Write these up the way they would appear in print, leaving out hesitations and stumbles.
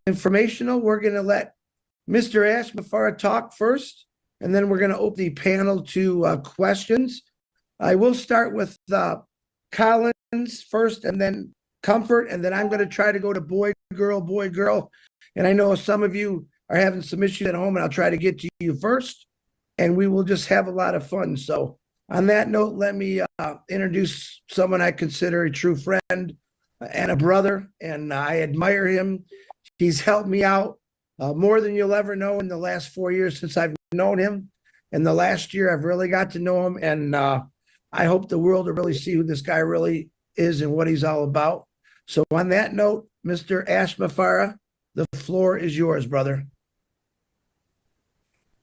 informational. We're going to let Mr. Ashmafara talk first, and then we're going to open the panel to questions. I will start with Collins first, and then Comfort, and then I'm going to try to go to boy, girl. And I know some of you are having some issues at home, and I'll try to get to you first, and we will just have a lot of fun. So on that note, let me introduce someone I consider a true friend and a brother, and I admire him. He's helped me out more than you'll ever know in the last 4 years since I've known him. And the last year, I've really got to know him, and I hope the world will really see who this guy really is and what he's all about. So on that note, Mr. Ashmafara, the floor is yours, brother.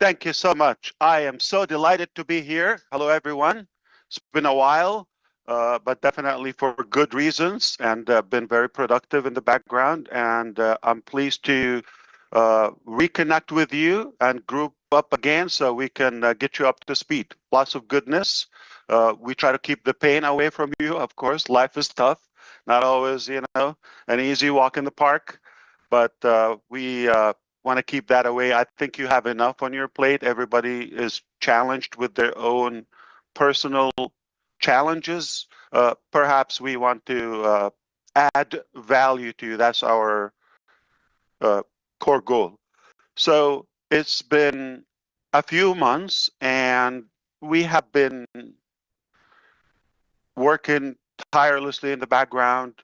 Thank you so much. I am so delighted to be here. Hello, everyone. It's been a while, but definitely for good reasons, and been very productive in the background. And I'm pleased to reconnect with you and group up again so we can get you up to speed. Lots of goodness. We try to keep the pain away from you, of course. Life is tough. Not always, an easy walk in the park, but we want to keep that away. I think you have enough on your plate. Everybody is challenged with their own personal challenges. Perhaps we want to add value to you. That's our core goal. So it's been a few months, and we have been working tirelessly in the background.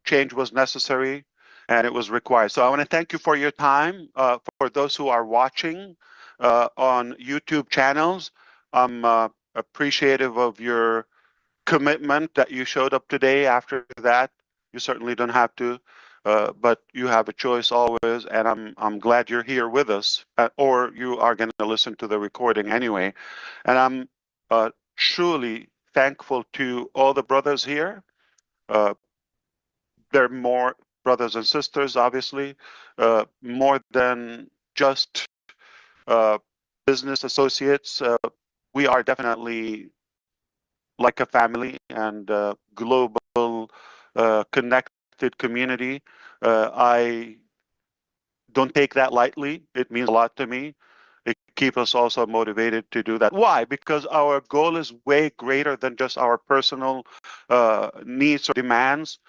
Change was necessary, and it was required. So I want to thank you for your time. For those who are watching on YouTube channels, I'm appreciative of your commitment that you showed up today. After that, you certainly don't have to, but you have a choice always, and I'm glad you're here with us, or you are going to listen to the recording anyway. And I'm truly thankful to all the brothers here. There are more brothers and sisters, obviously, more than just business associates. We are definitely like a family and global connected community. I don't take that lightly. It means a lot to me. It keeps us also motivated to do that. Why? Because our goal is way greater than just our personal needs or demands.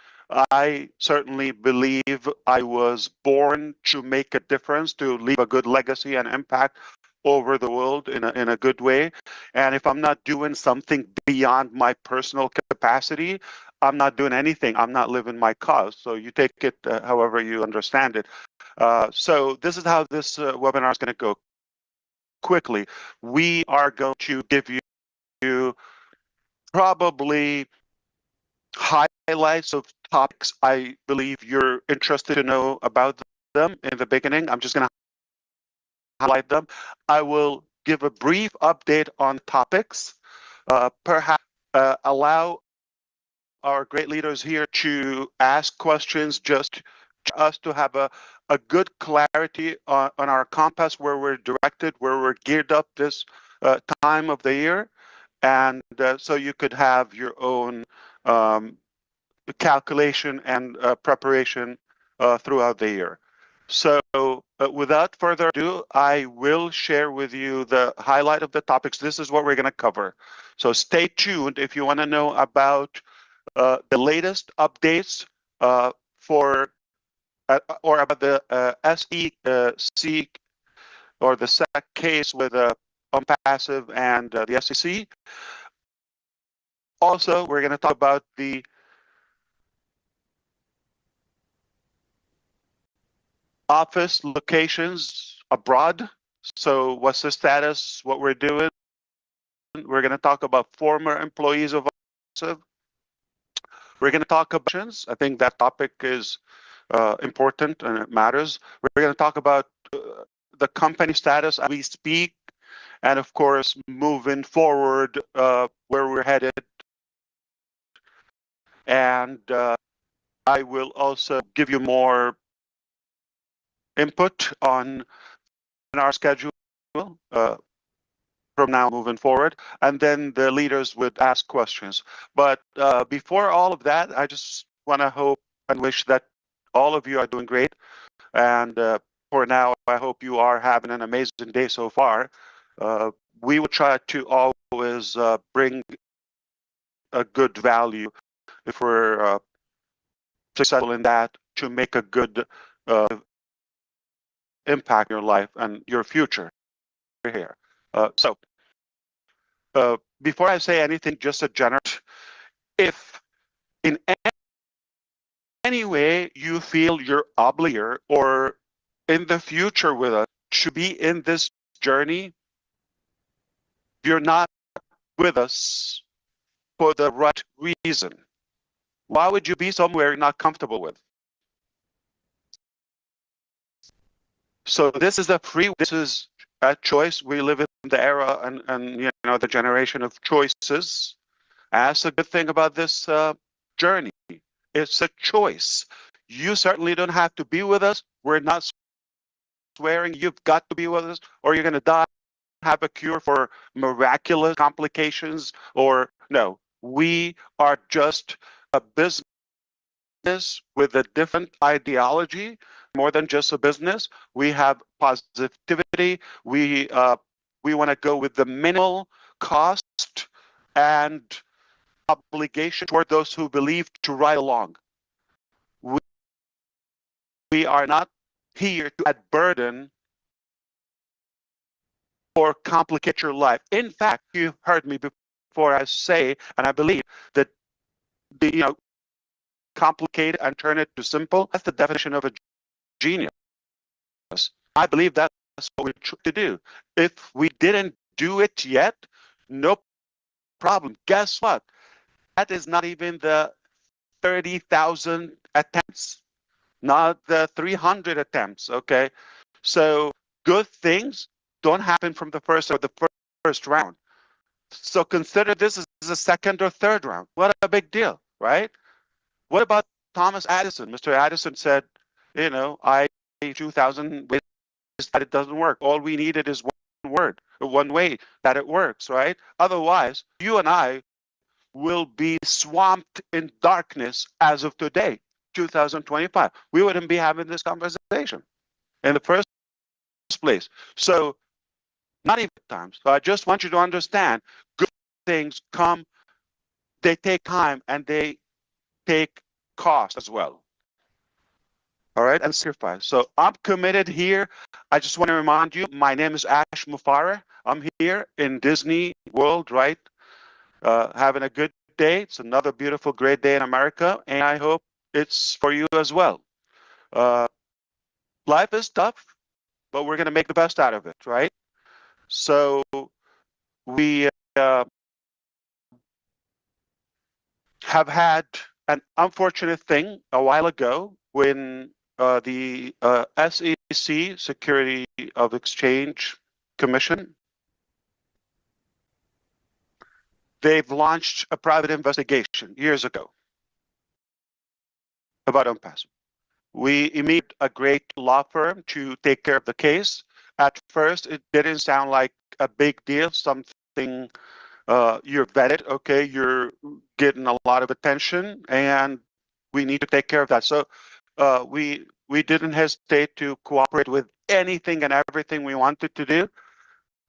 I certainly believe I was born to make a difference, to leave a good legacy and impact over the world in a good way. And if I'm not doing something beyond my personal capacity, I'm not doing anything. I'm not living my cause. So you take it however you understand it. So this is how this webinar is going to go. Quickly, we are going to give you probably highlights of topics I believe you're interested to know about them in the beginning. I'm just going to highlight them. I will give a brief update on topics, perhaps allow our great leaders here to ask questions, just us to have a good clarity on our compass, where we're directed, where we're geared up this time of the year. And so you could have your own calculation and preparation throughout the year. So without further ado, I will share with you the highlight of the topics. This is what we're going to cover. So stay tuned if you want to know about the latest updates for or about the SEC or the SEC case with ONPASSIVE and the SEC. Also, we're going to talk about the office locations abroad. So what's the status, what we're doing? We're going to talk about former employees of ONPASSIVE. We're going to talk about options. I think that topic is important and it matters. We're going to talk about the company status as we speak, and of course, moving forward, where we're headed. And I will also give you more input on our schedule from now moving forward, and then the leaders would ask questions. But before all of that, I just want to hope and wish that all of you are doing great. And for now, I hope you are having an amazing day so far. We will try to always bring a good value if we're successful in that, to make a good impact in your life and your future here. So before I say anything, just a general, if in any way you feel you're obligated or in the future with us to be in this journey, you're not with us for the right reason. Why would you be somewhere you're not comfortable with? So this is this is a choice. We live in the era and you know, the generation of choices. That's a good thing about this journey. It's a choice. You certainly don't have to be with us. We're not swearing you've got to be with us or you're going to die, have a cure for miraculous complications, or no. We are just a business with a different ideology, more than just a business. We have positivity. We want to go with the minimal cost and obligation toward those who believe to ride along. We are not here to add burden or complicate your life. In fact, you heard me before I say, and I believe that the complicate and turn it to simple. That's the definition of a genius. I believe that's what we try to do. If we didn't do it yet, no problem. Guess what? That is not even the 30,000 attempts, not the 300 attempts. Okay, so good things don't happen from the first or the first round. So consider this as the second or third round. What a big deal, right? What about Thomas Edison? Mr. Edison said, I 2,000 ways that it doesn't work. All we needed is one way that it works, right? Otherwise, you and I will be swamped in darkness as of today, 2025. We wouldn't be having this conversation in the first place. So not even times. So I just want you to understand, good things come, they take time, and they take cost as well. All right, and sacrifice. So I'm committed here. I just want to remind you, my name is Ash Mufareh. I'm here in Disney World, right? Having a good day. It's another beautiful, great day in America, and I hope it's for you as well. Life is tough, but we're going to make the best out of it, right? So we have had an unfortunate thing a while ago when the SEC, Security of Exchange Commission, they've launched a private investigation years ago about ONPASSIVE. We immediately a great law firm to take care of the case. At first, it didn't sound like a big deal, something you're vetted, okay, you're getting a lot of attention, and we need to take care of that. So we didn't hesitate to cooperate with anything and everything we wanted to do,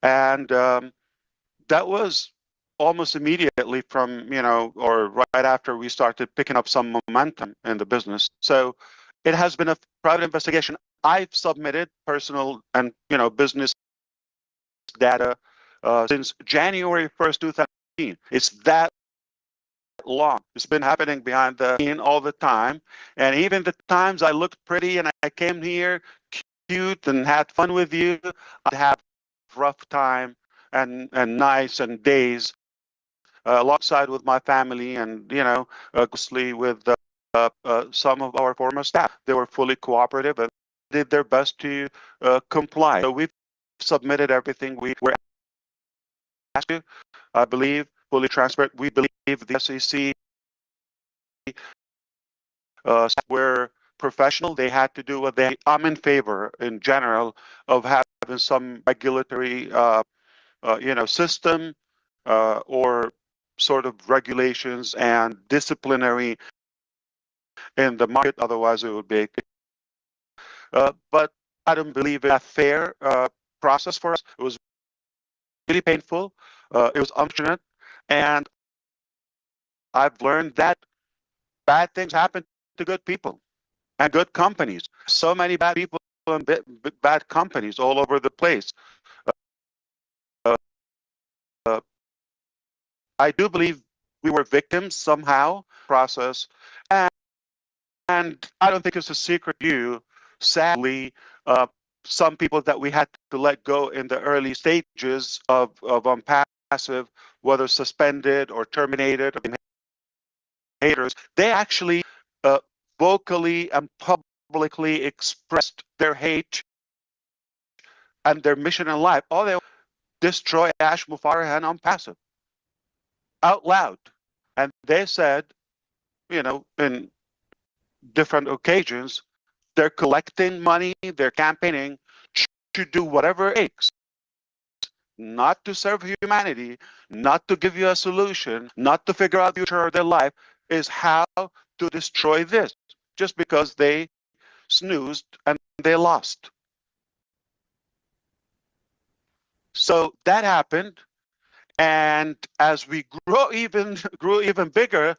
and that was almost immediately from or right after we started picking up some momentum in the business. So it has been a private investigation. I've submitted personal and business data since January 1st, 2018. It's that long. It's been happening behind the scene all the time. And even the times I looked pretty and I came here cute and had fun with you, I'd have rough time and nights and days alongside with my family and, closely with some of our former staff. They were fully cooperative and did their best to comply. So we've submitted everything we were asked to. I believe fully transparent. We believe the SEC were professional. They had to do what they. I'm in favor, in general, of having some regulatory, system or sort of regulations and disciplinary in the market. Otherwise, it would be but I don't believe in a fair process for us. It was really painful. It was unfortunate, and I've learned that bad things happen to good people and good companies. So many bad people and bad companies all over the place. Uh, I do believe we were victims somehow process, and I don't think it's a secret view. Sadly, some people that we had to let go in the early stages of ONPASSIVE, whether suspended or terminated or haters, they actually vocally and publicly expressed their hate and their mission in life. All they destroy Ash Mufareh and ONPASSIVE out loud. And they said, you know, in different occasions, they're collecting money, they're campaigning to do whatever it takes, not to serve humanity, not to give you a solution, not to figure out the future of their life, is how to destroy this, just because they snoozed and they lost. So that happened. And as we grew even bigger,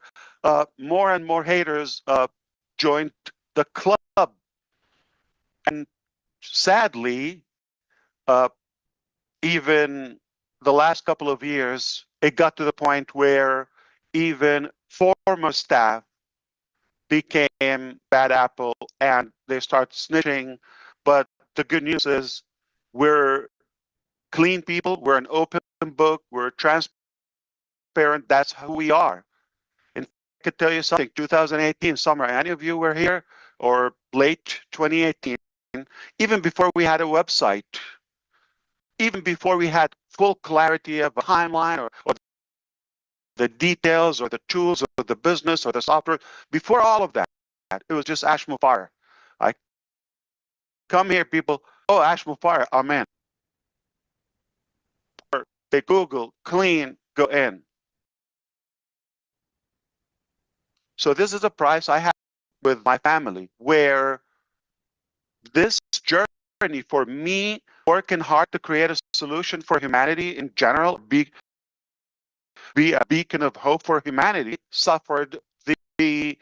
more and more haters joined the club. And sadly, even the last couple of years, it got to the point where even former staff became bad apple and they start snitching. But the good news is we're clean people, we're an open book, we're transparent, that's who we are. And I could tell you something, 2018 summer, any of you were here, or late 2018, even before we had a website, even before we had full clarity of a timeline or the details or the tools or the business or the software, before all of that, it was just Ash Mufareh. I come here, people, oh, Ash Mufareh, amen. Or they Google, clean, go in. So this is a price I have with my family, where this journey for me, working hard to create a solution for humanity in general, be a beacon of hope for humanity, suffered the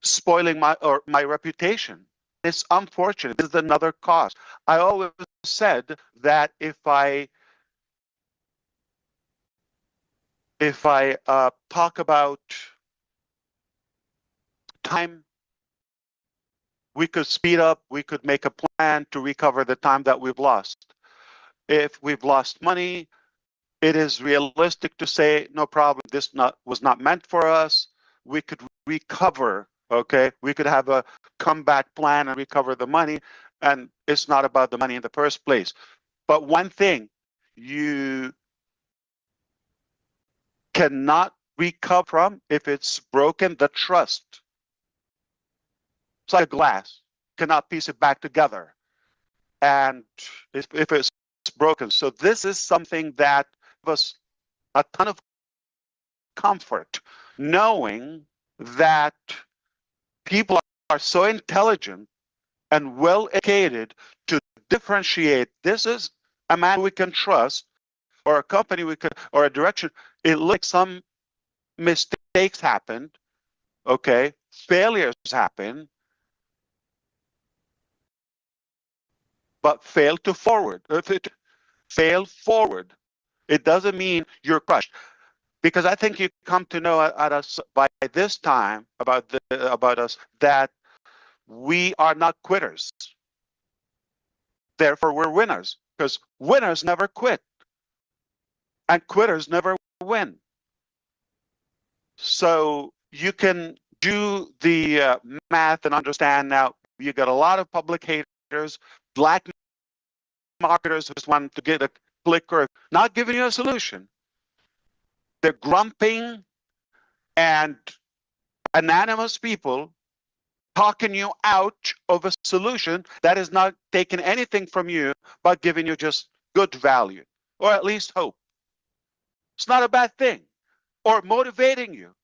spoiling my reputation. It's unfortunate. This is another cost. I always said that if I talk about time, we could speed up, we could make a plan to recover the time that we've lost. If we've lost money, it is realistic to say, no problem, this was not meant for us. We could recover, okay? We could have a comeback plan and recover the money, and it's not about the money in the first place. But one thing you cannot recover from, if it's broken, the trust. It's like a glass, cannot piece it back together. And if it's broken. So this is something that gives us a ton of comfort, knowing that people are so intelligent and well educated to differentiate this is a man we can trust, or a company we can, or a direction. It looks like some mistakes happened, okay, failures happen, but fail to forward. If it fail forward, it doesn't mean you're crushed. Because I think you come to know at us by this time about us that we are not quitters. Therefore, we're winners, because winners never quit and quitters never win. So you can do the math and understand now. You got a lot of public haters, black marketers who just want to get a click or not giving you a solution. They're grumping and anonymous people talking you out of a solution that is not taking anything from you, but giving you just good value, or at least hope. It's not a bad thing, or motivating you.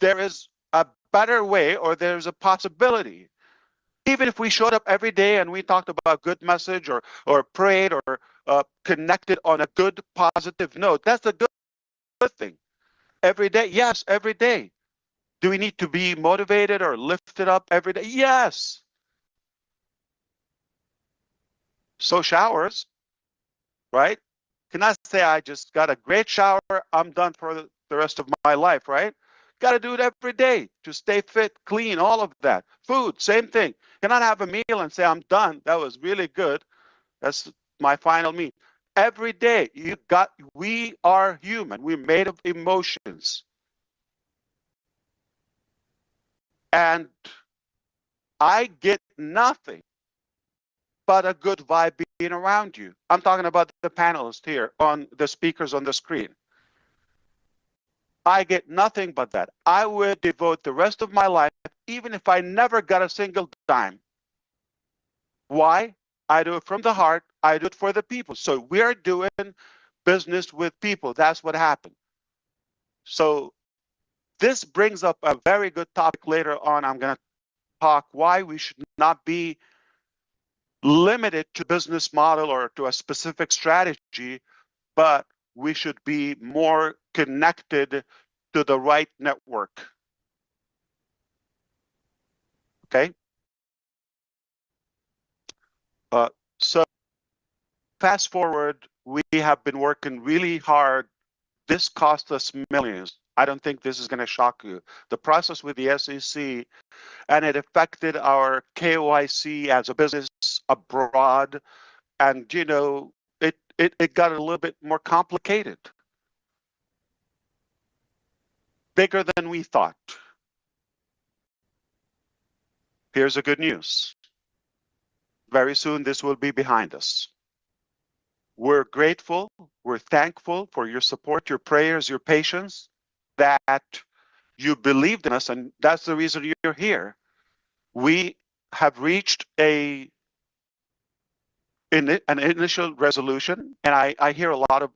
There is a better way, or there's a possibility. Even if we showed up every day and we talked about good message, or prayed, or connected on a good positive note, that's a good thing. Every day, yes, every day. Do we need to be motivated or lifted up every day? Yes. So showers, right? Cannot say I just got a great shower, I'm done for the rest of my life, right? Got to do it every day to stay fit, clean, all of that. Food, same thing. Cannot have a meal and say I'm done. That was really good. That's my final meal. Every day, we are human. We're made of emotions. And I get nothing but a good vibe being around you. I'm talking about the panelists here, on the speakers on the screen. I get nothing but that. I would devote the rest of my life, even if I never got a single dime. Why? I do it from the heart. I do it for the people. So we're doing business with people. That's what happened. So this brings up a very good topic later on. I'm going to talk why we should not be limited to business model or to a specific strategy, but we should be more connected to the right network. Okay. So fast forward, we have been working really hard. This cost us millions. I don't think this is going to shock you. The process with the SEC, and it affected our KYC as a business abroad. And, you know, it got a little bit more complicated. Bigger than we thought. Here's the good news. Very soon, this will be behind us. We're grateful, we're thankful for your support, your prayers, your patience, that you believed in us, and that's the reason you're here. We have reached an initial resolution, and I hear a lot of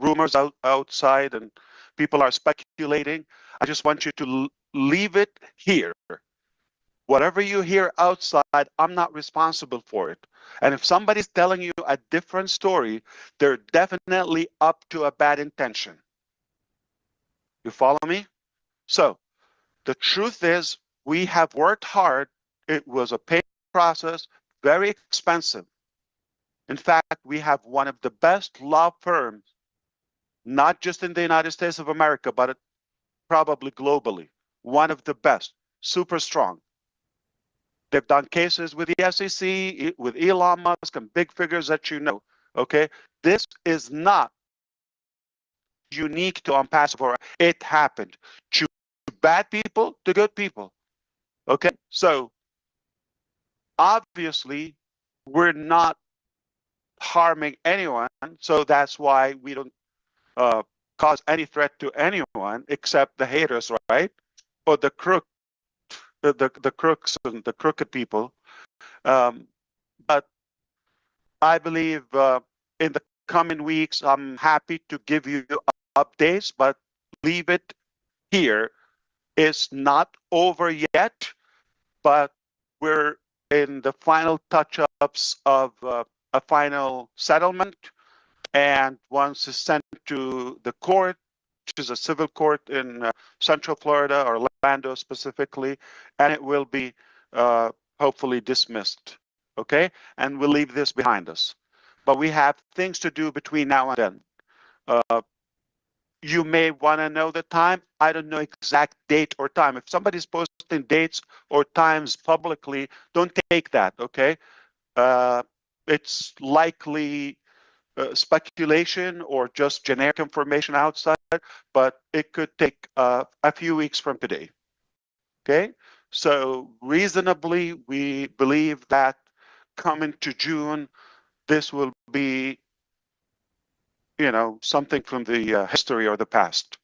rumors outside, and people are speculating. I just want you to leave it here. Whatever you hear outside, I'm not responsible for it. And if somebody's telling you a different story, they're definitely up to a bad intention. You follow me? So the truth is, we have worked hard. It was a painful process, very expensive. In fact, we have one of the best law firms, not just in the United States of America, but probably globally. One of the best, super strong. They've done cases with the SEC, with Elon Musk, and big figures that you know. Okay, this is not unique to ONPASSIVE. It happened to bad people, to good people. Okay, so obviously we're not harming anyone, so that's why we don't cause any threat to anyone except the haters, right? Or the crooks and the crooked people. But I believe in the coming weeks, I'm happy to give you updates, but leave it here. It's not over yet, but we're in the final touch-ups of a final settlement. And once it's sent to the court, which is a civil court in Central Florida, Orlando specifically, and it will be hopefully dismissed. Okay, and we'll leave this behind us. But we have things to do between now and then. You may want to know the time. I don't know exact date or time. If somebody's posting dates or times publicly, don't take that, okay? It's likely speculation or just generic information outside, but it could take a few weeks from today, okay? So reasonably, we believe that coming to June, this will be, you know, something from the history or the past.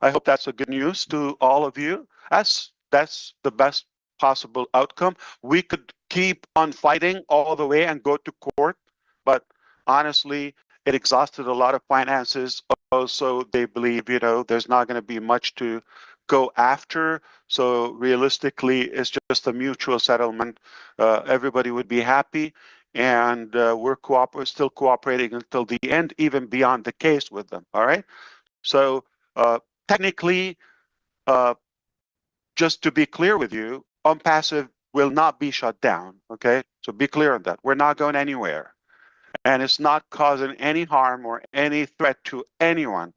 I hope that's a good news to all of you. That's the best possible outcome. We could keep on fighting all the way and go to court, but honestly, it exhausted a lot of finances. Also, they believe, you know, there's not going to be much to go after. So realistically, it's just a mutual settlement. Everybody would be happy, and we're still cooperating until the end, even beyond the case with them. All right. So technically, just to be clear with you, ONPASSIVE will not be shut down. Okay. So be clear on that. We're not going anywhere, and it's not causing any harm or any threat to anyone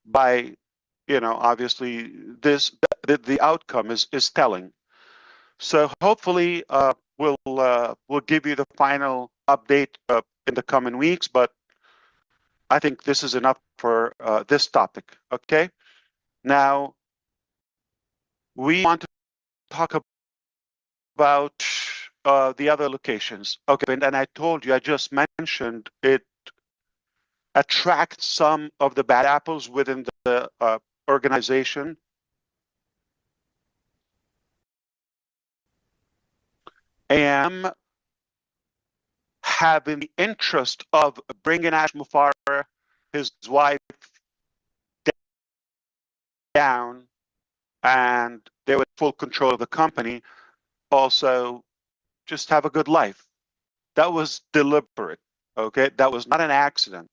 by, obviously the outcome is telling. So hopefully we'll give you the final update in the coming weeks, but I think this is enough for this topic. Okay. Now we want to talk about the other locations. Okay, and I told you, I just mentioned it attracts some of the bad apples within the organization. And having the interest of bringing Ash Mufareh, his wife, down, and they were full control of the company, also just have a good life. That was deliberate, okay? That was not an accident.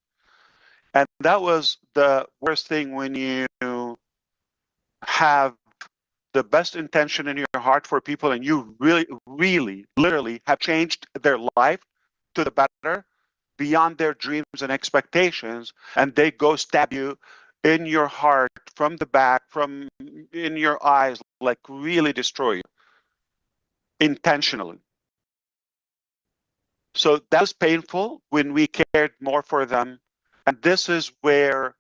And that was the worst thing when you have the best intention in your heart for people and you really, really, literally have changed their life to the better beyond their dreams and expectations, and they go stab you in your heart from the back, from in your eyes, like really destroy you intentionally. So that was painful when we cared more for them. And this is where,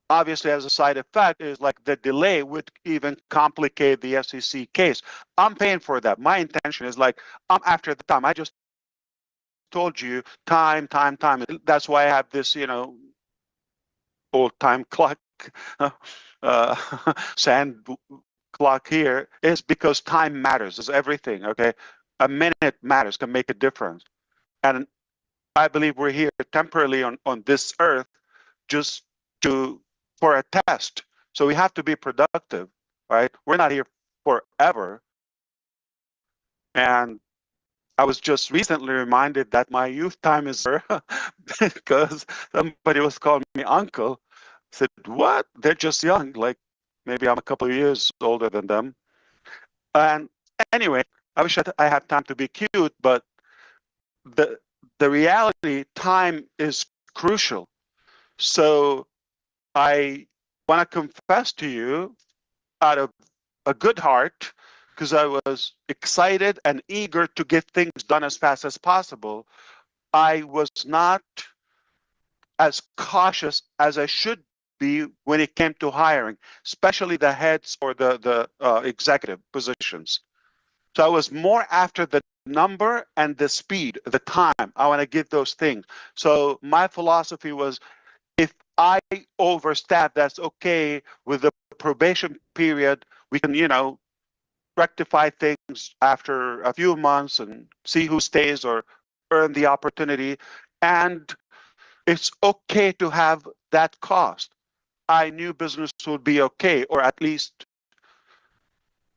obviously as a side effect is like the delay would even complicate the SEC case. I'm paying for that. My intention is like, I'm after the time. I just told you time. That's why I have this, old time clock, sand clock here, is because time matters. Is everything, okay? A minute matters, can make a difference. And I believe we're here temporarily on this earth just for a test. So we have to be productive, right? We're not here forever. And I was just recently reminded that my youth time is over because somebody was calling me uncle. I said, what? They're just young. Like maybe I'm a couple of years older than them. And anyway, I wish I had time to be cute, but the reality, time is crucial. So I want to confess to you out of a good heart, because I was excited and eager to get things done as fast as possible. I was not as cautious as I should be when it came to hiring, especially the heads or the executive positions. So I was more after the number and the speed, the time. I want to get those things. So my philosophy was, if I overstaff, that's okay. With the probation period, we can, rectify things after a few months and see who stays or earn the opportunity. And it's okay to have that cost. I knew business would be okay, or at least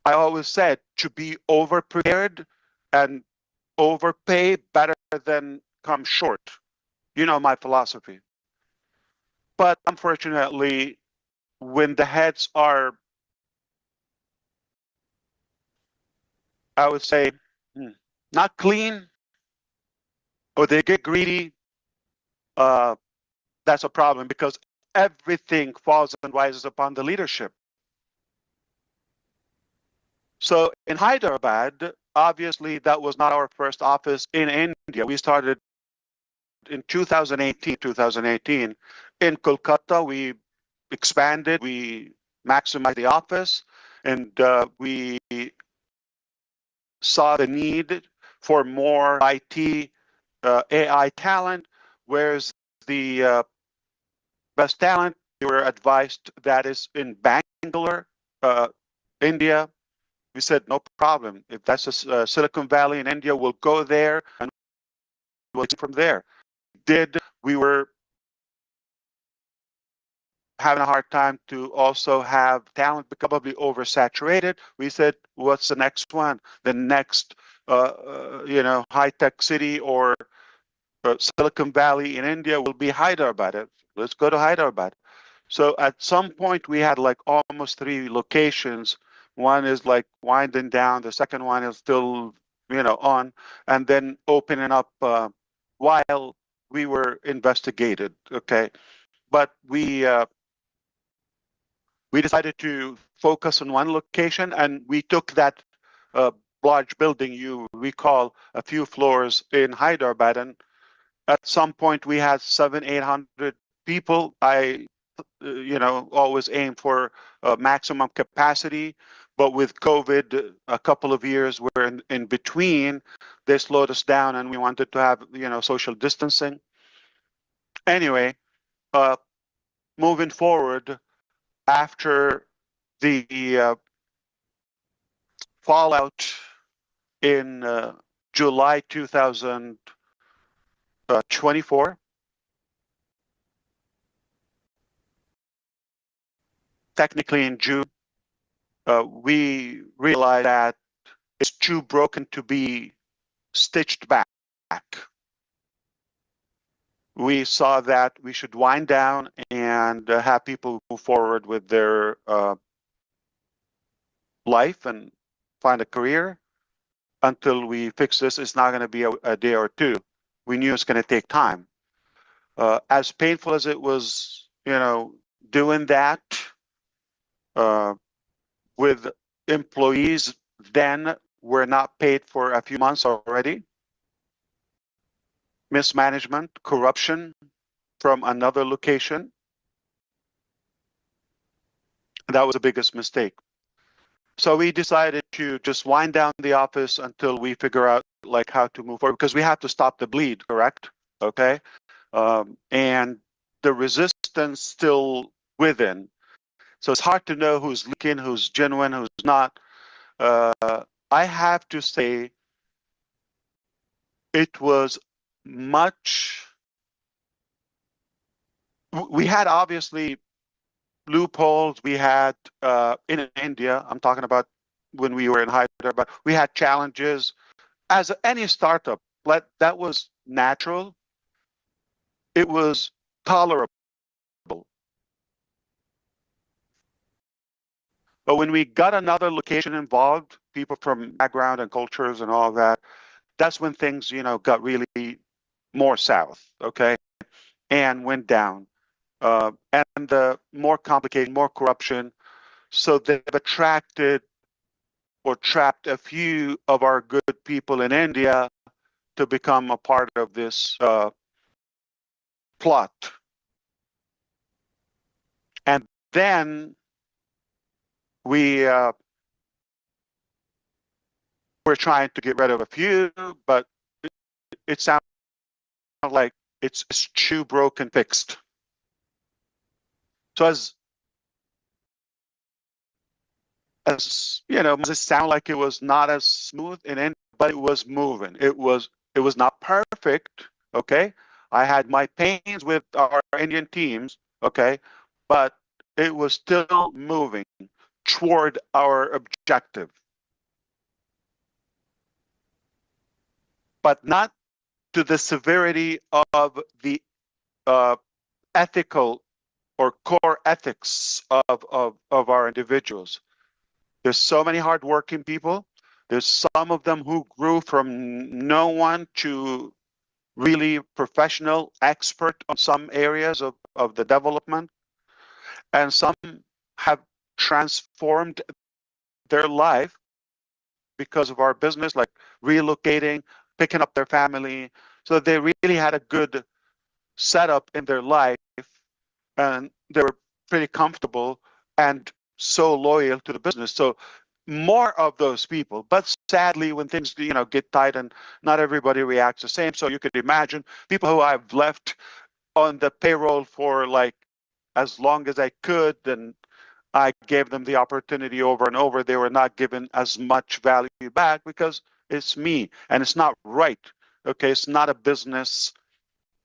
I always said to be over prepared and overpay better than come short. You know my philosophy. But unfortunately, when the heads are, I would say, not clean, or they get greedy, that's a problem, because everything falls and rises upon the leadership. So in Hyderabad, obviously that was not our first office in India. We started in 2018. In Kolkata, we expanded, we maximized the office, and we saw the need for more IT, AI talent, whereas the best talent, we were advised that is in Bangalore, India. We said, no problem. If that's a Silicon Valley in India, we'll go there and we'll from there. We were having a hard time to also have talent probably oversaturated. We said, what's the next one? The next, high-tech city or Silicon Valley in India will be Hyderabad. Let's go to Hyderabad. So at some point we had like almost 3 locations. One is like winding down. The second one is still, on, and then opening up while we were investigated. Okay, but we decided to focus on one location, and we took that large building you recall a few floors in Hyderabad, and at some point we had 700-800 people. I always aim for maximum capacity, but with COVID, a couple of years were in between, they slowed us down, and we wanted to have social distancing. Anyway, moving forward, after the fallout in July 2024, technically in June, we realized that it's too broken to be stitched back. We saw that we should wind down and have people move forward with their life and find a career until we fix this. It's not going to be a day or two. We knew it's going to take time. As painful as it was, doing that with employees then were not paid for a few months already. Mismanagement, corruption from another location. That was the biggest mistake. So we decided to just wind down the office until we figure out like how to move forward, because we have to stop the bleed, correct? Okay. And the resistance still within. So it's hard to know who's leaking, who's genuine, who's not. I have to say it was much. We had obviously loopholes. We had in India, I'm talking about when we were in Hyderabad, we had challenges. As any startup, that was natural. It was tolerable. But when we got another location involved, people from background and cultures and all that, that's when things, got really more south, okay, and went down. And the more complicated, more corruption. So they've attracted or trapped a few of our good people in India to become a part of this plot. And then we're trying to get rid of a few, but it sounds like it's too broken fixed. So as does it sound like it was not as smooth in India, but it was moving. It was not perfect, okay? I had my pains with our Indian teams, okay? But it was still moving toward our objective. But not to the severity of the ethical or core ethics of our individuals. There's so many hardworking people. There's some of them who grew from no one to really professional expert on some areas of the development. And some have transformed their life because of our business, like relocating, picking up their family. So they really had a good setup in their life, and they were pretty comfortable and so loyal to the business. So more of those people, but sadly, when things get tight and not everybody reacts the same. So you could imagine people who I've left on the payroll for like as long as I could, and I gave them the opportunity over and over. They were not given as much value back because it's me, and it's not right. Okay, it's not a business,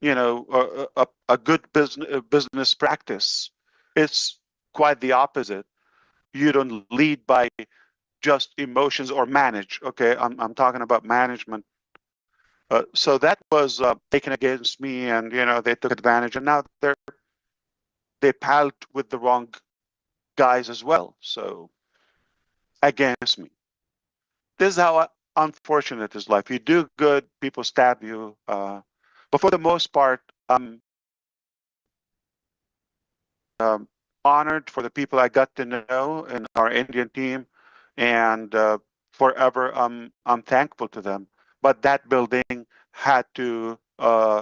a good business practice. it's quite the opposite. You don't lead by just emotions or manage. Okay, I'm talking about management. So that was taken against me, and they took advantage, and now they palled with the wrong guys as well. So against me. This is how unfortunate is life. You do good, people stab you. But for the most part, I'm honored for the people I got to know in our Indian team, and forever I'm thankful to them. But that building had to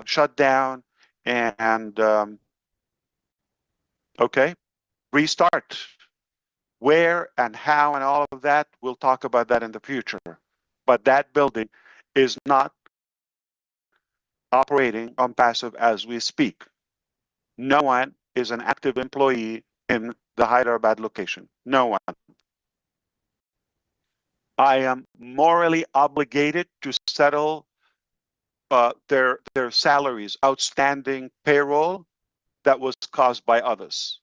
shut down and okay, restart. Where and how and all of that, we'll talk about that in the future. But that building is not operating on passive as we speak. No one is an active employee in the Hyderabad location. No one. I am morally obligated to settle their salaries, outstanding payroll that was caused by others.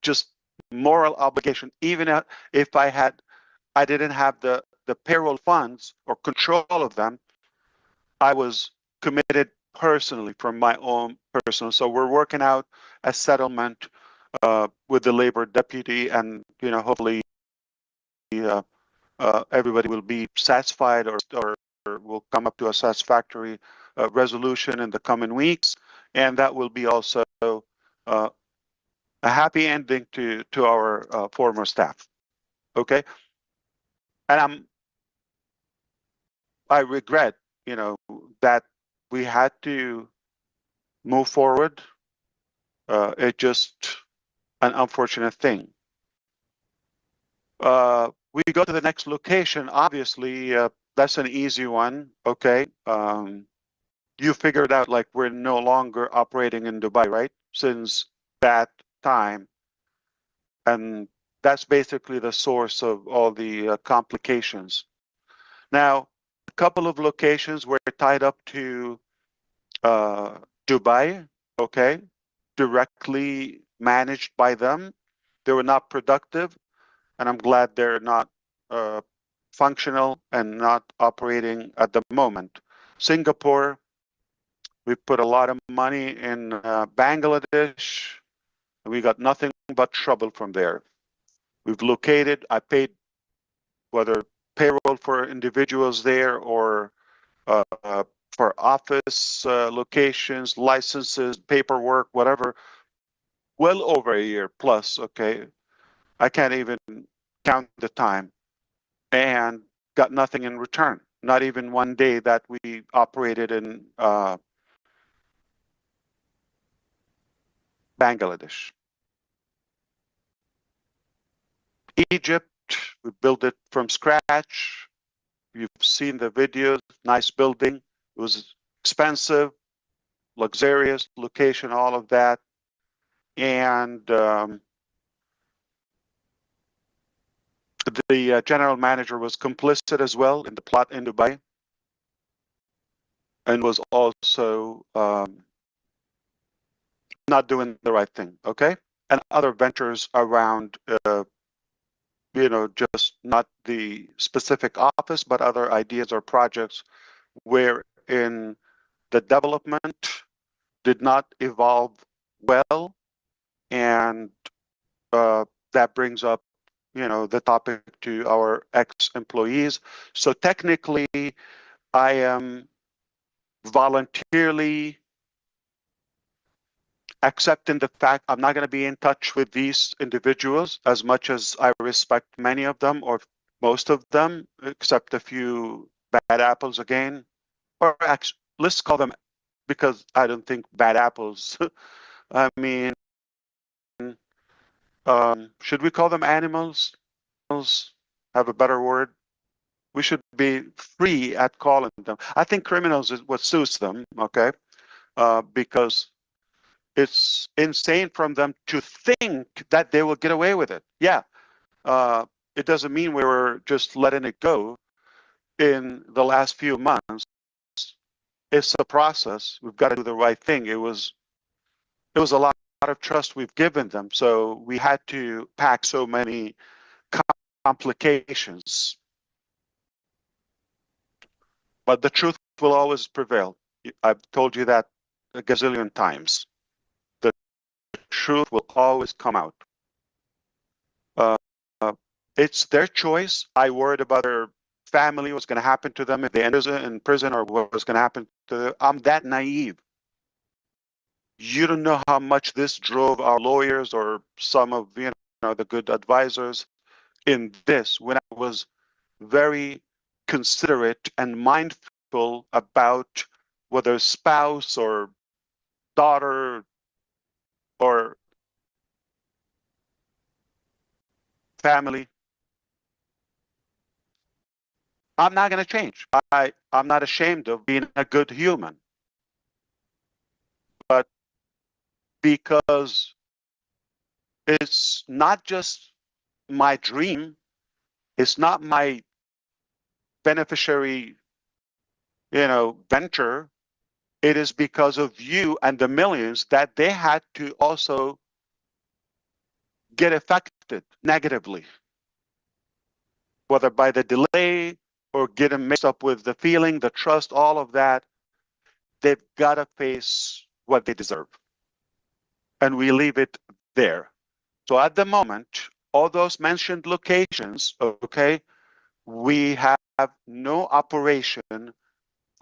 Just moral obligation. Even if I didn't have the payroll funds or control of them, I was committed personally from my own personal. So we're working out a settlement with the labor deputy, and hopefully everybody will be satisfied, or will come up to a satisfactory resolution in the coming weeks, and that will be also a happy ending to our former staff. Okay, and I regret that we had to move forward. It's just an unfortunate thing. We go to the next location. Obviously, that's an easy one. Okay. You figured out, like, we're no longer operating in Dubai, right? Since that time. And that's basically the source of all the complications. Now, a couple of locations were tied up to Dubai, okay, directly managed by them. They were not productive, and I'm glad they're not functional and not operating at the moment. Singapore, we put a lot of money in Bangladesh, and we got nothing but trouble from there. We've located, I paid whether payroll for individuals there or for office locations, licenses, paperwork, whatever, well over a year plus. Okay, I can't even count the time, and got nothing in return. Not even one day that we operated in Bangladesh. Egypt, we built it from scratch. You've seen the videos, nice building. It was expensive, luxurious location, all of that. And the general manager was complicit as well in the plot in Dubai, and was also not doing the right thing. Okay, and other ventures around, just not the specific office, but other ideas or projects wherein the development did not evolve well, and that brings up the topic to our ex-employees. So technically, I am voluntarily accepting the fact I'm not going to be in touch with these individuals, as much as I respect many of them, or most of them, except a few bad apples again. Or actually, let's call them, because I don't think bad apples. I mean, should we call them animals? Have a better word. We should be free at calling them. I think criminals is what suits them, okay? Because it's insane from them to think that they will get away with it. Yeah, it doesn't mean we were just letting it go in the last few months. It's a process. We've got to do the right thing. It was a lot of trust we've given them. So we had to pack so many complications. But the truth will always prevail. I've told you that a gazillion times. The truth will always come out. Uh, it's their choice. I worried about their family, what's going to happen to them if they end up in prison, or what was going to happen to them. I'm that naive. You don't know how much this drove our lawyers or some of the good advisors in this, when I was very considerate and mindful about whether spouse or daughter or family. I'm not going to change. I'm not ashamed of being a good human. But because it's not just my dream, it's not my beneficiary, venture. It is because of you and the millions that they had to also get affected negatively, whether by the delay or getting mixed up with the feeling, the trust, all of that. They've got to face what they deserve. And we leave it there. So at the moment, all those mentioned locations, okay, we have no operation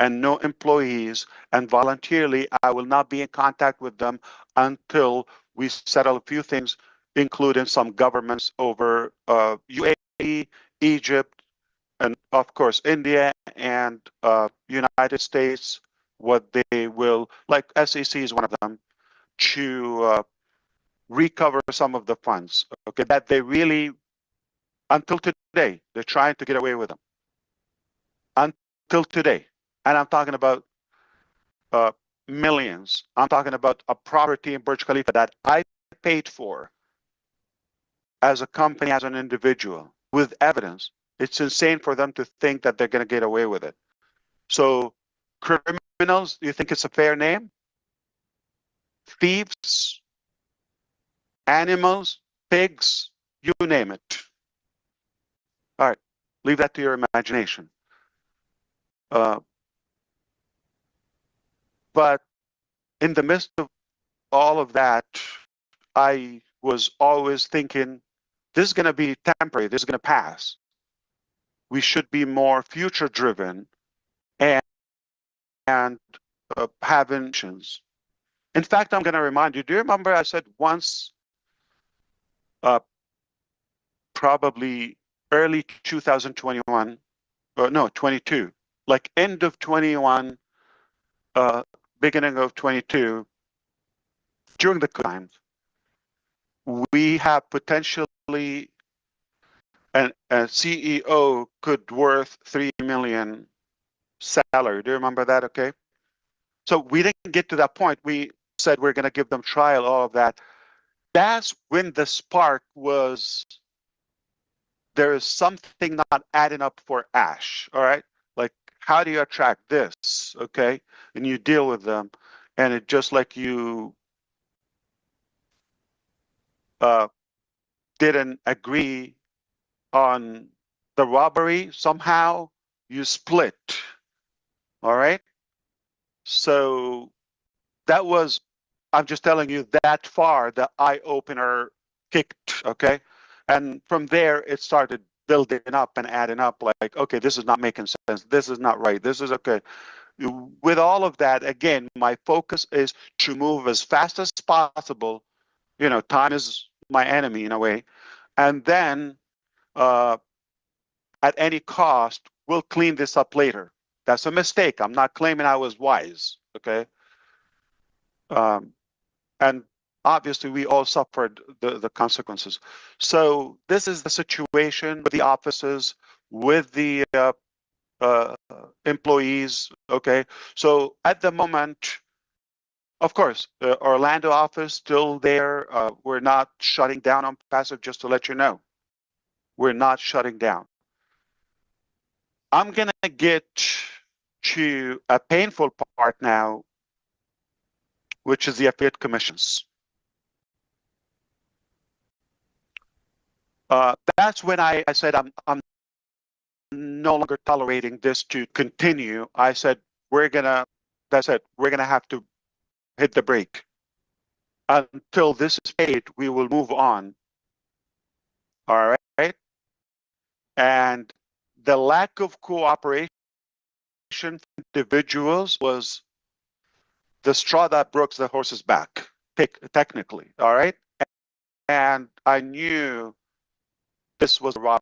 and no employees, and voluntarily, I will not be in contact with them until we settle a few things, including some governments over UAE, Egypt, and of course, India and United States, what they will, like SEC is one of them, to recover some of the funds, okay, that they really, until today, they're trying to get away with them. Until today. And I'm talking about millions. I'm talking about a property in Burj Khalifa that I paid for as a company, as an individual, with evidence. It's insane for them to think that they're going to get away with it. So criminals, do you think it's a fair name? Thieves, animals, pigs, you name it. All right, leave that to your imagination. But in the midst of all of that, I was always thinking, this is going to be temporary, this is going to pass. We should be more future driven and have intentions. In fact, I'm going to remind you, do you remember I said once, probably early 2021, or no, 22, like end of 21, beginning of 22, during the times, we have potentially a CEO could worth 3 million salary. Do you remember that? Okay. So we didn't get to that point. We said we're going to give them trial, all of that. That's when the spark was, there is something not adding up for Ash. All right. Like, how do you attract this? Okay. And you deal with them. And it just like you didn't agree on the robbery, somehow you split. All right. So that was, I'm just telling you, that far the eye opener kicked. Okay. And from there, it started building up and adding up like, okay, this is not making sense. This is not right. This is okay. With all of that, again, my focus is to move as fast as possible. Time is my enemy in a way. And then at any cost, we'll clean this up later. That's a mistake. I'm not claiming I was wise, okay? And obviously, we all suffered the consequences. So this is the situation with the offices, with the employees, okay? So at the moment, of course, the Orlando office still there. We're not shutting down ONPASSIVE, just to let you know. We're not shutting down. I'm going to get to a painful part now, which is the affiliate commissions. That's when I said I'm no longer tolerating this to continue. I said that's it. We're gonna have to hit the brake. Until this is paid, we will move on. All right. And the lack of cooperation from individuals was the straw that broke the horse's back, technically. All right. And I knew this was wrong.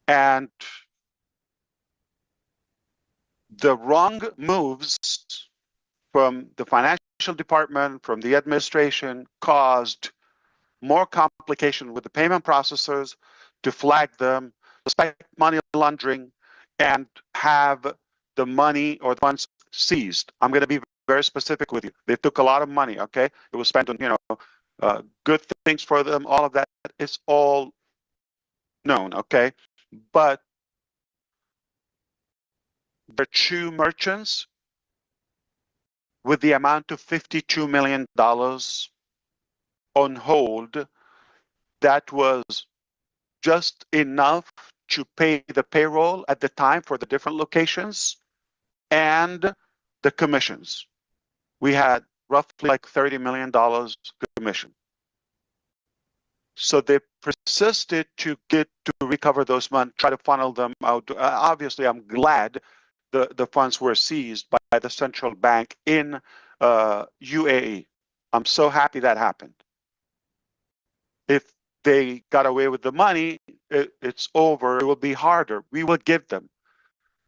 And the wrong moves from the financial department, from the administration, caused more complication with the payment processors to flag them, suspect money laundering, and have the money or the funds seized. I'm going to be very specific with you. They took a lot of money. Okay, it was spent on good things for them. All of that is all known. Okay, but the two merchants with the amount of $52 million on hold, that was just enough to pay the payroll at the time for the different locations and the commissions. We had roughly like $30 million commission. So they persisted to recover those funds, try to funnel them out. Obviously, I'm glad the funds were seized by the central bank in UAE. I'm so happy that happened. If they got away with the money, it's over. It will be harder. We will give them.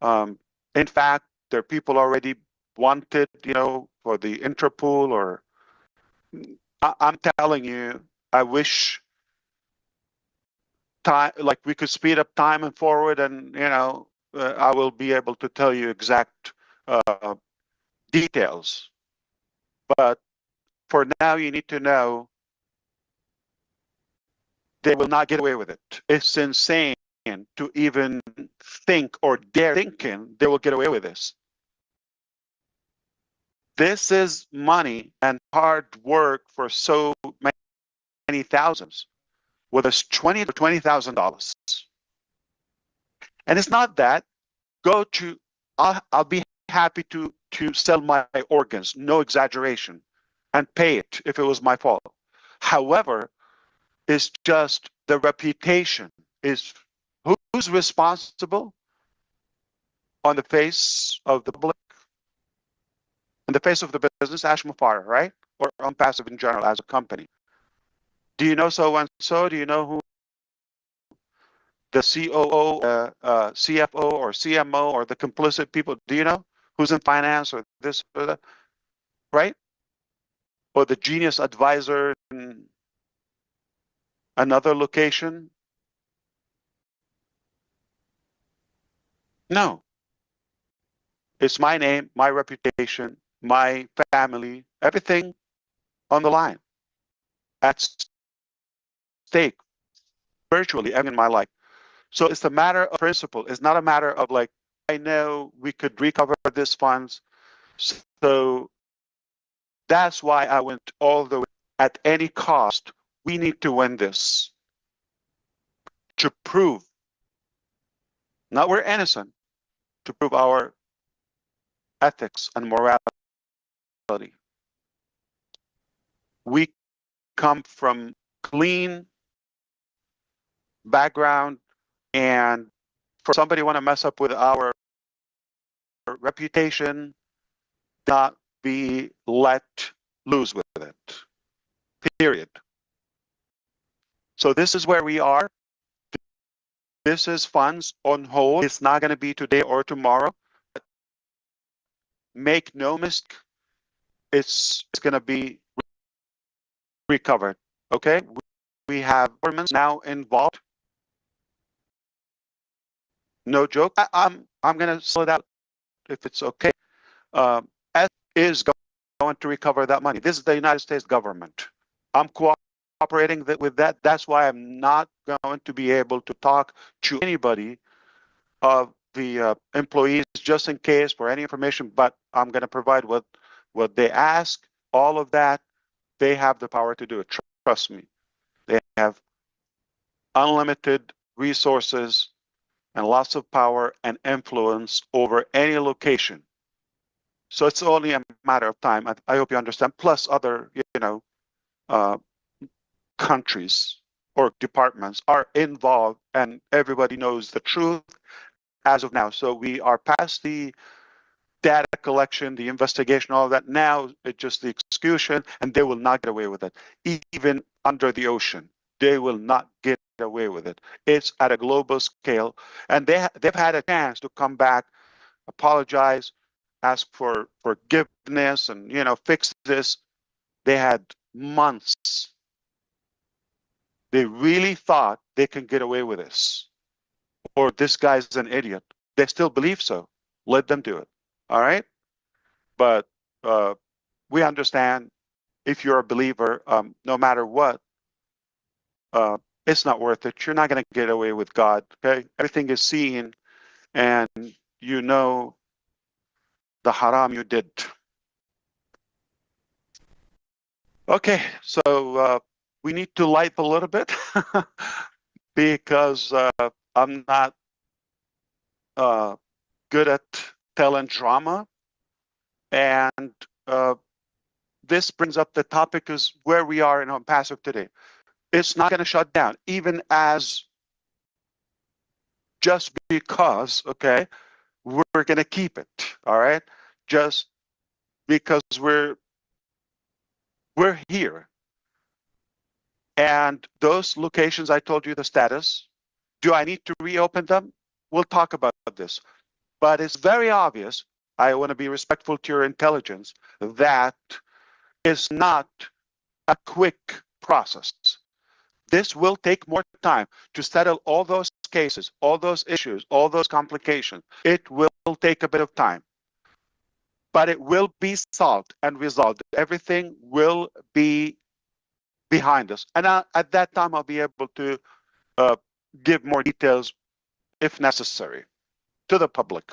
In fact, there are people already wanted, for the Interpol, or I'm telling you, I wish time, like we could speed up time and forward, and I will be able to tell you exact details. But for now, you need to know they will not get away with it. It's insane to even think or dare thinking they will get away with this. This is money and hard work for so many thousands, whether it's $20,000 to $20,000. And it's not that. I'll be happy to sell my organs, no exaggeration, and pay it if it was my fault. However, it's just the reputation is who's responsible on the face of the public, in the face of the business, Ashmafara, right? Or ONPASSIVE in general as a company. Do you know so and so? Do you know who the COO, CFO, or CMO, or the complicit people? Do you know who's in finance or this or that? Right? Or the genius advisor in another location? No. It's my name, my reputation, my family, everything on the line, at stake, virtually, in my life. So it's a matter of principle. It's not a matter of like, I know we could recover these funds. So that's why I went all the way. At any cost, we need to win this to prove, not we're innocent, to prove our ethics and morality. We come from clean background, and for somebody want to mess up with our reputation, not be let loose with it. Period. So this is where we are. This is funds on hold. It's not going to be today or tomorrow. Make no mistake, it's going to be recovered. Okay, we have governments now involved. No joke. I'm going to slow it out if it's okay. S is going to recover that money. This is the United States government. I'm cooperating with that. That's why I'm not going to be able to talk to anybody of the employees just in case for any information, but I'm going to provide what they ask all of that, they have the power to do it. Trust me. They have unlimited resources and lots of power and influence over any location. So it's only a matter of time. I hope you understand. Plus other, uh, countries or departments are involved, and everybody knows the truth as of now. So we are past the data collection, the investigation, all of that. Now it's just the execution, and they will not get away with it. Even under the ocean, they will not get away with it. It's at a global scale, and they've had a chance to come back, apologize, ask for forgiveness, and fix this. They had months. They really thought they can get away with this, or this guy's an idiot. They still believe so. Let them do it. All right. But we understand, if you're a believer, no matter what, it's not worth it. You're not going to get away with God. Okay. Everything is seen, and you know the haram you did. Okay. So we need to light a little bit because I'm not good at telling drama. And this brings up the topic is where we are in ONPASSIVE today. It's not going to shut down, even as just because, okay, we're going to keep it, all right? Just because we're here. And those locations, I told you the status. Do I need to reopen them? We'll talk about this. But it's very obvious, I want to be respectful to your intelligence, that it's not a quick process. This will take more time to settle all those cases, all those issues, all those complications. It will take a bit of time, but it will be solved and resolved. Everything will be behind us. And at that time, I'll be able to give more details if necessary to the public.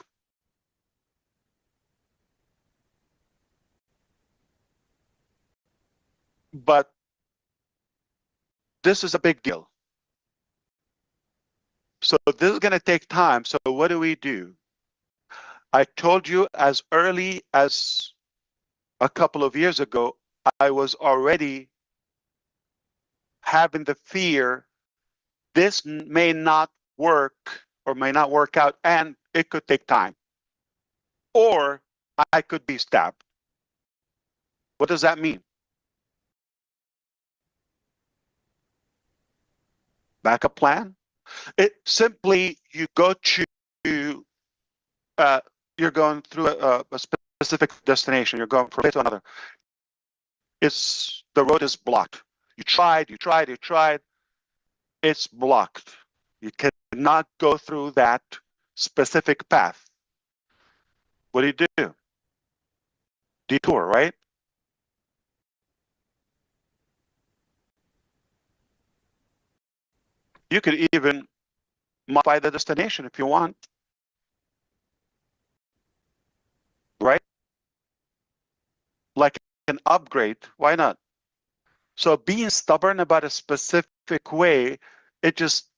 But this is a big deal. So this is going to take time. So what do? I told you as early as a couple of years ago, I was already having the fear this may not work or may not work out, and it could take time. Or I could be stabbed. What does that mean? Backup plan? It simply, you go to, you're going through a specific destination. You're going from place to another. The road is blocked. You tried. It's blocked. You cannot go through that specific path. What do? Detour, right? You could even modify the destination if you want, right? Like an upgrade, why not? So being stubborn about a specific way, it's just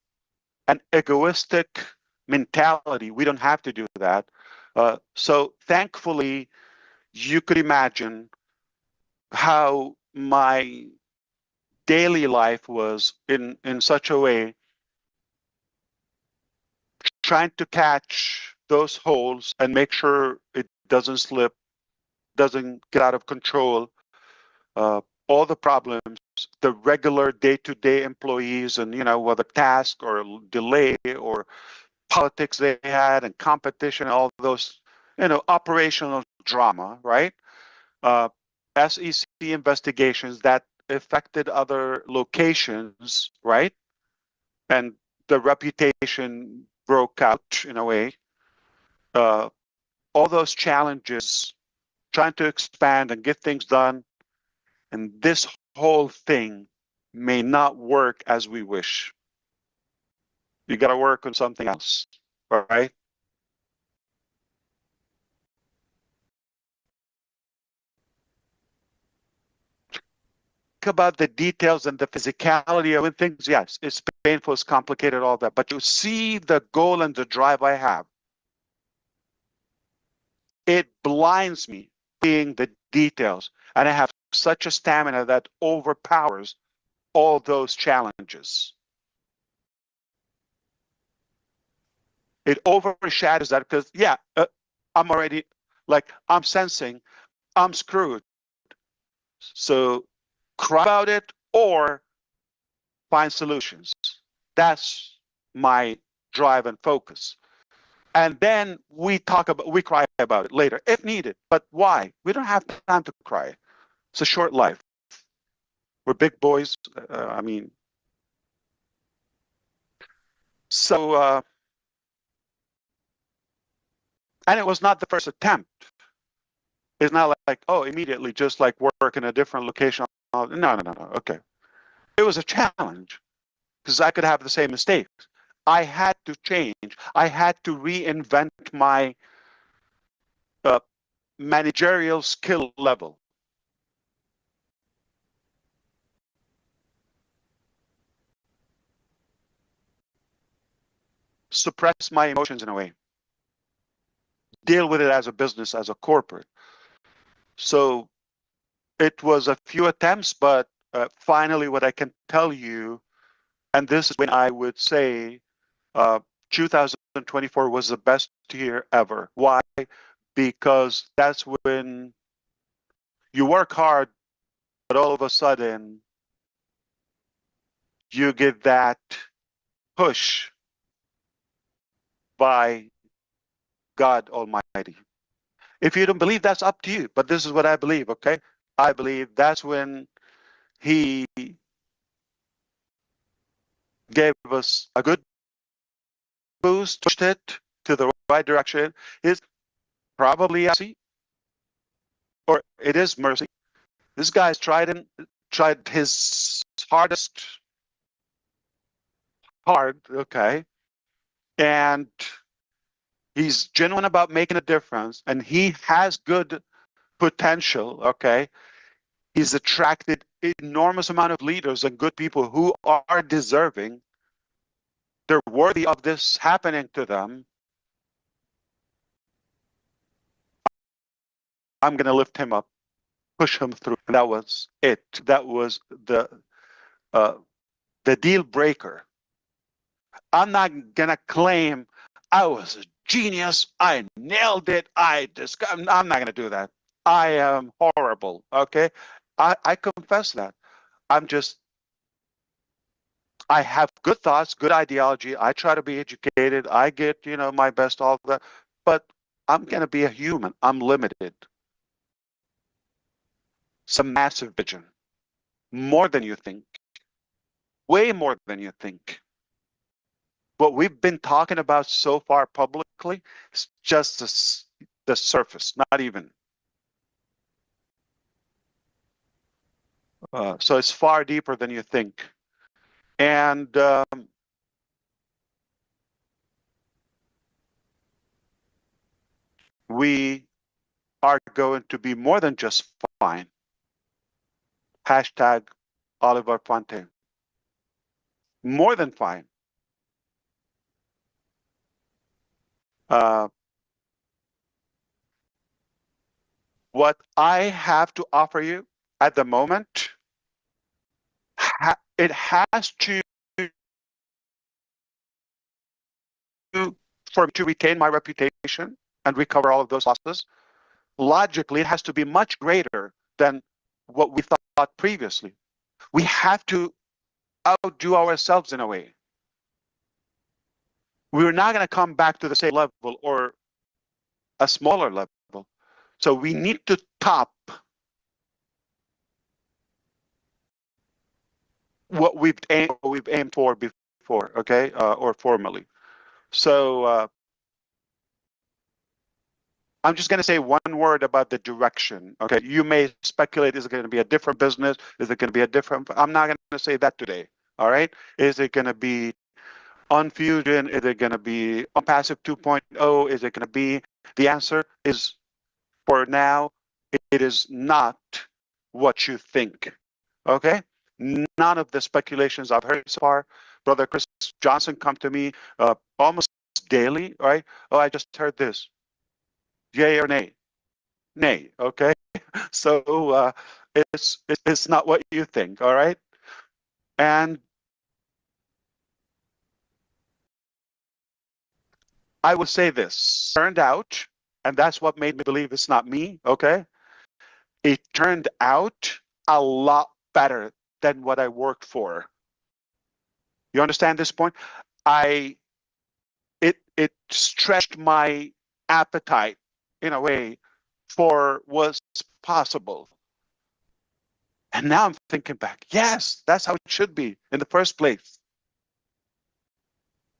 an egoistic mentality. We don't have to do that. So thankfully, you could imagine how my daily life was in such a way, trying to catch those holes and make sure it doesn't slip, doesn't get out of control. All the problems, the regular day-to-day employees, and whether task or delay or politics they had and competition, all those operational drama, right? SEC investigations that affected other locations, right? And the reputation broke out in a way. All those challenges, trying to expand and get things done, and this whole thing may not work as we wish. You got to work on something else, all right? about the details and the physicality of things, yes, it's painful, it's complicated, all that. But to see the goal and the drive I have, it blinds me seeing the details. And I have such a stamina that overpowers all those challenges. It overshadows that because, yeah, I'm already, like, I'm sensing I'm screwed. So cry about it or find solutions. That's my drive and focus. And then we cry about it later if needed. But why? We don't have time to cry. It's a short life. We're big boys. I mean, so, and it was not the first attempt. It's not like, oh, immediately just like work in a different location. No. Okay. It was a challenge because I could have the same mistakes. I had to change. I had to reinvent my managerial skill level. Suppress my emotions in a way. Deal with it as a business, as a corporate. So it was a few attempts, but finally what I can tell you, and this is when I would say 2024 was the best year ever. Why? Because that's when you work hard, but all of a sudden you get that push by God Almighty. If you don't believe, that's up to you. But this is what I believe, okay? I believe that's when He gave us a good boost, pushed it to the right direction. Is probably mercy, or it is mercy. This guy's tried his hard, okay, and he's genuine about making a difference, and he has good potential, okay. He's attracted enormous amount of leaders and good people who are deserving. They're worthy of this happening to them. I'm going to lift him up, push him through. And that was it. That was the deal breaker. I'm not going to claim I was a genius. I nailed it. I'm not going to do that. I am horrible. Okay. I confess that. I have good thoughts, good ideology. I try to be educated. I get, my best, all of that. But I'm going to be a human. I'm limited. It's a massive vision. More than you think. Way more than you think. What we've been talking about so far publicly is just the surface, not even. So it's far deeper than you think. And we are going to be more than just fine. Hashtag Oliver Fonte. More than fine. What I have to offer you at the moment, it has to, for me to retain my reputation and recover all of those losses. Logically, it has to be much greater than what we thought previously. We have to outdo ourselves in a way. We're not going to come back to the same level or a smaller level. So we need to top what we've aimed for before, okay, or formally. So I'm just going to say one word about the direction. Okay, you may speculate: is it going to be a different business? Is it going to be a different? I'm not going to say that today. All right, is it going to be on Fusion? Is it going to be ONPASSIVE 2.0? Is it going to be? The answer is, for now, it is not what you think. Okay, none of the speculations I've heard so far. Brother Chris Johnson come to me almost daily, right? Oh, I just heard this. Yay or nay? Nay. Okay, so it's not what you think. All right, and I will say this turned out, and that's what made me believe it's not me. Okay, it turned out a lot better than what I worked for. You understand this point? It stretched my appetite in a way for what's possible. And now I'm thinking back, yes, that's how it should be in the first place.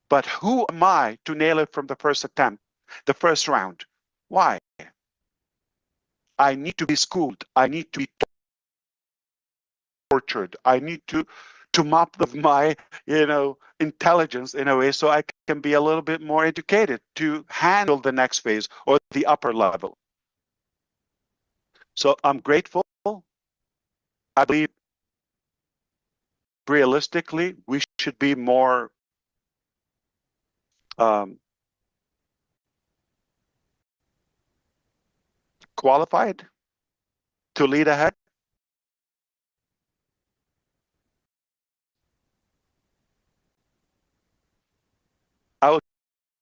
But who am I to nail it from the first attempt, the first round? Why? I need to be schooled. I need to be tortured. I need to mop up my, intelligence in a way so I can be a little bit more educated to handle the next phase or the upper level. So I'm grateful. I believe realistically, we should be more qualified to lead ahead. I will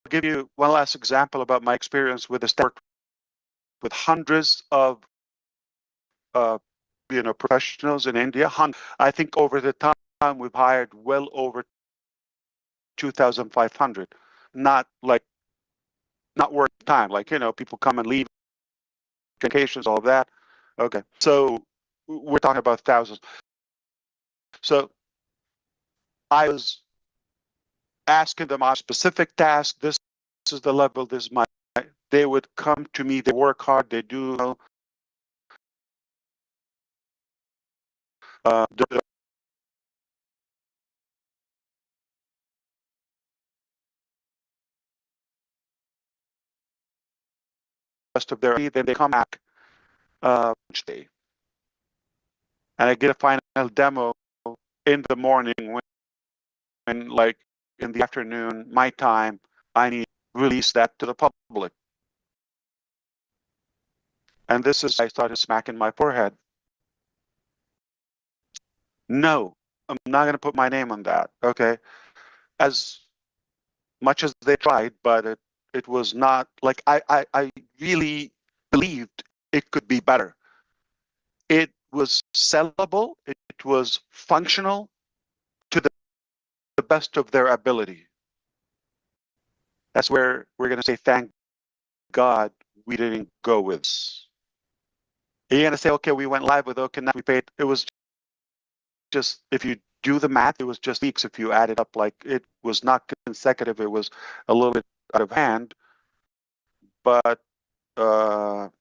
give you one last example about my experience with the work with hundreds of professionals in India. I think over the time we've hired well over 2,500. Not worth time. People come and leave, vacations, all of that. Okay, so we're talking about thousands. So I was asking them on specific tasks. This is the level. This is my. They would come to me. They work hard. They do. The rest of their. Then they come back each day, and I get a final demo in the morning when like in the afternoon, my time. I need to release that to the public. And this is, I started smacking my forehead. No, I'm not going to put my name on that. Okay. As much as they tried, but it was not like I really believed it could be better. It was sellable. It was functional to the best of their ability. That's where we're going to say, thank God we didn't go with this. You're going to say, okay, we went live with OK, now we paid. It was just, if you do the math, it was just weeks. If you add it up, like it was not consecutive. It was a little bit out of hand, but that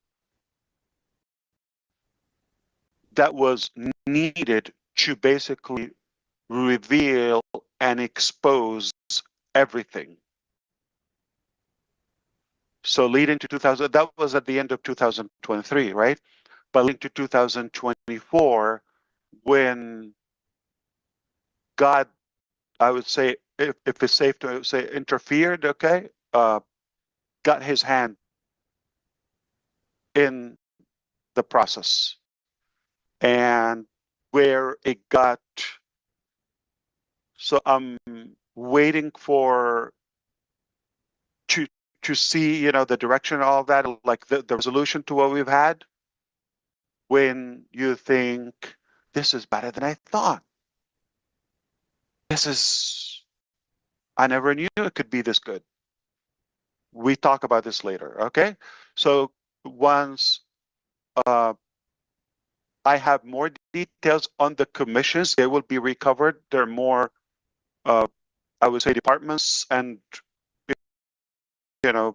was needed to basically reveal and expose everything. So leading to 2000, that was at the end of 2023, right? But leading to 2024, when God, I would say, if it's safe to say, interfered, okay, got his hand in the process, and where it got. So I'm waiting for to see, the direction of all of that, like the resolution to what we've had. When you think this is better than I thought, I never knew it could be this good. We talk about this later, okay? So once I have more details on the commissions, they will be recovered. There are more, I would say, departments and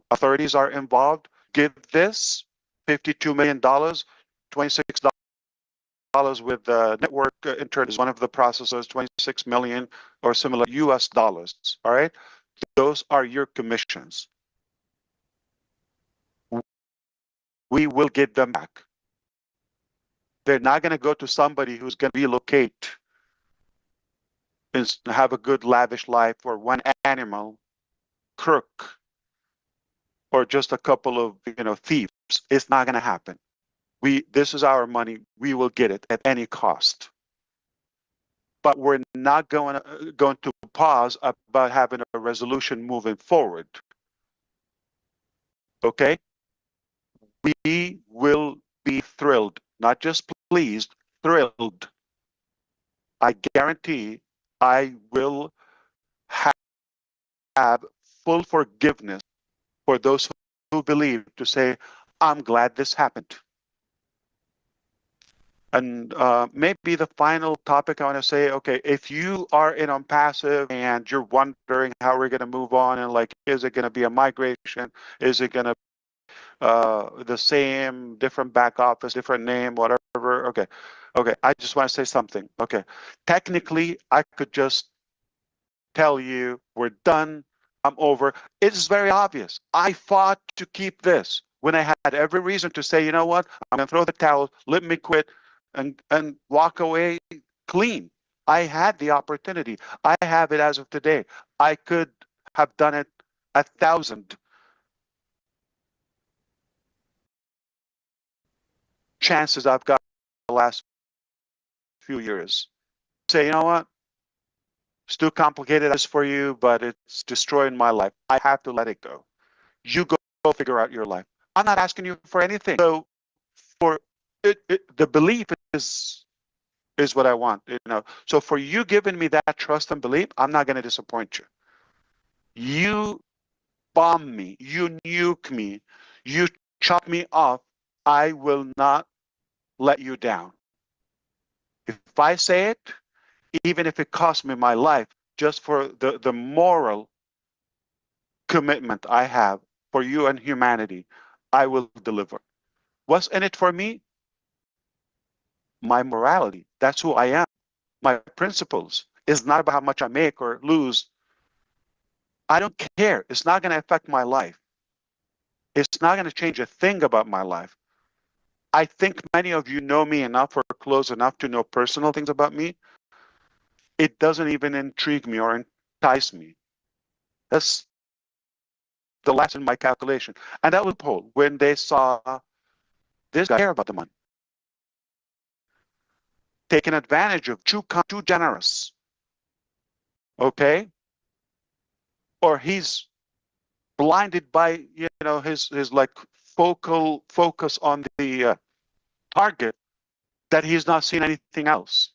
authorities are involved. Give this $52 million, $26 with the network intern is one of the processors, 26 million or similar US dollars. All right, those are your commissions. We will get them back. They're not going to go to somebody who's going to relocate and have a good lavish life for one animal, crook, or just a couple of thieves. It's not going to happen. This is our money. We will get it at any cost. But we're not going to pause about having a resolution moving forward. Okay? We will be thrilled, not just pleased, thrilled. I guarantee I will have full forgiveness for those who believe, to say, I'm glad this happened. And maybe the final topic I want to say, okay, if you are in ONPASSIVE and you're wondering how we're going to move on, and like, is it going to be a migration? Is it going to the same, different back office, different name, whatever? Okay. I just want to say something. Okay. Technically, I could just tell you we're done. I'm over. It's very obvious. I fought to keep this when I had every reason to say, you know what, I'm going to throw the towel, let me quit, and walk away clean. I had the opportunity. I have it as of today. I could have done it 1,000 chances I've got the last few years. Say, you know what? It's too complicated as for you, but it's destroying my life. I have to let it go. You go figure out your life. I'm not asking you for anything. So for the belief is what I want. So for you giving me that trust and belief, I'm not going to disappoint you. You bomb me, you nuke me, you chop me off, I will not let you down. If I say it, even if it costs me my life, just for the moral commitment I have for you and humanity, I will deliver. What's in it for me? My morality. That's who I am. My principles. It's not about how much I make or lose. I don't care. It's not going to affect my life. It's not going to change a thing about my life. I think many of you know me enough or close enough to know personal things about me. It doesn't even intrigue me or entice me. That's the last in my calculation. And that was Paul when they saw this guy care about the money, taking advantage of, too generous. Okay? Or he's blinded by his like focus on the target, that he's not seen anything else.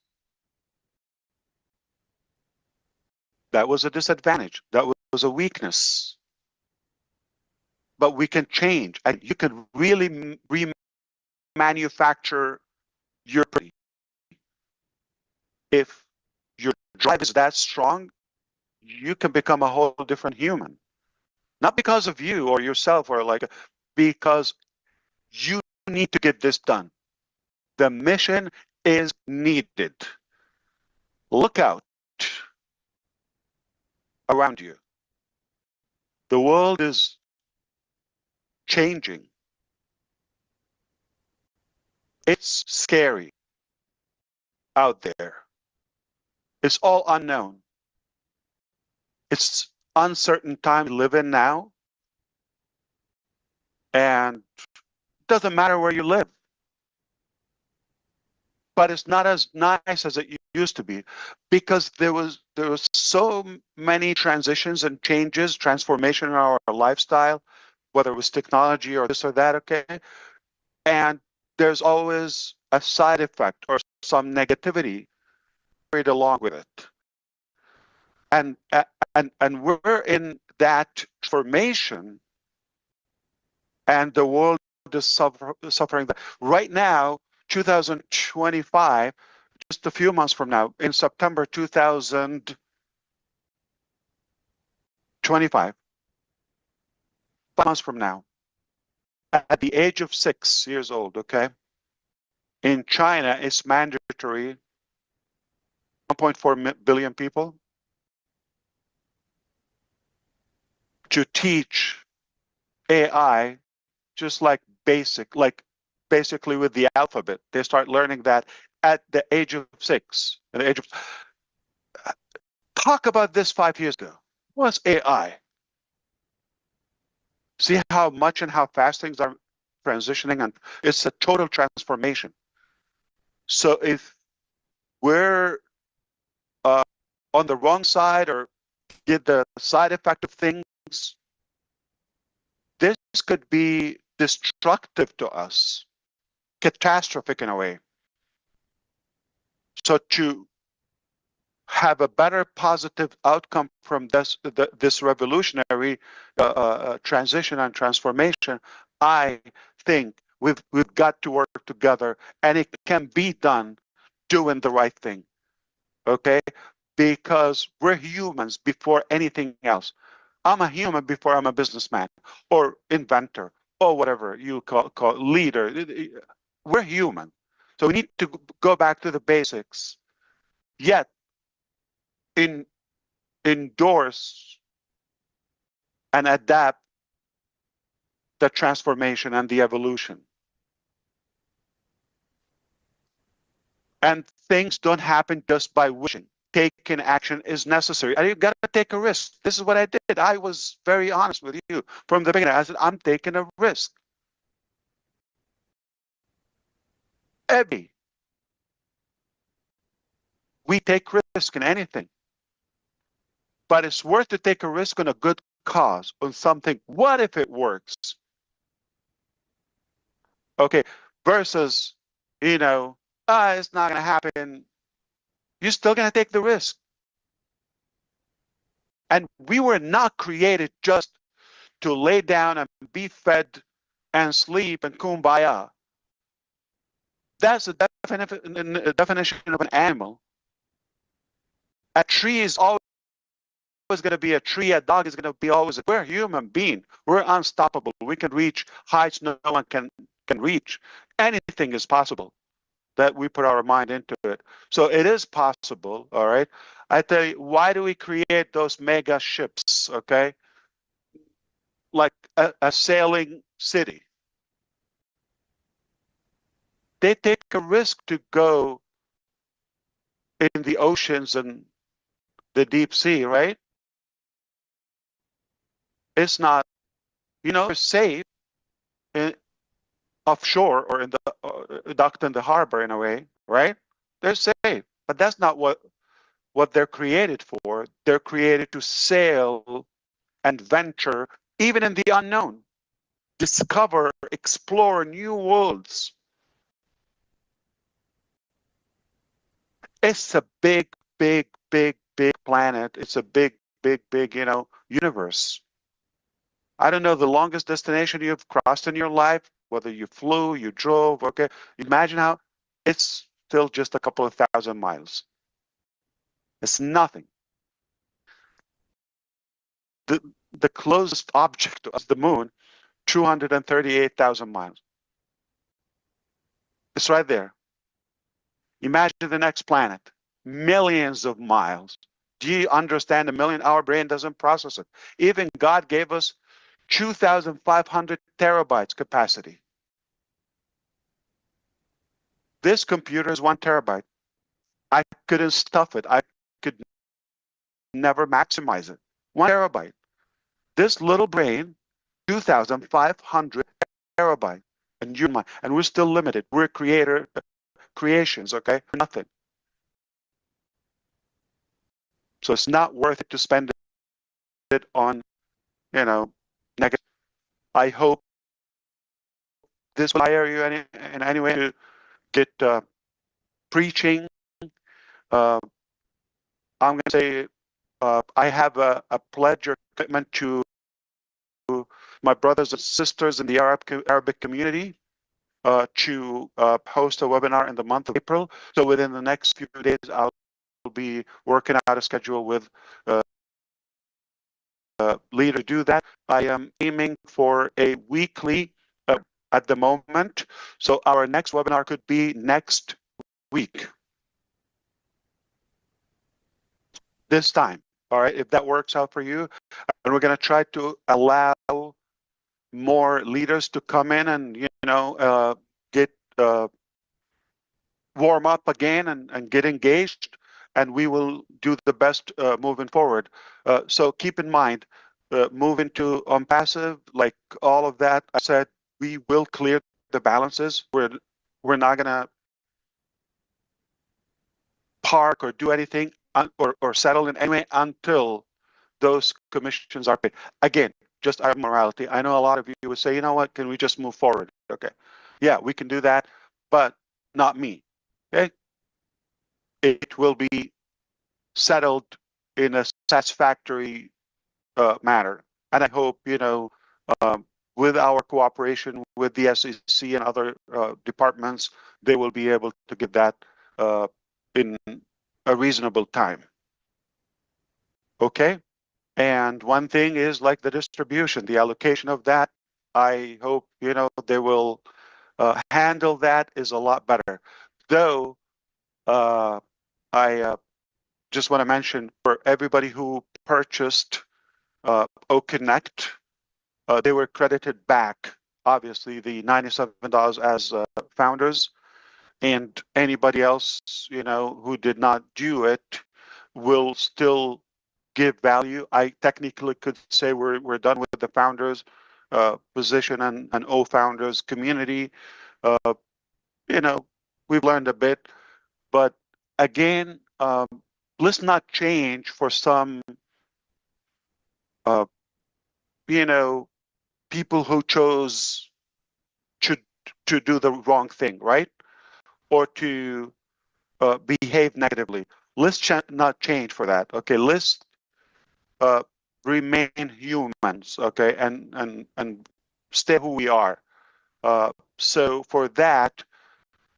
That was a disadvantage. That was a weakness. But we can change, and you can really remanufacture your body. If your drive is that strong, you can become a whole different human. Not because of you or yourself, or like, because you need to get this done. The mission is needed. Look out around you. The world is changing. It's scary out there. It's all unknown. It's uncertain time we live in now. And it doesn't matter where you live. But it's not as nice as it used to be, because there was so many transitions and changes, transformation in our lifestyle, whether it was technology or this or that, okay? And there's always a side effect or some negativity carried along with it. And we're in that transformation, and the world is suffering that. Right now, 2025, just a few months from now, in September 2025, 5 months from now, at the age of 6 years old, okay? In China, it's mandatory, 1.4 billion people, to teach AI just like basic basically with the alphabet. They start learning that at the age of 6. At the age of talk about this 5 years ago. What's AI? See how much and how fast things are transitioning, and it's a total transformation. So if we're on the wrong side or get the side effect of things, this could be destructive to us, catastrophic in a way. So to have a better positive outcome from this revolutionary transition and transformation, I think we've got to work together, and it can be done doing the right thing. Okay, because we're humans before anything else. I'm a human before I'm a businessman or inventor or whatever you call leader. We're human, so we need to go back to the basics. Yet endorse and adapt the transformation and the evolution. And things don't happen just by wishing. Taking action is necessary. And you got to take a risk. This is what I did. I was very honest with you from the beginning. I said, I'm taking a risk. We take risk in anything. But it's worth to take a risk on a good cause, on something. What if it works? Okay, versus, it's not going to happen. You're still going to take the risk. And we were not created just to lay down and be fed and sleep and kumbaya. That's the definition of an animal. A tree is always going to be a tree. A dog is going to be always. We're a human being. We're unstoppable. We can reach heights no one can reach. Anything is possible that we put our mind into it. So it is possible, all right? I tell you, why do we create those mega ships, okay? Like a sailing city. They take a risk to go in the oceans and the deep sea, right? It's not, safe offshore or in the docked in the harbor in a way, right? They're safe, but that's not what they're created for. They're created to sail and venture even in the unknown, discover, explore new worlds. It's a big, big, big, big planet. It's a big, big, big, universe. I don't know the longest destination you've crossed in your life, whether you flew, you drove, okay. Imagine how it's still just a couple of thousand miles. It's nothing. The closest object is the moon, 238,000 miles. It's right there. Imagine the next planet, millions of miles. Do you understand? 1 million? Our brain doesn't process it. Even God gave us 2,500 terabytes capacity. This computer is 1 terabyte. I couldn't stuff it. I could never maximize it. 1 terabyte. This little brain, 2,500 terabyte. And we're still limited. We're creations, okay? Nothing. So it's not worth it to spend it on, negative. I hope this will inspire you in any way to get preaching. I'm going to say I have a pledge or commitment to my brothers and sisters in the Arabic community to host a webinar in the month of April. So within the next few days, I'll be working out a schedule with leader to do that. I am aiming for a weekly at the moment. So our next webinar could be next week. This time, all right, if that works out for you. And we're going to try to allow more leaders to come in and, get warm up again and get engaged, and we will do the best moving forward. So keep in mind, moving to ONPASSIVE, like all of that, I said we will clear the balances. We're not gonna park or do anything or settle in any way until those commissions are paid. Again, just our morality. I know a lot of you would say, you know what, can we just move forward? Okay, yeah, we can do that, but not me. Okay, it will be settled in a satisfactory manner. And I hope, with our cooperation with the SEC and other departments, they will be able to get that in a reasonable time. Okay. And one thing is like the distribution, the allocation of that. I hope, they will handle that is a lot better. Though I just want to mention for everybody who purchased OConnect, they were credited back, obviously, the $97 as founders, and anybody else, who did not do it will still give value. I technically could say we're done with the founders position and O founders community. Uh, we've learned a bit, but again, let's not change for some, uh, people who chose to do the wrong thing, right? Or to behave negatively. Let's not change for that. Okay, let's remain humans. Okay, and stay who we are. So for that,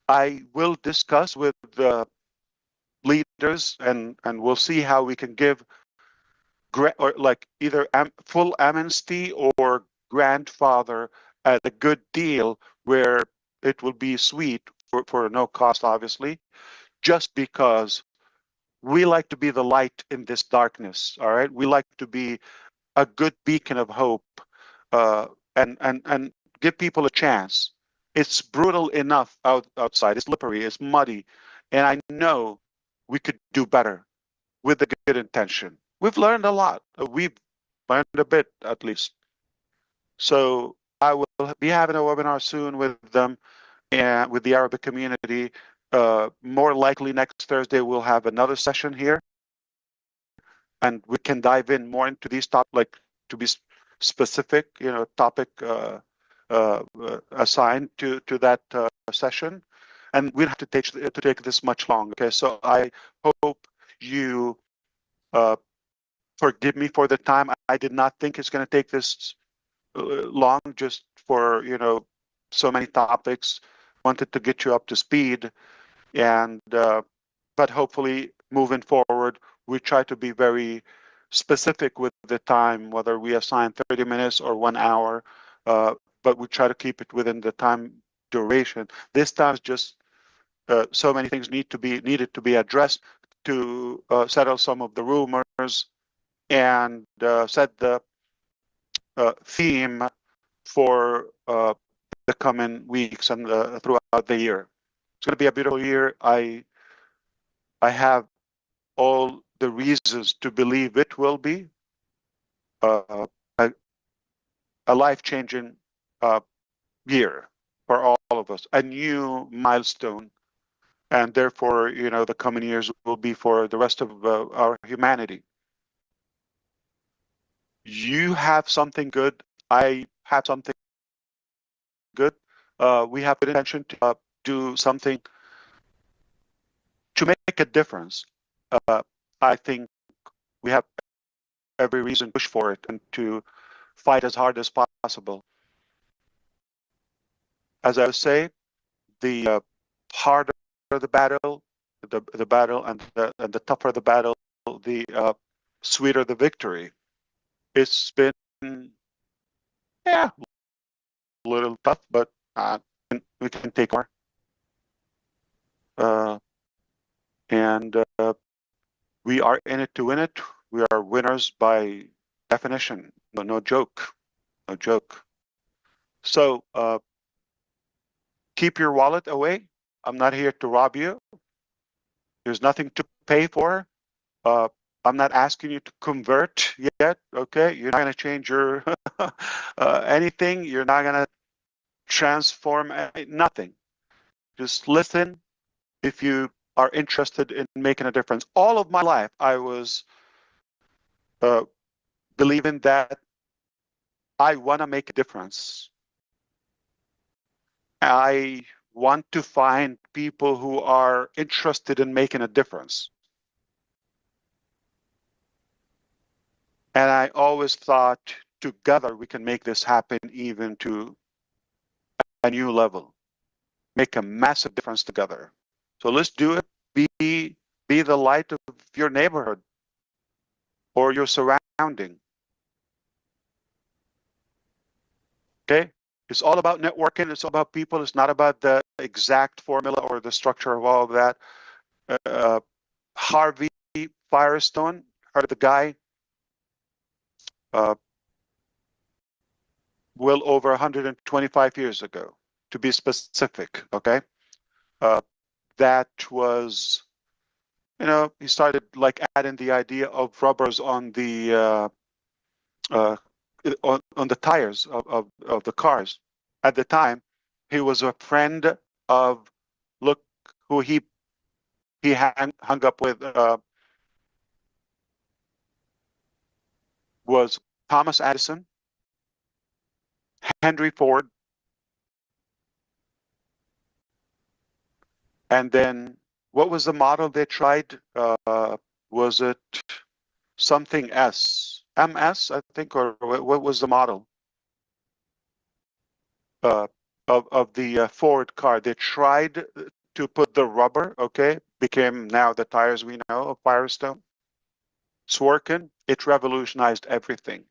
I will discuss with the leaders, and we'll see how we can give or like either full amnesty or grandfather at a good deal where it will be sweet for no cost, obviously, just because we like to be the light in this darkness. All right, we like to be a good beacon of hope, and give people a chance. It's brutal enough outside. It's slippery. It's muddy, and I know we could do better with a good intention. We've learned a lot. We've learned a bit, at least. So I will be having a webinar soon with them and with the Arabic community. More likely next Thursday, we'll have another session here, and we can dive in more into these topics, like to be specific, topic assigned to that session. And we don't have to take this much longer. Okay, so I hope you forgive me for the time. I did not think it's going to take this long, just for so many topics. Wanted to get you up to speed, and but hopefully moving forward, we try to be very specific with the time, whether we assign 30 minutes or 1 hour, but we try to keep it within the time duration. This time is just so many things needed to be addressed to settle some of the rumors and set the theme for the coming weeks and throughout the year. It's going to be a beautiful year. I have all the reasons to believe it will be a life-changing year for all of us, a new milestone, and therefore, the coming years will be for the rest of our humanity. You have something good. I have something good. We have good intention to do something to make a difference. I think we have every reason to push for it and to fight as hard as possible. As I say, the harder the battle, the battle, and the tougher the battle, the sweeter the victory. It's been, yeah, a little tough, but we can take more. And we are in it to win it. We are winners by definition. No joke. No joke. So keep your wallet away. I'm not here to rob you. There's nothing to pay for. I'm not asking you to convert yet. Okay, you're not going to change your anything. You're not going to transform nothing. Just listen if you are interested in making a difference. All of my life, I was believing that I want to make a difference. I want to find people who are interested in making a difference. And I always thought together we can make this happen even to a new level, make a massive difference together. So let's do it. Be the light of your neighborhood or your surrounding. Okay? It's all about networking. It's all about people. It's not about the exact formula or the structure of all of that. Harvey Firestone, heard of the guy? Well over 125 years ago, to be specific, okay? That was, you know, he started like adding the idea of rubbers on the on the tires of the cars. At the time, he was a friend of, look who he hung up with, was Thomas Edison, Henry Ford, and then what was the model they tried? Was it something S? MS, I think, or what was the model of the Ford car? They tried to put the rubber, okay, became now the tires we know of Firestone. It's working. It revolutionized everything.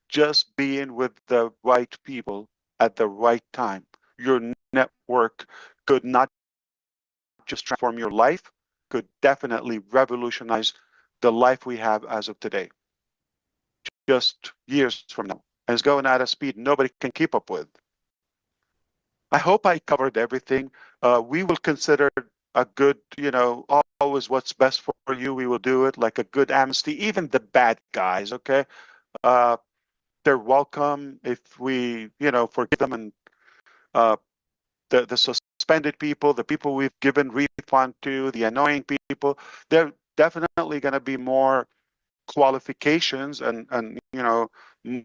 Just being with the right people at the right time. Your network could not just transform your life, could definitely revolutionize the life we have as of today. Just years from now. And it's going at a speed nobody can keep up with. I hope I covered everything. We will consider a good, you know, always what's best for you. We will do it like a good amnesty, even the bad guys, okay? They're welcome if we, you know, forgive them, and the suspended people, the people we've given refund to, the annoying people, they're definitely going to be more qualifications and you know,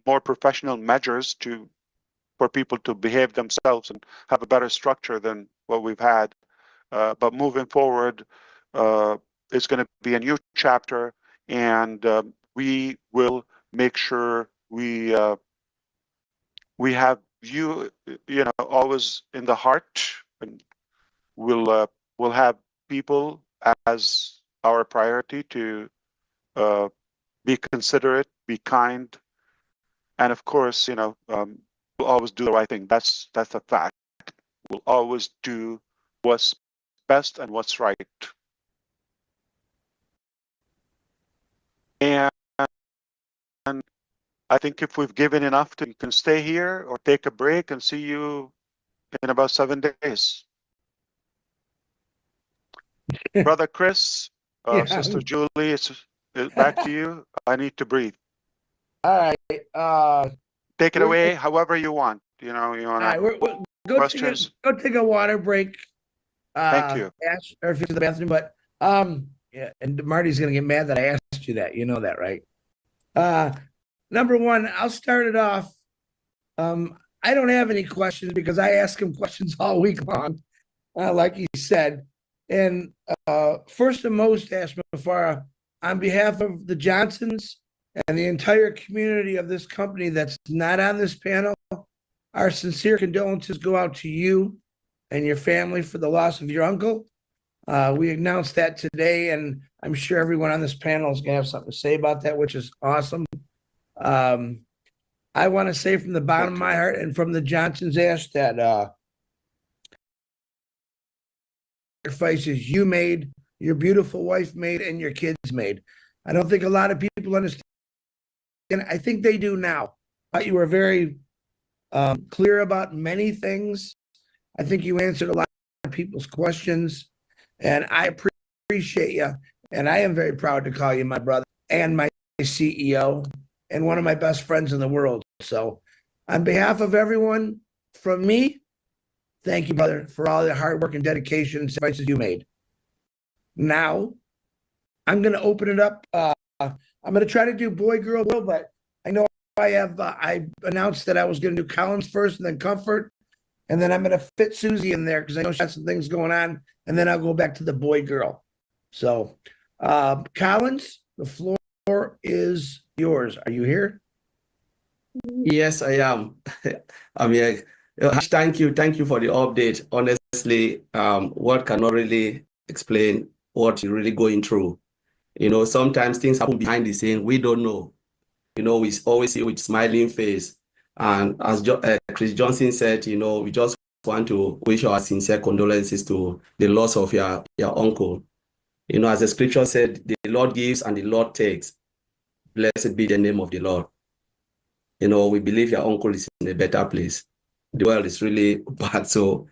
more professional measures for people to behave themselves and have a better structure than what we've had. But moving forward, it's going to be a new chapter, and we will make sure we have you, you know, always in the heart, and we'll have people as our priority to be considerate, be kind, and of course, you know, we'll always do the right thing. That's a fact. We'll always do what's best and what's right. And I think if we've given enough, you can stay here or take a break, and see you in about 7 days. Brother Chris, Yeah. Sister Julie, it's back to you. I need to breathe. All right. Take it We're away however you want. You know, you All want right, to questions. go take a water break. Thank you. Ash, or if you're to the bathroom, but yeah, and Marty's gonna get mad that I asked you that. You know that, right? Number one, I'll start it off. I don't have any questions because I ask him questions all week long, like he said. And first and most, Ash Mafara, on behalf of the Johnsons and the entire community of this company that's not on this panel, our sincere condolences go out to you and your family for the loss of your uncle. We announced that today, and I'm sure everyone on this panel is going to have something to say about that, which is awesome. I want to say from the bottom of my heart and from the Johnsons, Ash, that sacrifices you made, your beautiful wife made, and your kids made. I don't think a lot of people understand. I think they do now. You were very clear about many things, I think you answered a lot of people's questions, and I appreciate you. And I am very proud to call you my brother and my CEO and one of my best friends in the world. So, on behalf of everyone, from me, thank you, brother, for all the hard work and dedication and sacrifices you made. Now, I'm going to open it up. I'm going to try to do boy, girl, girl, but I know I announced that I was going to do Collins first and then Comfort. And then I'm going to fit Susie in there because I know she has some things going on. And then I'll go back to the boy, girl. So, Collins, the floor is yours. Are you here? Yes, I am. I'm here. Thank you. Thank you for the update. Honestly, word cannot really explain what you're really going through. You know, sometimes things happen behind the scene. We don't know. You know, we always see you with smiling face. And as Chris Johnson said, you know, we just want to wish our sincere condolences to the loss of your uncle. You know, as the scripture said, the Lord gives and the Lord takes. Blessed be the name of the Lord. You know, we believe your uncle is in a better place. The world is really bad. So,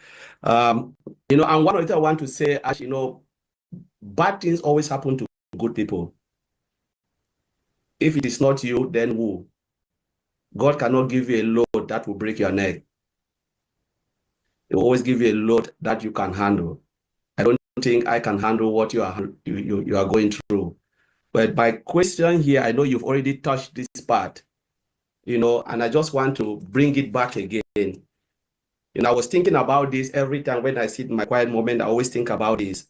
you know, and one of the things I want to say, as you know, bad things always happen to good people. If it is not you, then who? God cannot give you a load that will break your neck. He will always give you a load that you can handle. I don't think I can handle what you are going through. But my question here, I know you've already touched this part, you know, and I just want to bring it back again. You know, I was thinking about this every time when I sit in my quiet moment. I always think about this.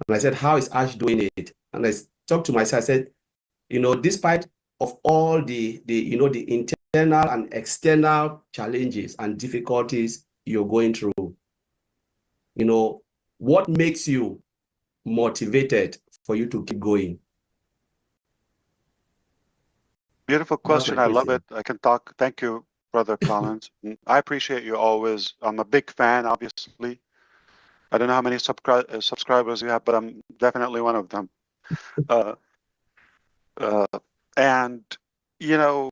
And I said, how is Ash doing it? And I talked to myself, I said, you know, despite of all the you know, the internal and external challenges and difficulties you're going through, you know, what makes you motivated for you to keep going? Beautiful question. I love it. I can talk. Thank you, Brother Collins. I appreciate you always. I'm a big fan, obviously. I don't know how many subscribers you have, but I'm definitely one of them. Uh, and, you know,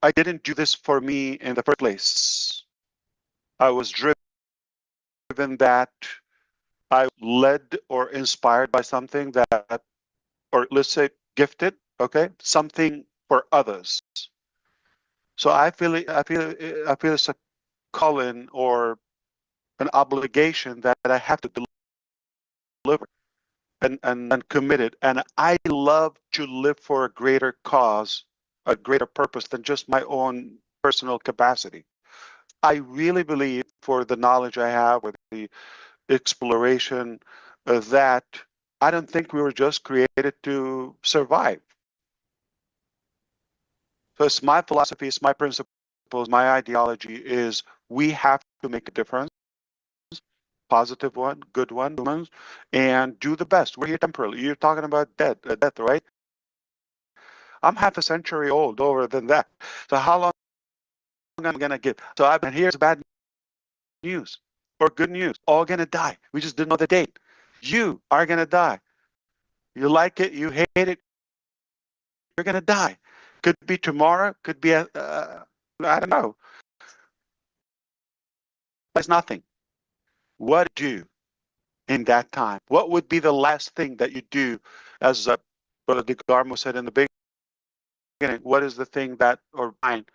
I didn't do this for me in the first place. I was driven that I led or inspired by something that, or let's say gifted, okay, something for others. So I feel it's a calling or an obligation that I have to deliver and commit it. And I love to live for a greater cause, a greater purpose than just my own personal capacity. I really believe, for the knowledge I have, or the exploration, that I don't think we were just created to survive. So it's my philosophy, it's my principles, my ideology is we have to make a difference, positive one, good one, and do the best. We're here temporarily. You're talking about death, right? I'm half a century old, over than that. So how long am I gonna give? So and here's bad news or good news. All gonna die. We just didn't know the date. You are gonna die. You like it, you hate it, you're gonna die. Could be tomorrow, could be I don't know. There's nothing. What do in that time? What would be the last thing that you do, as Brother DeGarmo said in the beginning? What is the thing that, or mine,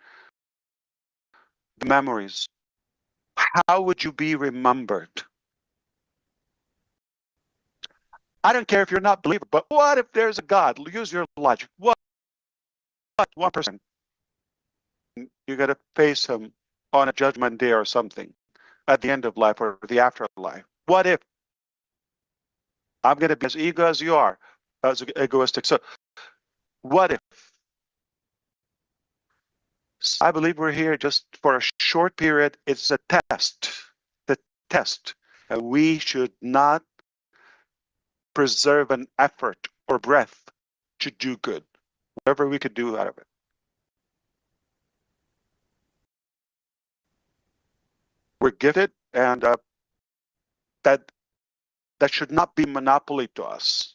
the memories? How would you be remembered? I don't care if you're not a believer, but what if there's a God? Use your logic. What one person you got to face him on a judgment day or something at the end of life or the afterlife? What if I'm going to be as ego as you are, as egoistic? So what if? I believe we're here just for a short period. It's a test, the test. And we should not preserve an effort or breath to do good, whatever we could do out of it. We're gifted, and that should not be monopoly to us.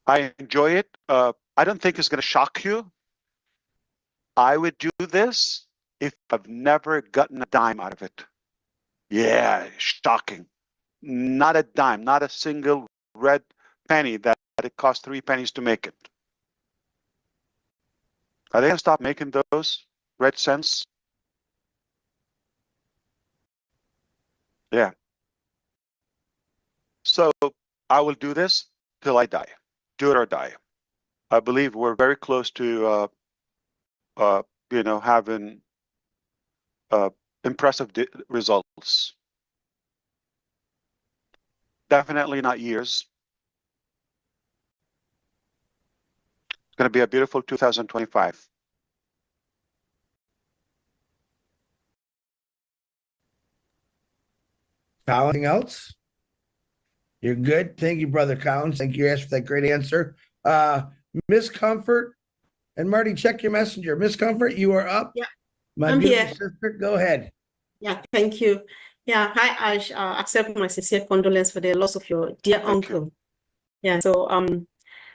I enjoy it. I don't think it's going to shock you. I would do this if I've never gotten a dime out of it. Yeah, shocking. Not a dime, not a single red penny that it cost 3 pennies to make it. Are they gonna stop making those red cents? Yeah. So I will do this till I die. Do it or die. I believe we're very close to having impressive results. Definitely not years. It's going to be a beautiful 2025. Anything else? You're good. Thank you, Brother Collins. Thank you, Ash, for that great answer. Miss Comfort and Marty, check your messenger. Miss Comfort, you are up. Yeah, My I'm beautiful here. sister, go ahead. Yeah, thank you. Yeah, hi Ash. Accept my sincere condolence for the loss of your dear uncle. Yeah, so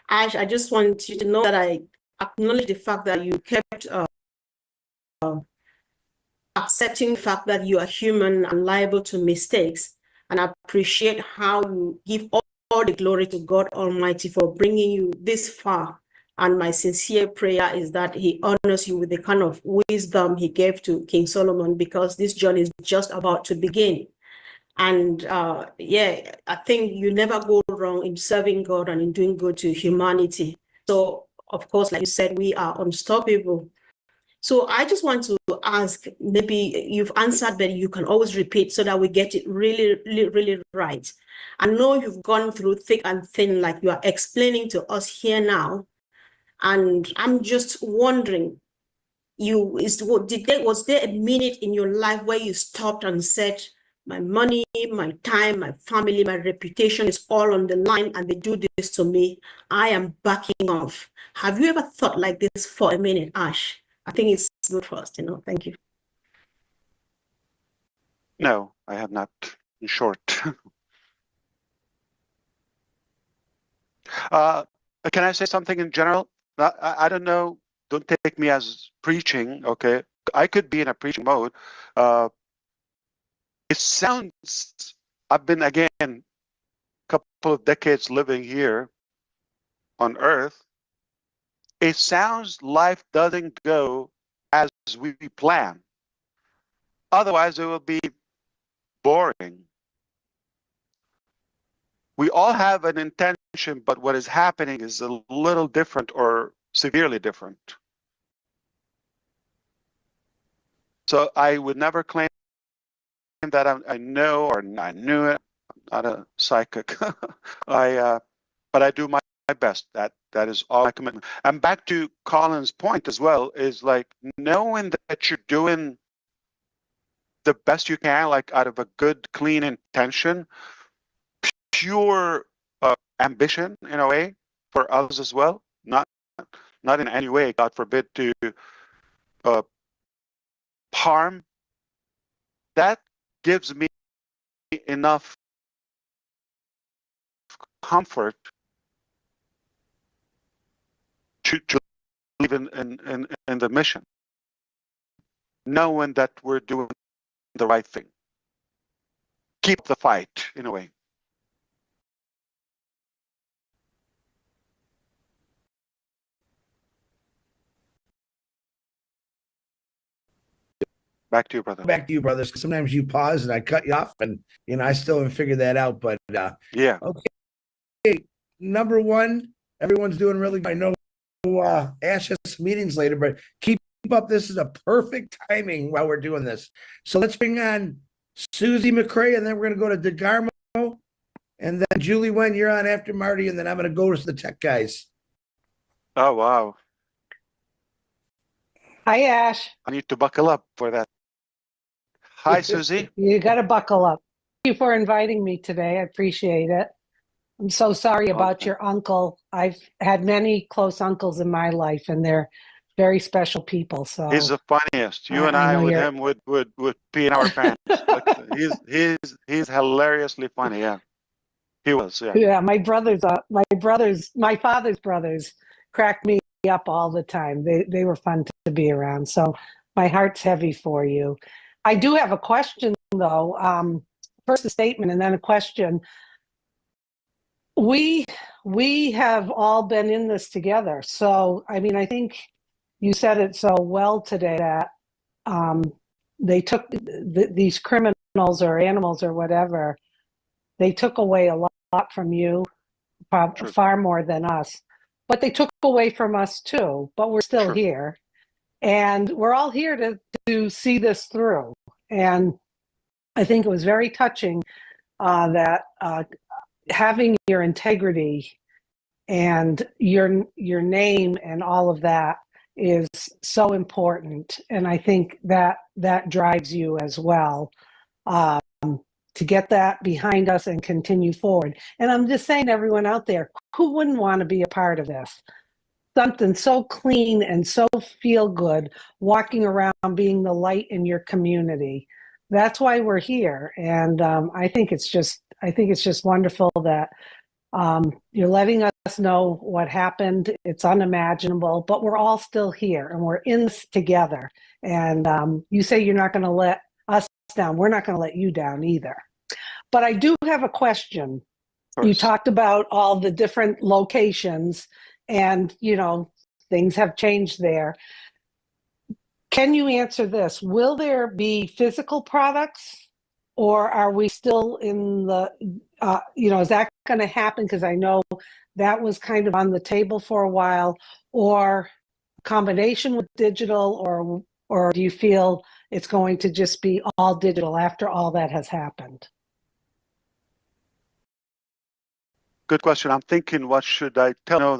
Ash, I just want you to know that I acknowledge the fact that you kept accepting the fact that you are human and liable to mistakes, and I appreciate how you give all the glory to God Almighty for bringing you this far. And my sincere prayer is that he honors you with the kind of wisdom he gave to King Solomon, because this journey is just about to begin. And yeah, I think you never go wrong in serving God and in doing good to humanity. So, of course, like you said, we are unstoppable. So I just want to ask, maybe you've answered, but you can always repeat so that we get it really, really, really right. I know you've gone through thick and thin, like you are explaining to us here now. And I'm just wondering, was there a minute in your life where you stopped and said, my money, my time, my family, my reputation is all on the line, and they do this to me, I am backing off? Have you ever thought like this for a minute, Ash? I think it's good for us to know. Thank you. No, I have not, in short. Can I say something in general? I don't know. Don't take me as preaching, okay? I could be in a preaching mode. It sounds, I've been, again, a couple of decades living here on Earth. It sounds life doesn't go as we plan. Otherwise, it will be boring. We all have an intention, but what is happening is a little different or severely different. So I would never claim that I know or I knew it. I'm not a psychic. But I do my best. That is all my commitment. And back to Colin's point as well, is like knowing that you're doing the best you can, like out of a good, clean intention, pure ambition in a way for others as well. Not in any way, God forbid, to harm. That gives me enough comfort to believe in the mission, knowing that we're doing the right thing. Keep the fight in a way. Back to you, brother. Back to you, brothers. Sometimes you pause and I cut you off, and I still haven't figured that out. But yeah. Okay. Number one, everyone's doing really good. I know Ash has some meetings later, but keep up. This is a perfect timing while we're doing this. So let's bring on Susie McCrae, and then we're going to go to DeGarmo, and then Julie Wen, you're on after Marty, and then I'm going to go to the tech guys. Oh, wow. Hi, Ash. I need to buckle up for that. Hi, Susie. You got to buckle up. Thank you for inviting me today. I appreciate it. I'm so sorry about Okay. your uncle. I've had many close uncles in my life, and they're very special people. So He's the funniest. You and I I know with you're- him would pee in our pants. Like, he's hilariously funny. Yeah, he was. Yeah. yeah, my father's brothers crack me up all the time. They were fun to be around. So my heart's heavy for you. I do have a question though. First a statement and then a question. We have all been in this together. So I mean, I think you said it so well today that they took these criminals or animals or whatever, they took away a lot from you, True. far more than us. But they took away from us too, but we're still Sure. here. And we're all here to see this through. And I think it was very touching that having your integrity and your name and all of that is so important. And I think that drives you as well to get that behind us and continue forward. And I'm just saying to everyone out there, who wouldn't want to be a part of this? Something so clean and so feel good, walking around being the light in your community. That's why we're here. And I think it's just wonderful that you're letting us know what happened. It's unimaginable, but we're all still here and we're in this together. And you say you're not going to let us down. We're not going to let you down either. But I do have a question. You talked about all the different locations and, you know, things have changed there. Can you answer this? Will there be physical products or are we still in the, you know, is that going to happen? Because I know that was kind of on the table for a while, or combination with digital, or do you feel it's going to just be all digital after all that has happened? Good question. I'm thinking, what should I tell?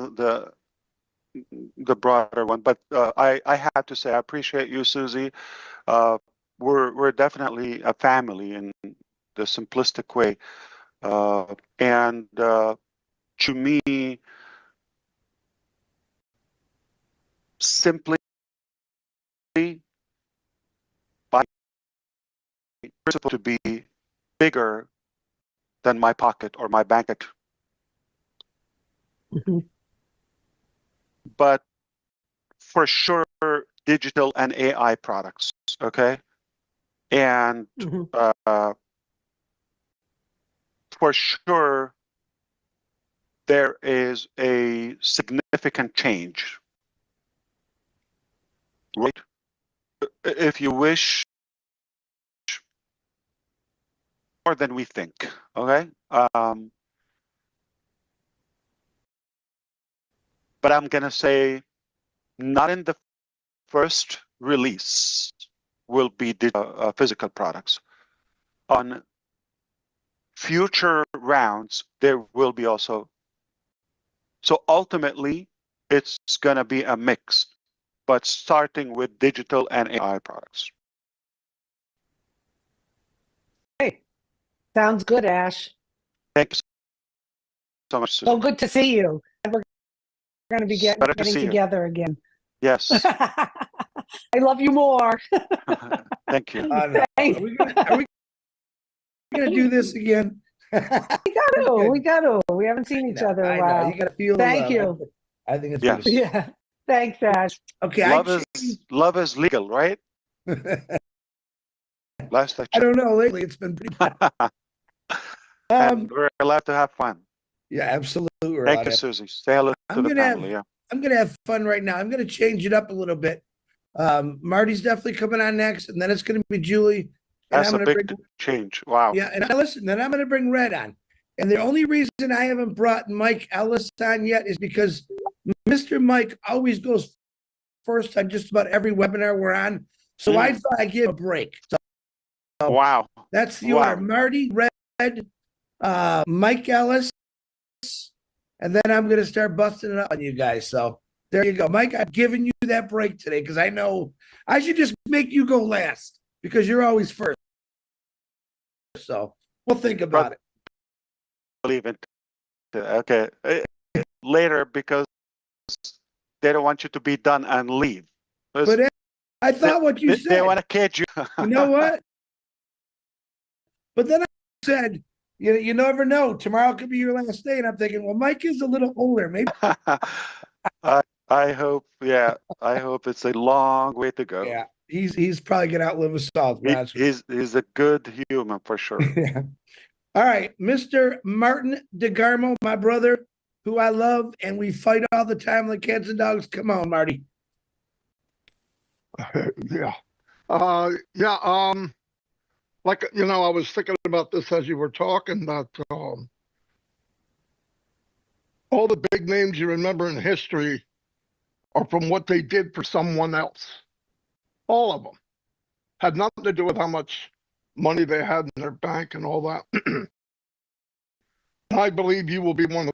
The broader one, but I have to say I appreciate you, Susie. We're definitely a family in the simplistic way, and to me, simply by principle to be bigger than my pocket or my bank account. Mm-hmm. But for sure, digital and AI products, okay? And Mm-hmm. For sure, there is a significant change, right? If you wish, more than we think, okay? But I'm gonna say, not in the first release will be physical products. On future rounds, there will be also. So ultimately, it's gonna be a mix, but starting with digital and AI products. Hey, sounds good, Ash. Thank you so much, Susan. So good to see you. And we're going to be getting together again. Yes. I love you more. Thank you. Thanks. Are we gonna do this again? We got to. We haven't seen each other in a while. You got to feel. Thank you. I think it's Yes. beautiful. Yeah. Thanks, Ash. Okay. Love is legal, right? Last I I checked. don't know. Lately, it's been pretty. And we're allowed to have fun. Yeah, absolutely. Thank you, Susie. Say hello to the family. Yeah. I'm gonna have fun right now. I'm gonna change it up a little bit. Marty's definitely coming on next, and then it's gonna be Julie. And That's a big change. Wow. Yeah, and listen, then I'm gonna bring Red on. And the only reason I haven't brought Mike Ellis on yet is because Mr. Mike always goes first on just about every webinar we're on. So I thought I'd give him a break. So wow. That's the order. Marty, Red, Mike Ellis, and then I'm gonna start busting it up on you guys. So there you go. Mike, I've given you that break today because I know I should just make you go last because you're always first. So we'll think about it. Believe it. Okay. Later, because they don't want you to be done and leave. But I thought what you said. They want to catch you. You know what? But then I said, you never know. Tomorrow could be your last day. And I'm thinking, well, Mike is a little older. Maybe I hope, yeah, I hope it's a long way to go. Yeah, he's probably gonna outlive us all. To be honest with He's a good human for sure. you. Yeah. All right, Mr. Martin DeGarmo, my brother, who I love, and we fight all the time like cats and dogs. Come on, Marty. Yeah. Like, I was thinking about this as you were talking, that all the big names you remember in history are from what they did for someone else. All of them had nothing to do with how much money they had in their bank and all that. I believe you will be one of them.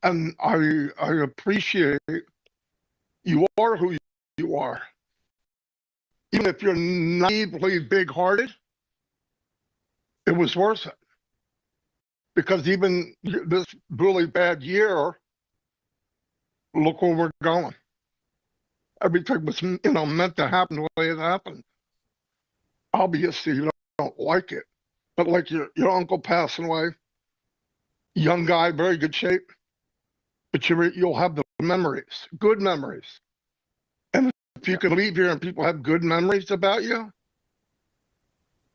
And I appreciate you are who you are. Even if you're naively big-hearted, it was worth it. Because even this really bad year, look where we're going. Everything was, meant to happen the way it happened. Obviously, you don't like it. But like your uncle passing away, young guy, very good shape. But you'll have the memories, good memories. And if you can leave here and people have good memories about you,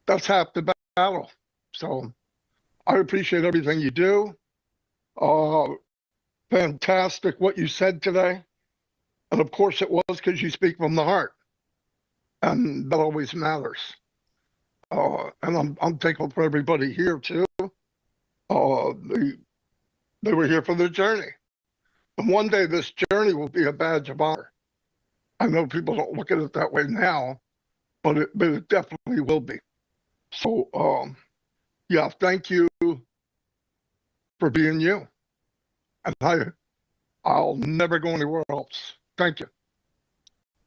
that's half the battle. So I appreciate everything you do. Fantastic what you said today. And of course it was because you speak from the heart. And that always matters. And I'm thankful for everybody here too. They were here for the journey. And one day this journey will be a badge of honor. I know people don't look at it that way now, but it definitely will be. So, yeah, thank you for being you. And I'll never go anywhere else. Thank you.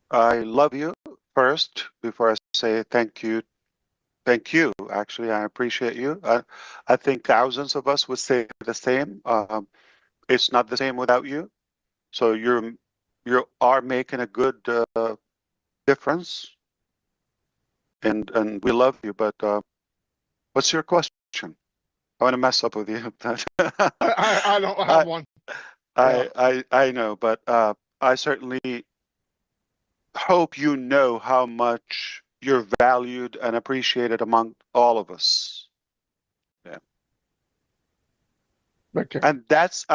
I love you first before I say thank you. Thank you. Actually, I appreciate you. I think thousands of us would say the same. It's not the same without you. So you are making a good difference, and we love you. But what's your question? I want to mess up with you. I don't have one. I know, but I certainly hope you know how much you're valued and appreciated among all of us. Yeah. Okay. And that's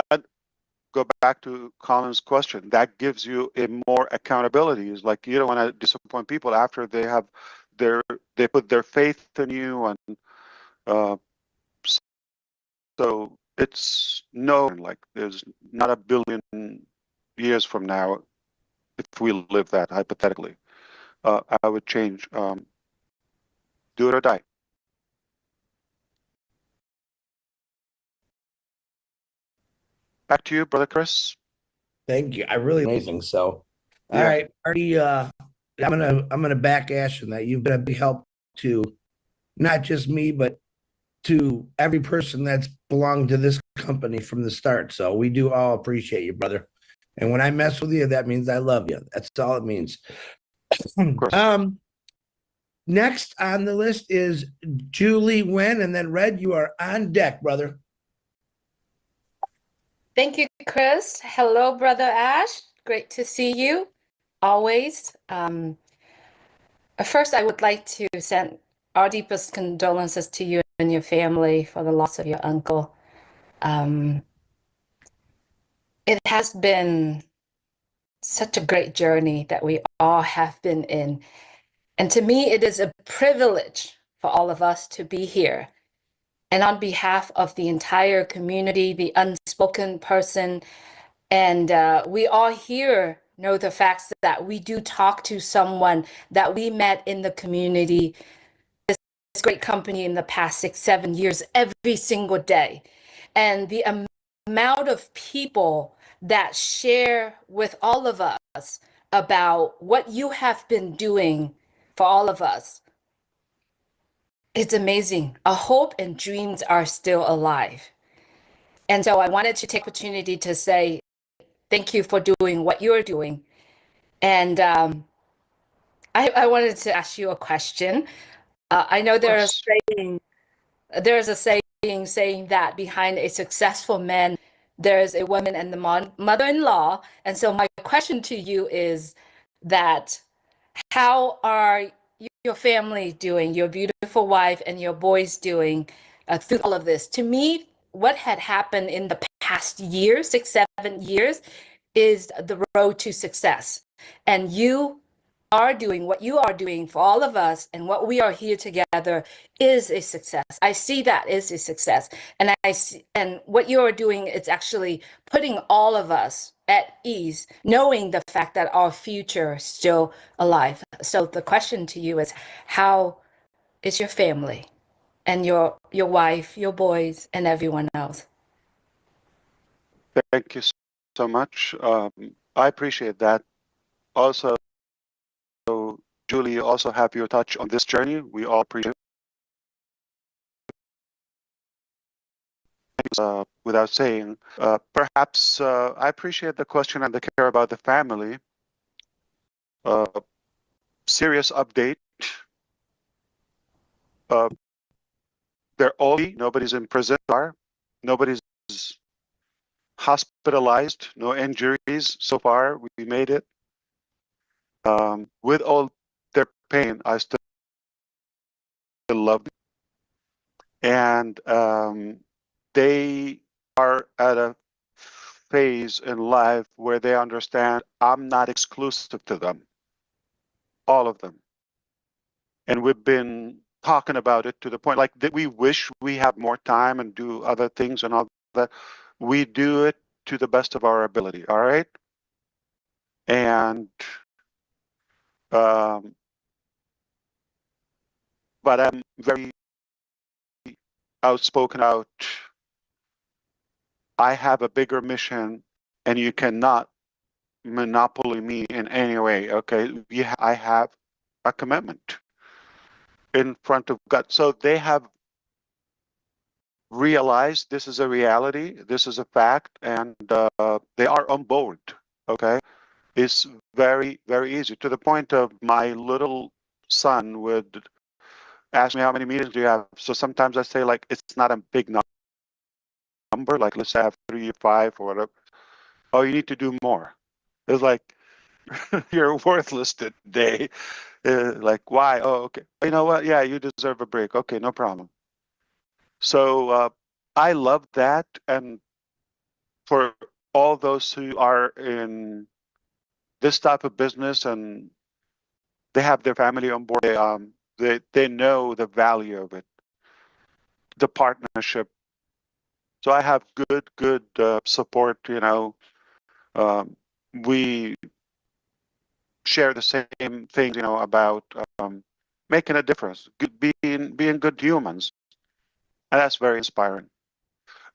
go back to Colin's question. That gives you a more accountability. Is like you don't want to disappoint people after they put their faith in you, and so it's like there's not a billion years from now, if we live that hypothetically, I would change. Do it or die. Back to you, Brother Chris. Thank you. I really amazing. So, all Yeah. right, Marty. I'm gonna back Ash in that. You've been a big help to not just me, but to every person that's belonged to this company from the start. So we do all appreciate you, brother. And when I mess with you, that means I love you. That's all it means. Next on the list is Julie Wen, and then Red, you are on deck, brother. Thank you, Chris. Hello, Brother Ash. Great to see you, always. First, I would like to send our deepest condolences to you and your family for the loss of your uncle. It has been such a great journey that we all have been in. And to me, it is a privilege for all of us to be here. And on behalf of the entire community, the unspoken person, and we all here know the facts that we do talk to someone that we met in the community, this great company in the past 6-7 years, every single day. And the amount of people that share with all of us about what you have been doing for all of us, it's amazing. Our hope and dreams are still alive. And so I wanted to take opportunity to say thank you for doing what you're doing. And I wanted to ask you a question. I know there's a saying saying that behind a successful man, there's a woman and the mother-in-law. And so my question to you is that how are your family doing, your beautiful wife and your boys doing through all of this? To me, what had happened in the past year, 6-7 years, is the road to success. And you are doing what you are doing for all of us, and what we are here together is a success. I see that is a success. And I see, and what you are doing is actually putting all of us at ease, knowing the fact that our future is still alive. So the question to you is, how is your family and your wife, your boys, and everyone else? Thank you so much. I appreciate that. Also, Julie, you also have your touch on this journey. We all appreciate it. Without saying, perhaps I appreciate the question and the care about the family. Serious update. They're all, nobody's in prison, nobody's hospitalized, no injuries so far. We made it. With all their pain, I still love them. And they are at a phase in life where they understand I'm not exclusive to them, all of them. And we've been talking about it to the point like that we wish we have more time and do other things and all that. We do it to the best of our ability, all right? And but I'm very outspoken out. I have a bigger mission, and you cannot monopoly me in any way. Okay, I have a commitment in front of God. So they have realized this is a reality, this is a fact, and they are on board. Okay, it's very, very easy, to the point of my little son would ask me how many meetings do you have. So sometimes I say, like, it's not a big number, like let's say I have 3 or 5 or whatever. Oh, you need to do more. It's like, you're worthless today. Like, why? Oh, okay. You know what? Yeah, you deserve a break. Okay, no problem. So I love that. And for all those who are in this type of business and they have their family on board, they know the value of it, the partnership. So I have good support. You know, we share the same things. You know, about making a difference, being good humans, and that's very inspiring.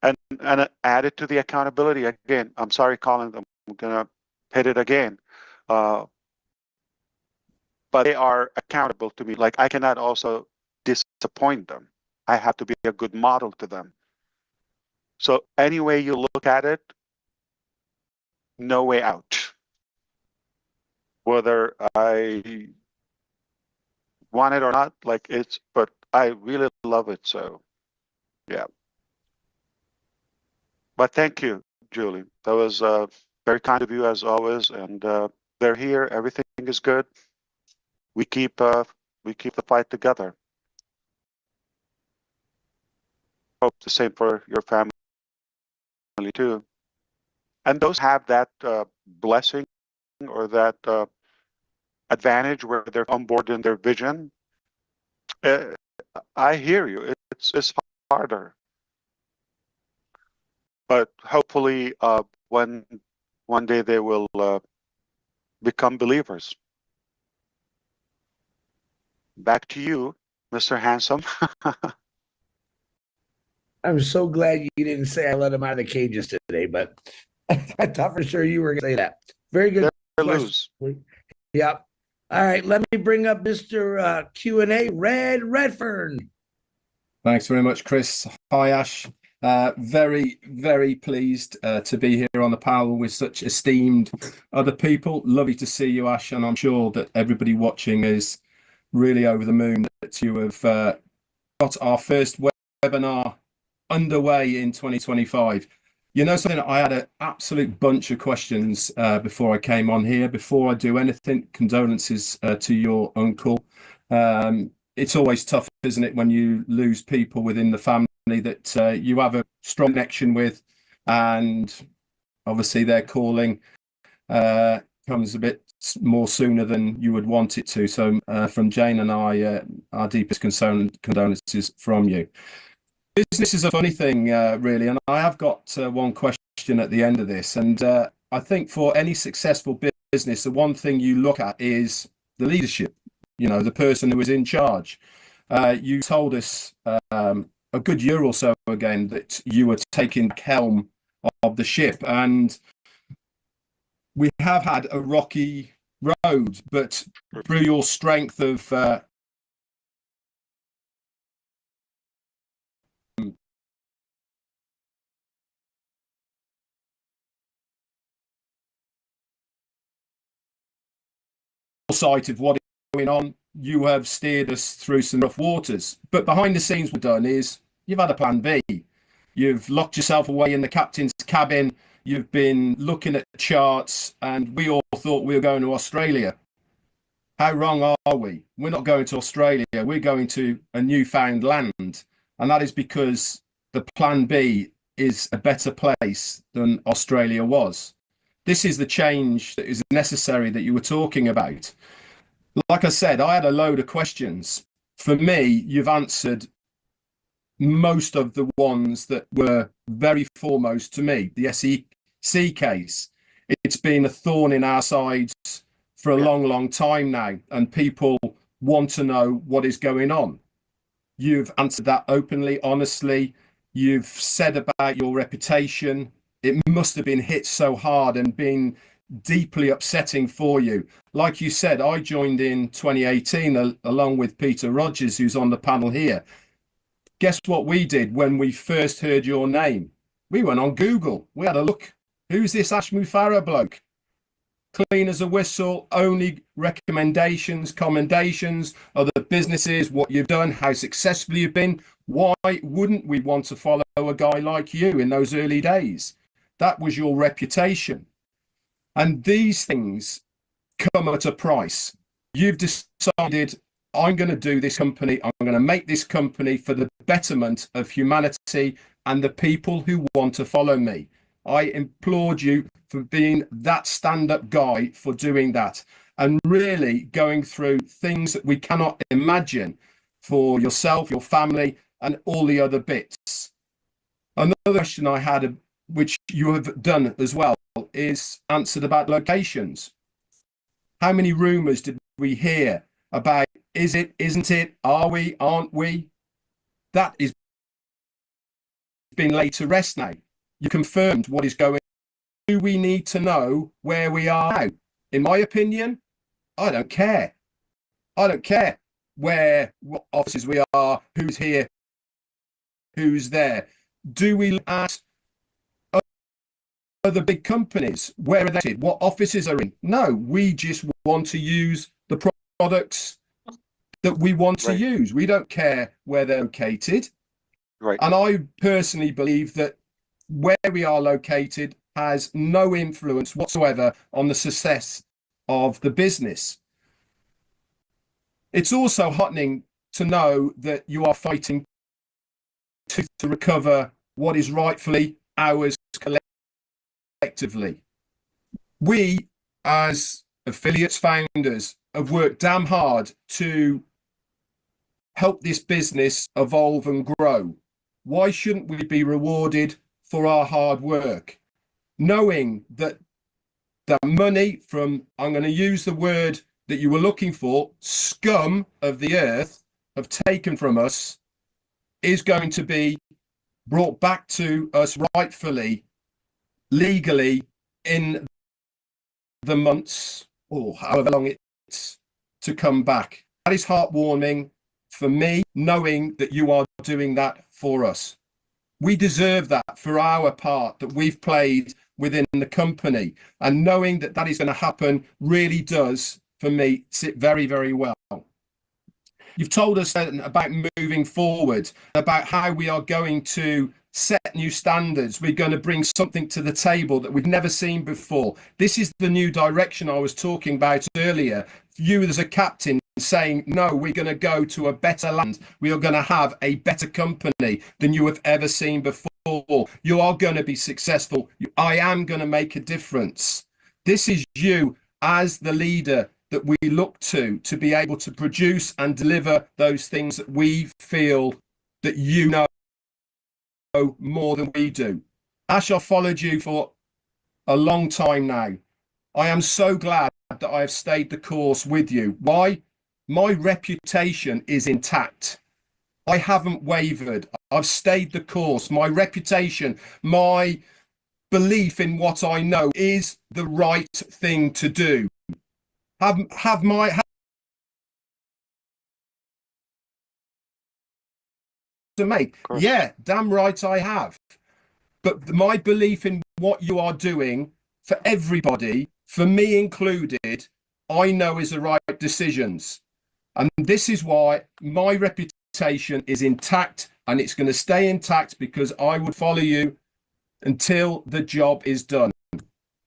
And added to the accountability again. I'm sorry, Colin. I'm gonna hit it again. But they are accountable to me. Like, I cannot also disappoint them. I have to be a good model to them. So any way you look at it, no way out. Whether I want it or not, like, but I really love it. So yeah. But thank you, Julie. That was very kind of you as always. And they're here. Everything is good. We keep the fight together. Hope the same for your family too. And those have that blessing or that advantage where they're on board in their vision. I hear you. It's harder, but hopefully, when one day they will become believers. Back to you, Mr. Handsome. I'm so glad you didn't say I let him out of the cages today, but I thought for sure you were going to say that. Very good question. Yep. All right, let me bring up Mr. Q&A, Redfern. Thanks very much, Chris. Hi, Ash. Very, very pleased to be here on the panel with such esteemed other people. Lovely to see you, Ash, and I'm sure that everybody watching is really over the moon that you have got our first webinar underway in 2025. You know something, I had an absolute bunch of questions before I came on here. Before I do anything, condolences to your uncle. It's always tough, isn't it, when you lose people within the family that you have a strong connection with, and obviously their calling comes a bit more sooner than you would want it to. So from Jane and I, our deepest condolences from you. Business is a funny thing, really, and I have got one question at the end of this. And I think for any successful business, the one thing you look at is the leadership, you know, the person who is in charge. You told us a good year or so ago that you were taking the helm of the ship, and we have had a rocky road, but through your strength of sight of what is going on, you have steered us through some rough waters. But behind the scenes, what we've done is you've had a plan B. You've locked yourself away in the captain's cabin. You've been looking at charts, and we all thought we were going to Australia. How wrong are we? We're not going to Australia. We're going to a newfound land. And that is because the plan B is a better place than Australia was. This is the change that is necessary that you were talking about. Like I said, I had a load of questions. For me, you've answered most of the ones that were very foremost to me. The SEC case, it's been a thorn in our sides for a long time now, and people want to know what is going on. You've answered that openly, honestly. You've said about your reputation. It must have been hit so hard and been deeply upsetting for you. Like you said, I joined in 2018 along with Peter Rogers, who's on the panel here. Guess what we did when we first heard your name? We went on Google. We had a look. Who's this Ash Mufareh bloke? Clean as a whistle, only recommendations, commendations, other businesses, what you've done, how successful you've been. Why wouldn't we want to follow a guy like you in those early days? That was your reputation. And these things come at a price. You've decided, I'm going to do this company. I'm going to make this company for the betterment of humanity and the people who want to follow me. I applaud you for being that stand-up guy, for doing that, and really going through things that we cannot imagine for yourself, your family, and all the other bits. Another question I had, which you have done as well, is answered about locations. How many rumors did we hear about, is it, isn't it, are we, aren't we? That is being laid to rest now. You confirmed what is going on. Do we need to know where we are now? In my opinion, I don't care. I don't care what offices we are, who's here, who's there. Do we look at other big companies? Where are they? What offices are in? No, we just want to use the products that we want to use. We don't care where they're located. Right. And I personally believe that where we are located has no influence whatsoever on the success of the business. It's also heartening to know that you are fighting to recover what is rightfully ours collectively. We, as affiliates founders, have worked damn hard to help this business evolve and grow. Why shouldn't we be rewarded for our hard work, knowing that the money from, I'm going to use the word that you were looking for, scum of the earth have taken from us, is going to be brought back to us rightfully, legally, in the months or however long it's to come back. That is heartwarming for me, knowing that you are doing that for us. We deserve that for our part that we've played within the company, and knowing that that is going to happen really does, for me, sit very, very well. You've told us about moving forward, about how we are going to set new standards. We're going to bring something to the table that we've never seen before. This is the new direction I was talking about earlier. You as a captain saying, no, we're going to go to a better land. We are going to have a better company than you have ever seen before. You are going to be successful. I am going to make a difference. This is you as the leader that we look to be able to produce and deliver those things that we feel that you know more than we do. Ash, I've followed you for a long time now. I am so glad that I have stayed the course with you. Why? My reputation is intact. I haven't wavered. I've stayed the course. My reputation, my belief in what I know is the right thing to do. Have to make. Yeah, damn right I have. But my belief in what you are doing for everybody, for me included, I know is the right decisions. And this is why my reputation is intact, and it's going to stay intact because I would follow you until the job is done.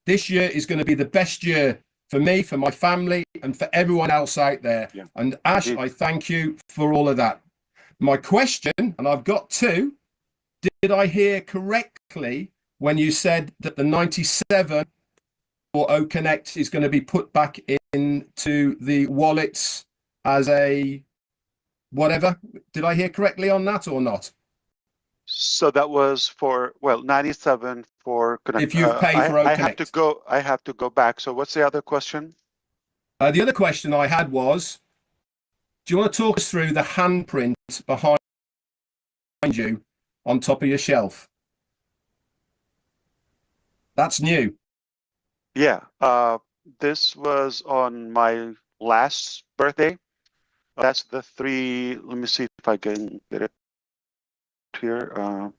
This year is going to be the best year for me, for my family, and for everyone else out there. Yeah. And Ash, I thank you for all of that. My question, and I've got two, did I hear correctly when you said that the 97 for ONET is going to be put back into the wallets as a whatever? Did I hear correctly on that or not? So that was for, well, 97 for Connect. If you've paid for ONET. I have to go back. So what's the other question? The other question I had was, do you want to talk us through the handprint behind you on top of your shelf? That's new. Yeah. This was on my last birthday. That's the three. Let me see if I can get it here.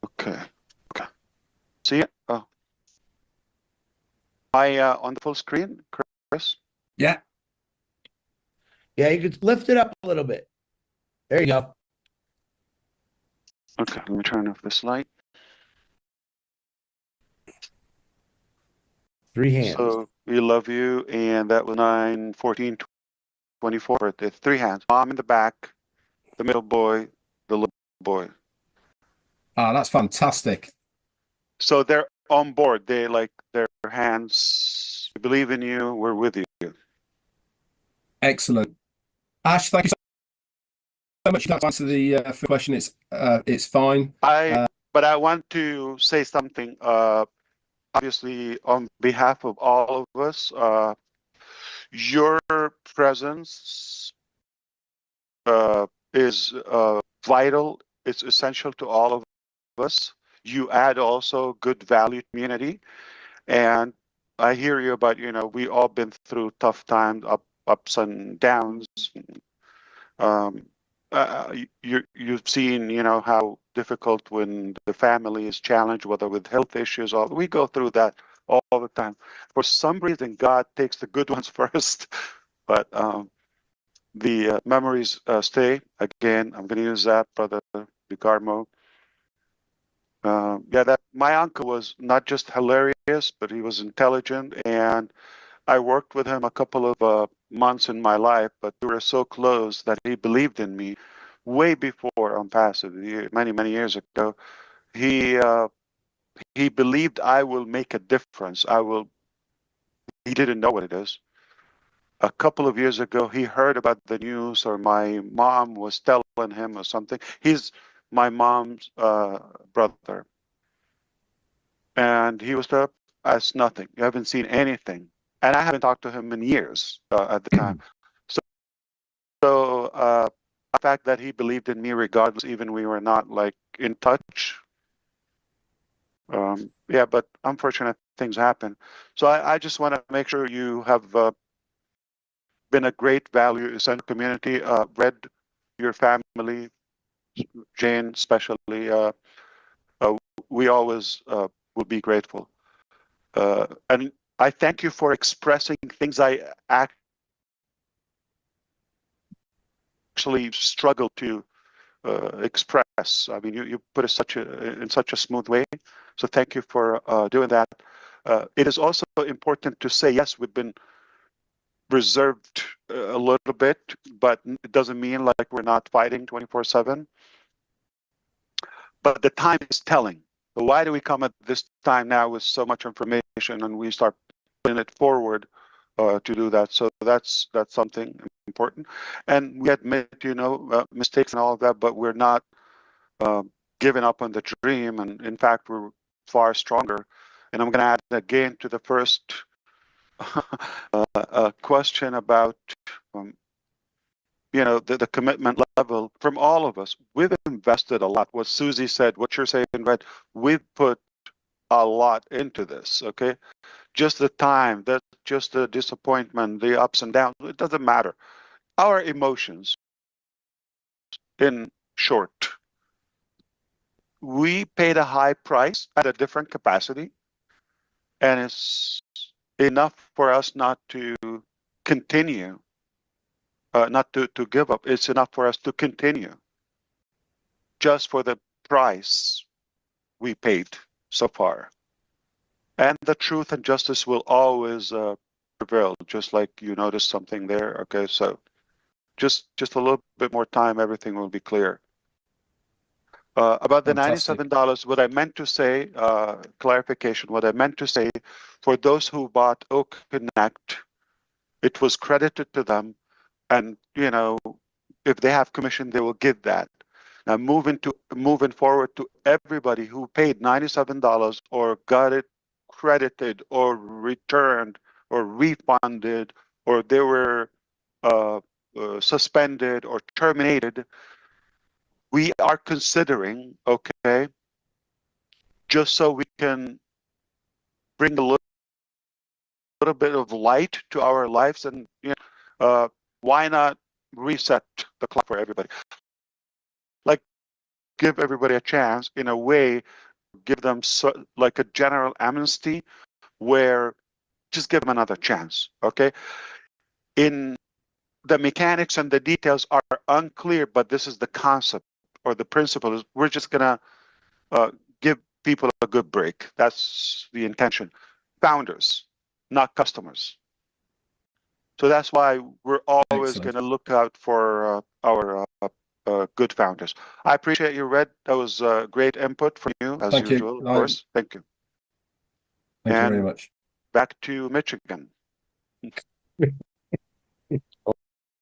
Okay. See it? Oh. On the full screen, Chris? Yeah. Yeah, you could lift it up a little bit. There you go. Okay, let me turn off this light. Three hands. So we love you, and that was 9/14/24 birthday. Three hands. Mom in the back, the middle boy, the little boy. Ah, that's fantastic. So they're on board. They like their hands. We believe in you. We're with you. Excellent. Ash, thank you so much. You don't answer the question. It's fine. But I want to say something. Obviously, on behalf of all of us, your presence is vital. It's essential to all of us. You add also good value community, and I hear you about, we all been through tough times, ups and downs. You've seen, how difficult when the family is challenged, whether with health issues, or we go through that all the time. For some reason, God takes the good ones first, but the memories stay. Again, I'm going to use that, Brother Bicarmo. That my uncle was not just hilarious, but he was intelligent, and I worked with him a couple of months in my life, but we were so close that he believed in me way before ONPASSIVE, many years ago. He believed I will make a difference. He didn't know what it is. A couple of years ago, he heard about the news, or my mom was telling him or something. He's my mom's brother. And he was there as nothing. You haven't seen anything. And I haven't talked to him in years at the time. So the fact that he believed in me regardless, even we were not like in touch. But unfortunate things happen. So I just want to make sure you have been a great value essential community. Red, your family, Jane especially, we always will be grateful. And I thank you for expressing things I actually struggle to express. I mean, you put it in such a smooth way. So thank you for doing that. It is also important to say, yes, we've been reserved a little bit, but it doesn't mean like we're not fighting 24/7. But the time is telling. So why do we come at this time now with so much information and we start putting it forward to do that? So that's something important. And we admit, mistakes and all of that, but we're not giving up on the dream. And in fact, we're far stronger. And I'm going to add again to the first question about the commitment level from all of us. We've invested a lot. What Susie said, what you're saying, Red, we've put a lot into this, okay? Just the time, just the disappointment, the ups and downs, it doesn't matter. Our emotions, in short, we paid a high price at a different capacity, and it's enough for us not to continue, not to give up. It's enough for us to continue just for the price we paid so far. And the truth and justice will always prevail, just like you noticed something there. Okay, so just a little bit more time, everything will be clear. About the Fantastic. $97, what I meant to say, clarification, what I meant to say, for those who bought OConnect, it was credited to them, and if they have commission, they will get that. Now moving forward to everybody who paid $97 or got it credited or returned or refunded, or they were suspended or terminated, we are considering, okay, just so we can bring a little bit of light to our lives, and why not reset the clock for everybody? Like, give everybody a chance in a way, give them like a general amnesty, where just give them another chance, okay? In the mechanics and the details are unclear, but this is the concept or the principle. Is we're just gonna give people a good break. That's the intention. Founders, not customers. So that's why we're always Excellent. going to look out for our good founders. I appreciate you, Red. That was great input from you, as Thank you. usual, of course. Thank you. Thank you very And much. back to Michigan.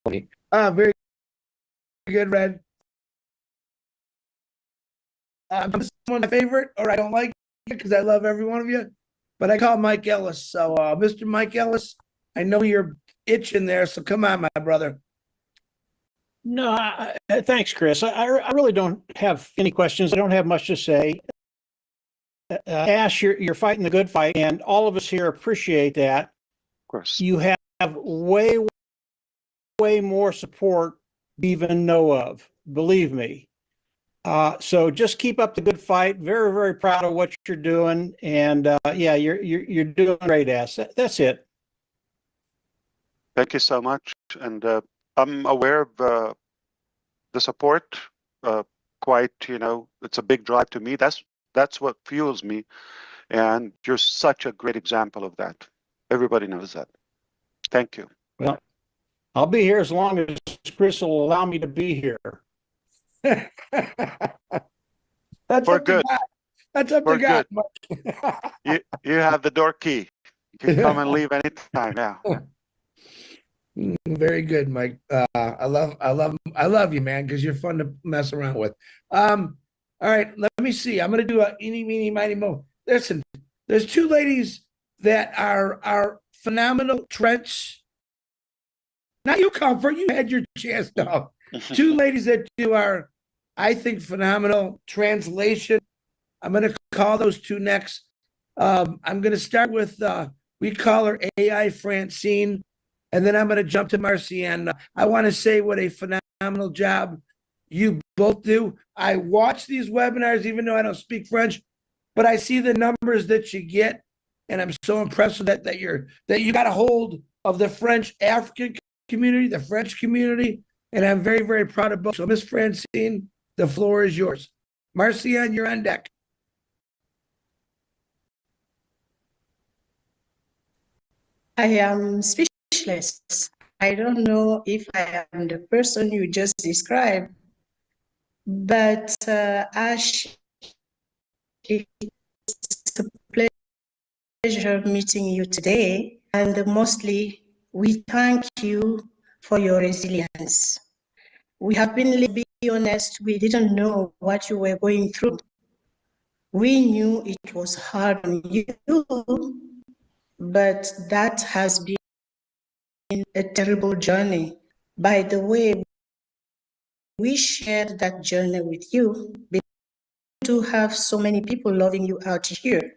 Very good, Red. This is one of my favorite, or I don't like it because I love every one of you, but I call Mike Ellis. So, Mr. Mike Ellis, I know you're itching there, so come on, my brother. No, thanks, Chris. I really don't have any questions. I don't have much to say. Ash, you're fighting the good fight, and all of us here appreciate that. Of course. You have way more support we even know of, believe me. So just keep up the good fight. Very, very proud of what you're doing, and yeah, you're doing great, Ash. That's it. Thank you so much. And I'm aware of the support. Quite, it's a big drive to me. That's what fuels me. And you're such a great example of that. Everybody knows that. Thank you. Well, I'll be here as long as Chris will allow me to be here. That's For up good. to God. That's up For to God. You have the door key. You can come and leave anytime now. Very good, Mike. I love you, man, because you're fun to mess around with. All right, let me see. I'm gonna do a eeny, meeny, miny, mo. Listen, there's two ladies that are phenomenal. Trench. Now you Comfort, you had your chance, dog. Two ladies that do I think, phenomenal translation. I'm gonna call those two next. I'm gonna start with we call her AI Francine. And then I'm going to jump to Marciana. I want to say what a phenomenal job you both do. I watch these webinars, even though I don't speak French, but I see the numbers that you get, and I'm so impressed with that you got a hold of the French African community, the French community, and I'm very, very proud of both. So, Miss Francine, The floor is yours. Marcia, you're on deck. I am speechless. I don't know if I am the person you just described, but Ash, it's a pleasure meeting you today, and mostly we thank you for your resilience. We have been, let's be honest, we didn't know what you were going through. We knew it was hard on you, but that has been a terrible journey. By the way, we shared that journey with you to have so many people loving you out here.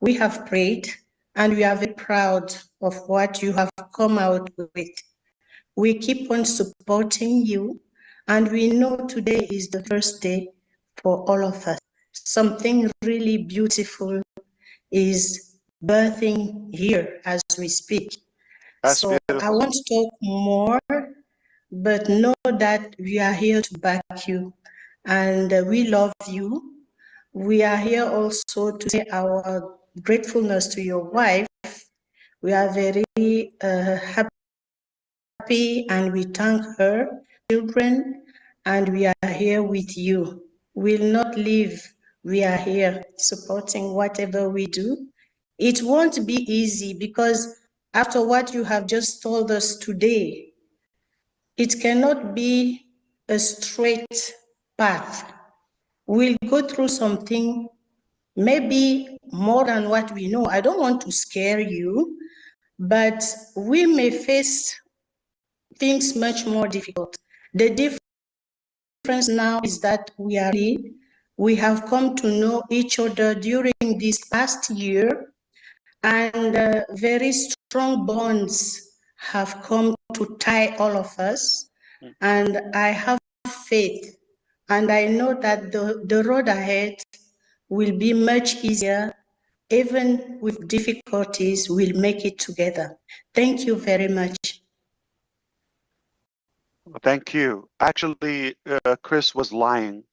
We have prayed and we are very proud of what you have come out with. We keep on supporting you, and we know today is the first day for all of us. Something really beautiful is birthing here as we speak. That's So beautiful. I won't talk more, but know that we are here to back you, and we love you. We are here also to say our gratefulness to your wife. We are very happy and we thank her, children, and we are here with you. We'll not leave. We are here supporting whatever we do. It won't be easy because after what you have just told us today, it cannot be a straight path. We'll go through something, maybe more than what we know. I don't want to scare you, but we may face things much more difficult. The difference now is that we have come to know each other during this past year, and very strong bonds have come to tie all of us. And I have faith, and I know that the road ahead will be much easier. Even with difficulties, we'll make it together. Thank you very much. Thank you. Actually, Chris was lying.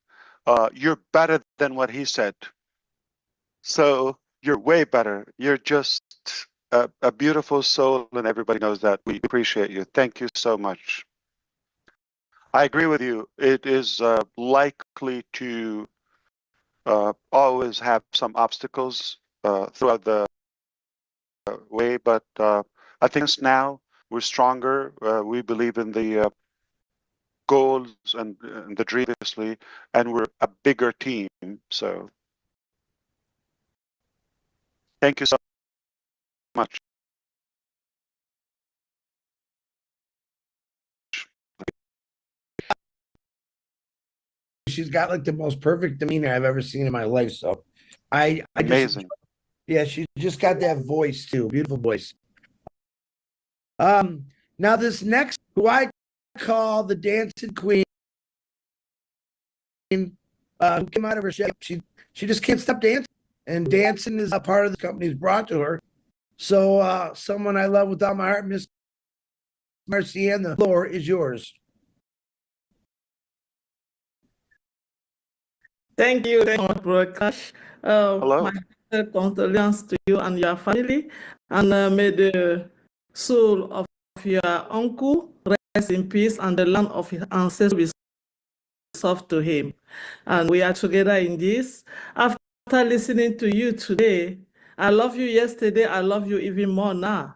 You're better than what he said. So you're way better. You're just a beautiful soul, and everybody knows that. We appreciate you. Thank you so much. I agree with you. It is likely to always have some obstacles throughout the way, but I think now we're stronger. We believe in the goals and the dream, obviously, and we're a bigger team. So thank you so much. She's got like the most perfect demeanor I've ever seen in my life. So I Amazing. yeah, she just got that voice too. Beautiful voice. Now this next, who I call the dancing queen, who came out of her shape. She just can't stop dancing, and dancing is a part of the company's brought to her. So someone I love with all my heart, Miss Marcia, the floor is yours. Thank you very much, Brother Cash. Hello. My condolences to you and your family, and may the soul of your uncle rest in peace, and the land of his ancestors be soft to him. And we are together in this. After listening to you today, I love you yesterday, I love you even more now.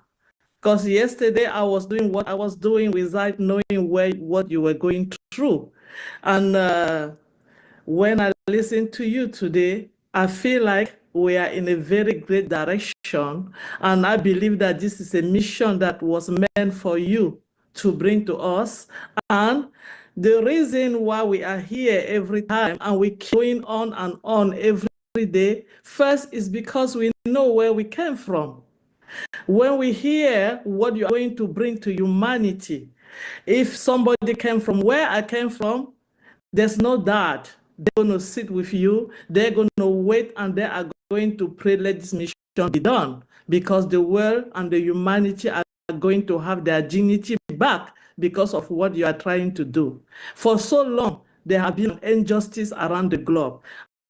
Because yesterday I was doing what I was doing without knowing what you were going through. And when I listen to you today, I feel like we are in a very great direction. And I believe that this is a mission that was meant for you to bring to us. And the reason why we are here every time and we keep going on and on every day, first is because we know where we came from. When we hear what you are going to bring to humanity, if somebody came from where I came from, there's no doubt they're going to sit with you, they're going to wait, and they are going to pray, let this mission be done, because the world and the humanity are going to have their dignity back because of what you are trying to do. For so long, there have been injustice around the globe.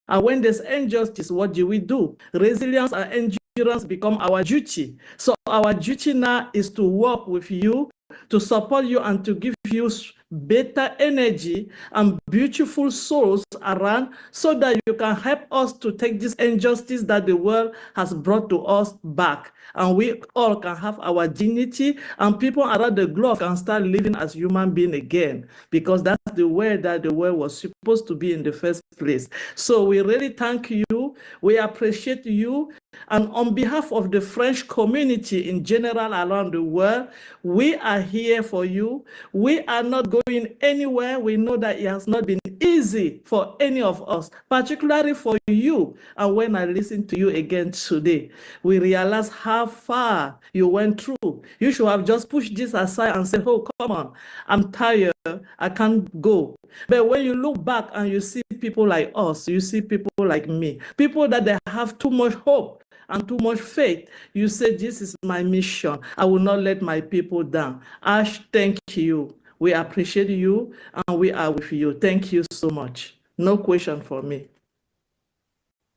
And when there's injustice, what do? Resilience and endurance become our duty. So our duty now is to work with you, to support you, and to give you better energy and beautiful souls around, so that you can help us to take this injustice that the world has brought to us back. And we all can have our dignity, and people around the globe can start living as human beings again, because that's the way that the world was supposed to be in the first place. So we really thank you. We appreciate you. And on behalf of the French community in general around the world, we are here for you. We are not going anywhere. We know that it has not been easy for any of us, particularly for you. And when I listen to you again today, we realize how far you went through. You should have just pushed this aside and said, oh, come on, I'm tired, I can't go. But when you look back and you see people like us, you see people like me, people that they have too much hope and too much faith, you say, this is my mission. I will not let my people down. Ash, thank you. We appreciate you, and we are with you. Thank you so much. No question for me.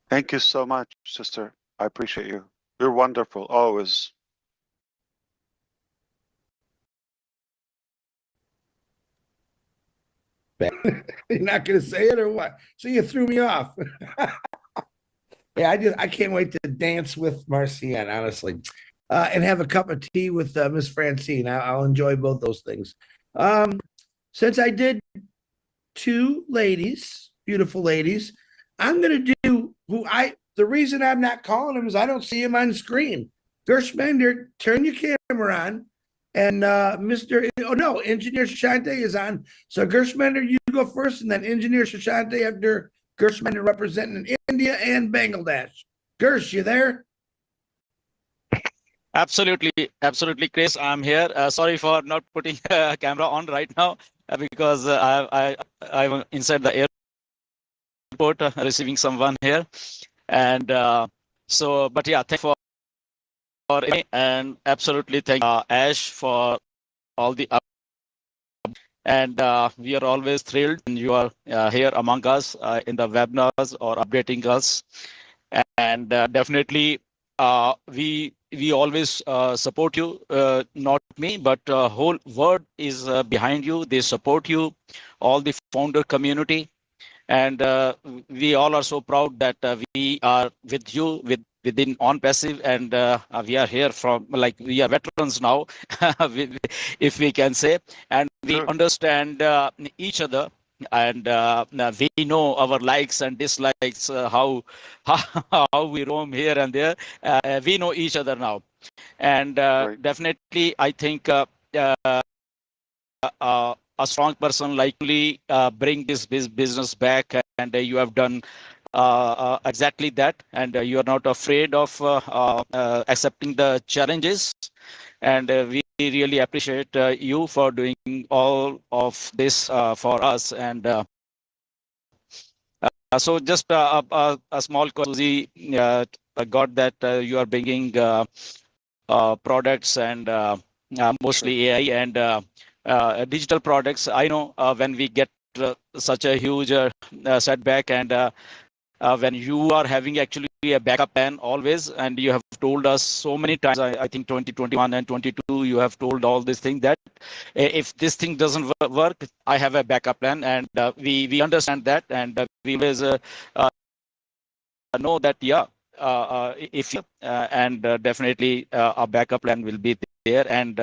Thank you so much, sister. I appreciate you. You're wonderful, always. You're not going to say it or what? So you threw me off. Yeah, I can't wait to dance with Marcienne, honestly, and have a cup of tea with Miss Francine. I'll enjoy both those things. Since I did two ladies, beautiful ladies, I'm going to do the reason I'm not calling him is I don't see him on screen. Gershmender, turn your camera on. And Engineer Shashante is on. So Gershmender, you go first, and then Engineer Shashante after Gershmender, representing India and Bangladesh. Gersh, you there? Absolutely, Chris. I'm here. Sorry for not putting a camera on right now because I'm inside the airport receiving someone here, and but yeah, thank you for and absolutely thank Ash for all the and we are always thrilled when you are here among us in the webinars or updating us, and definitely we always support you, not me, but whole world is behind you. They support you, all the founder community, and we all are so proud that we are with you within ONPASSIVE, and we are here from, like, we are veterans now, if we can say, and we understand each other, and we know our likes and dislikes, how we roam here and there. We know each other now, and definitely I think a strong person likely bring this business back, and you have done exactly that, and you are not afraid of accepting the challenges, and we really appreciate you for doing all of this for us. And so just a small question, I got that you are bringing products and mostly AI and digital products. I know when we get such a huge setback, and when you are having actually a backup plan always, and you have told us so many times, I think 2021 and 22, you have told all these things that if this thing doesn't work, I have a backup plan, and we understand that, and we always know that, yeah, if and definitely a backup plan will be there, and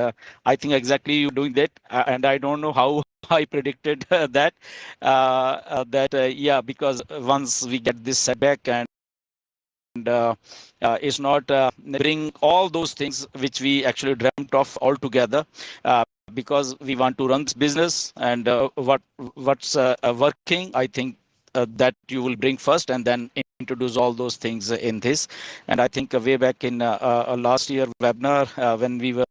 I think exactly you doing that, and I don't know how I predicted that yeah, because once we get this setback, and it's not bring all those things which we actually dreamt of all together, because we want to run this business, and what's working, I think that you will bring first, and then introduce all those things in this. And I think way back in last year webinar, when we were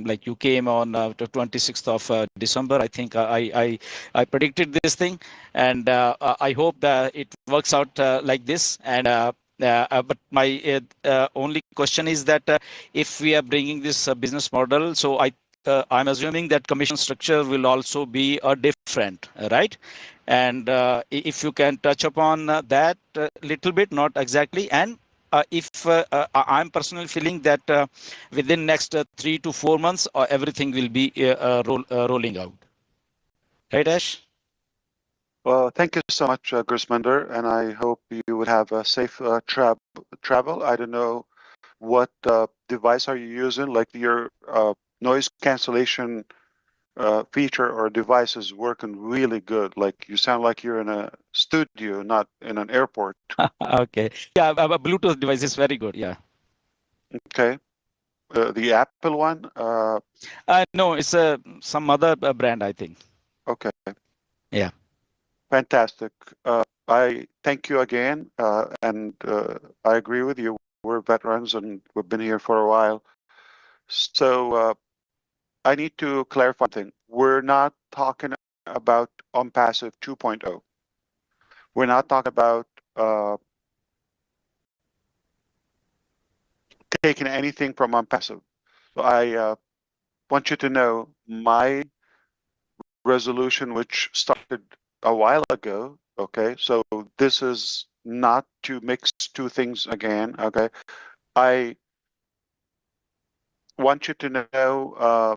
like, you came on the 26th of December, I think I predicted this thing, and I hope that it works out like this. And but my only question is that if we are bringing this business model, so I'm assuming that commission structure will also be different, right? And if you can touch upon that a little bit, not exactly, and if I'm personally feeling that within next 3 to 4 months, everything will be rolling out. Right, Ash? Well, thank you so much, Grisminder, and I hope you would have a safe travel. I don't know what device are you using, like your noise cancellation feature or device is working really good. Like you sound like you're in a studio, not in an airport. Okay. Yeah, a Bluetooth device is very good. Yeah. Okay. The Apple one? No, it's some other brand, I think. Okay. Yeah. Fantastic. I thank you again, and I agree with you. We're veterans and we've been here for a while. So I need to clarify something. We're not talking about ONPASSIVE 2.0. We're not talking about taking anything from ONPASSIVE. So I want you to know my resolution, which started a while ago. Okay, so this is not to mix two things again. Okay, I want you to know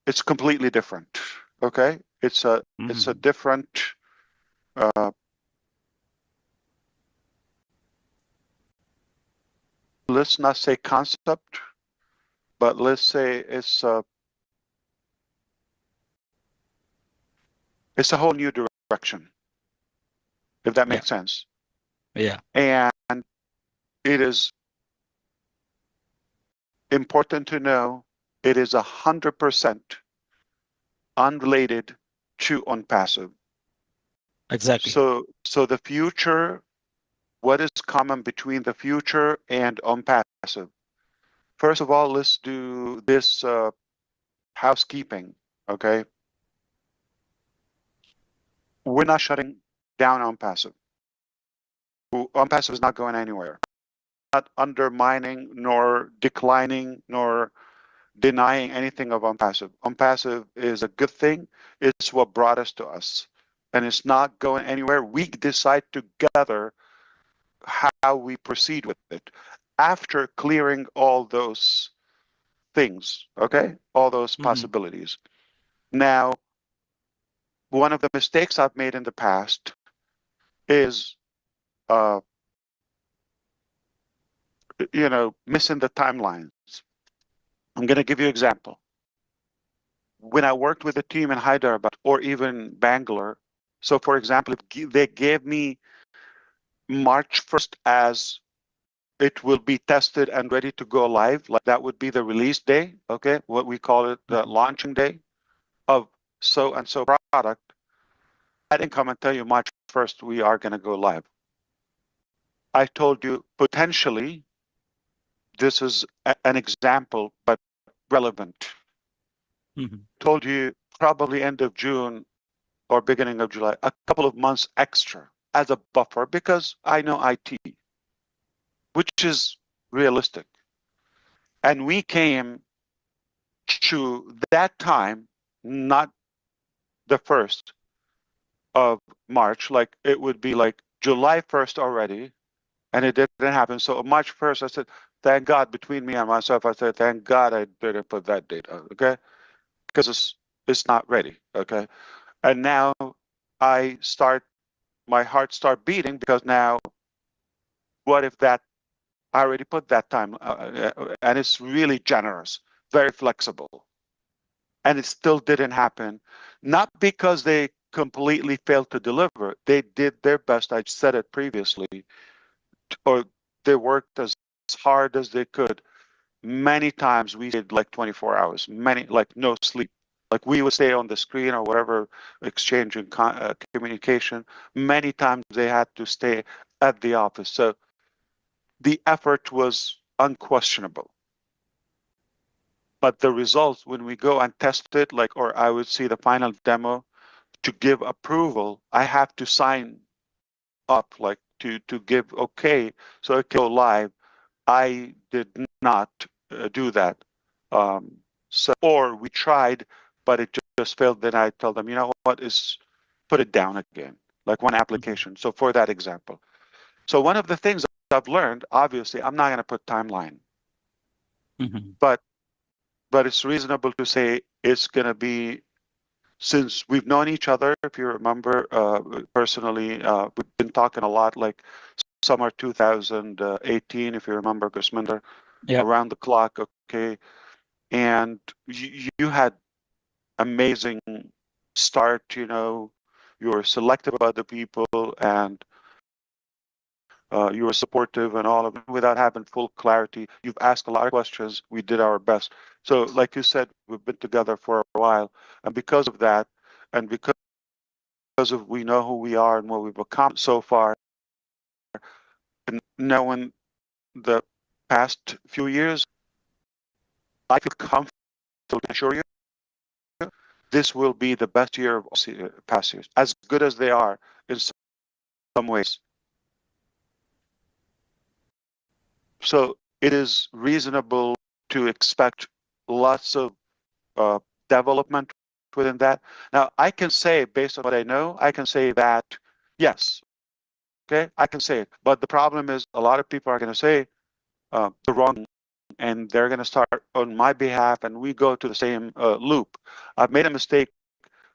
it's completely different. Okay, it's a different. Let's not say concept, but let's say it's a whole new direction, if that makes sense. Yeah. And it is important to know it is 100% unrelated to ONPASSIVE. Exactly. So the future, what is common between the future and ONPASSIVE? First of all, let's do this housekeeping, okay? We're not shutting down ONPASSIVE. ONPASSIVE is not going anywhere. Not undermining, nor declining, nor denying anything of ONPASSIVE. ONPASSIVE is a good thing. It's what brought us to us. And it's not going anywhere. We decide together how we proceed with it after clearing all those things, okay? All those possibilities. Now, one of the mistakes I've made in the past is, missing the timelines. I'm going to give you an example. When I worked with a team in Hyderabad or even Bangalore, so for example, if they gave me March 1st as it will be tested and ready to go live, like that would be the release day, okay? What we call it, the launching day of so and so product. I didn't come and tell you March 1st we are going to go live. I told you potentially this is an example, but relevant. Told you probably end of June or beginning of July, a couple of months extra as a buffer because I know IT, which is realistic. And we came to that time, not the 1st of March, like it would be like July 1st already, and it didn't happen. So March 1st, I said, thank God, between me and myself, I said, thank God I didn't put that date out, okay? Because it's not ready, okay? And now my heart start beating because now, what if that, I already put that time, and it's really generous, very flexible. And it still didn't happen, not because they completely failed to deliver. They did their best. I said it previously, or they worked as hard as they could. Many times we did like 24 hours, like no sleep. Like we would stay on the screen or whatever, exchanging communication. Many times they had to stay at the office. So the effort was unquestionable. But the results, when we go and test it, or I would see the final demo, to give approval, I have to sign up, to give okay, so it can go live. I did not do that. So, or we tried, but it just failed. Then I tell them, you know what, is put it down again, like one application. So for that example. So one of the things I've learned, obviously, I'm not going to put timeline, but it's reasonable to say it's going to be, since we've known each other, if you remember, personally, we've been talking a lot, like summer 2018, if you remember, Gusminder, around the clock, okay. And you had amazing start, you know, you were selective about the people, and you were supportive and all of it without having full clarity. You've asked a lot of questions. We did our best. So like you said, we've been together for a while. And because of that, and because of we know who we are and what we've accomplished so far, and knowing the past few years, I feel comfortable to assure you this will be the best year of past years, as good as they are in some ways. So it is reasonable to expect lots of development within that. Now, I can say, based on what I know, I can say that, yes, okay, I can say it. But the problem is a lot of people are going to say the wrong thing, and they're going to start on my behalf, and we go to the same loop. I've made a mistake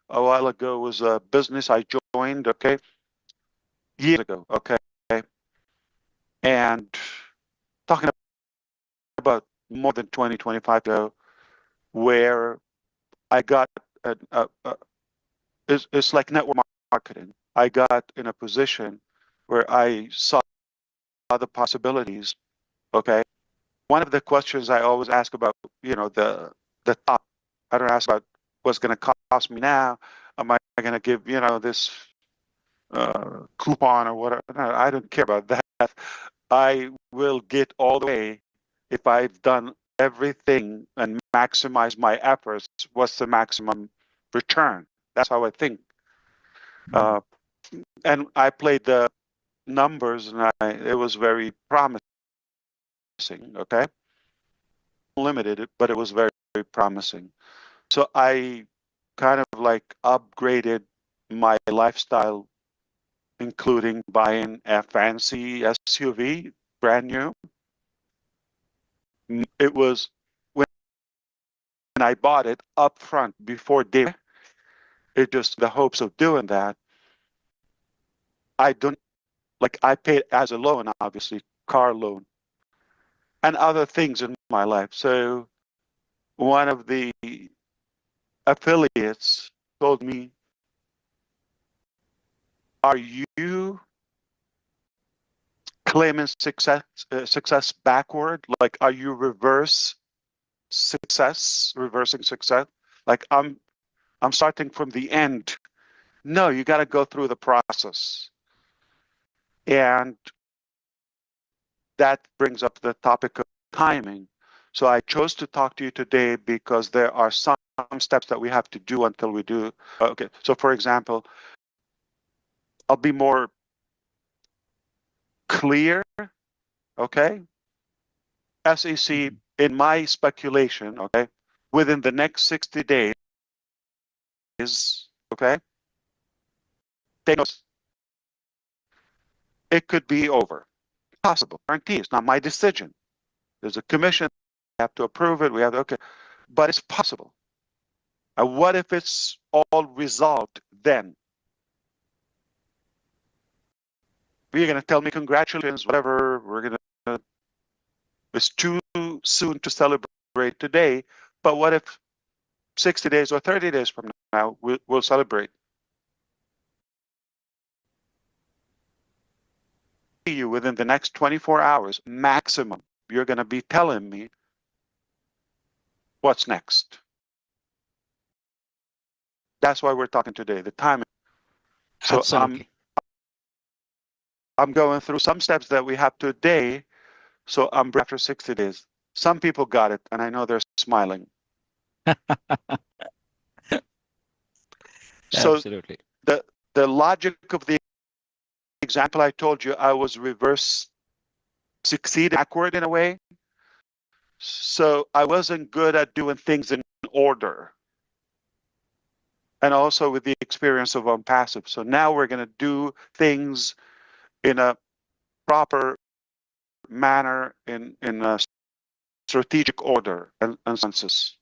a while ago. It was a business I joined, okay, years ago, okay, and talking about more than 20, 25 ago, where I got, it's like network marketing. I got in a position where I saw the possibilities, okay? One of the questions I always ask about, you know, the top, I don't ask about what's going to cost me now. Am I going to give, you know, this coupon or whatever? No, I don't care about that. I will get all the way if I've done everything and maximize my efforts. What's the maximum return? That's how I think. And I played the numbers, and it was very promising. Okay, limited, but it was very, very promising. So I kind of like upgraded my lifestyle, including buying a fancy SUV, brand new. It was when I bought it up front before day. It just the hopes of doing that. I don't like, I paid as a loan, obviously, car loan, and other things in my life. So one of the affiliates told me, are you claiming success backward? Like, are you reversing success? Like, I'm starting from the end. No, you got to go through the process. And that brings up the topic of timing. So I chose to talk to you today because there are some steps that we have to do until we do. Okay, so for example, I'll be more clear, okay? SEC, in my speculation, okay, within the next 60 days, okay, take notes. It could be over. Possible, guarantee. It's not my decision. There's a commission. We have to approve it. We have to, okay, but it's possible. And what if it's all resolved then? You're going to tell me congratulations, whatever. We're going to, it's too soon to celebrate today. But what if 60 days or 30 days from now, we'll celebrate? You within the next 24 hours maximum, you're going to be telling me what's next. That's why we're talking today, the timing. So Absolutely. I'm going through some steps that we have today. So I'm after 60 days. Some people got it, and I know they're smiling. So Absolutely. the logic of the example I told you, I was reverse succeed backward in a way. So I wasn't good at doing things in order. And also with the experience of ONPASSIVE. So now we're going to do things in a proper manner, in a strategic order and census.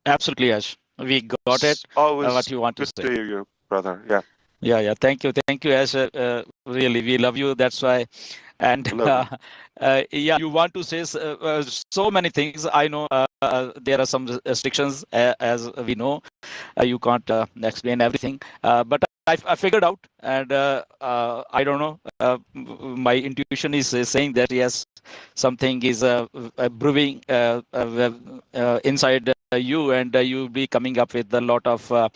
Absolutely, Ash. We got it. Always What you want to good say. to hear you, brother. Yeah. Yeah. Thank you, Ash. Really, we love you. That's why. And yeah, you want to say so many things. I know there are some restrictions, as we know. You can't explain everything, but I figured out, and I don't know. My intuition is saying that yes, something is brewing inside you, and you'll be coming up with a lot of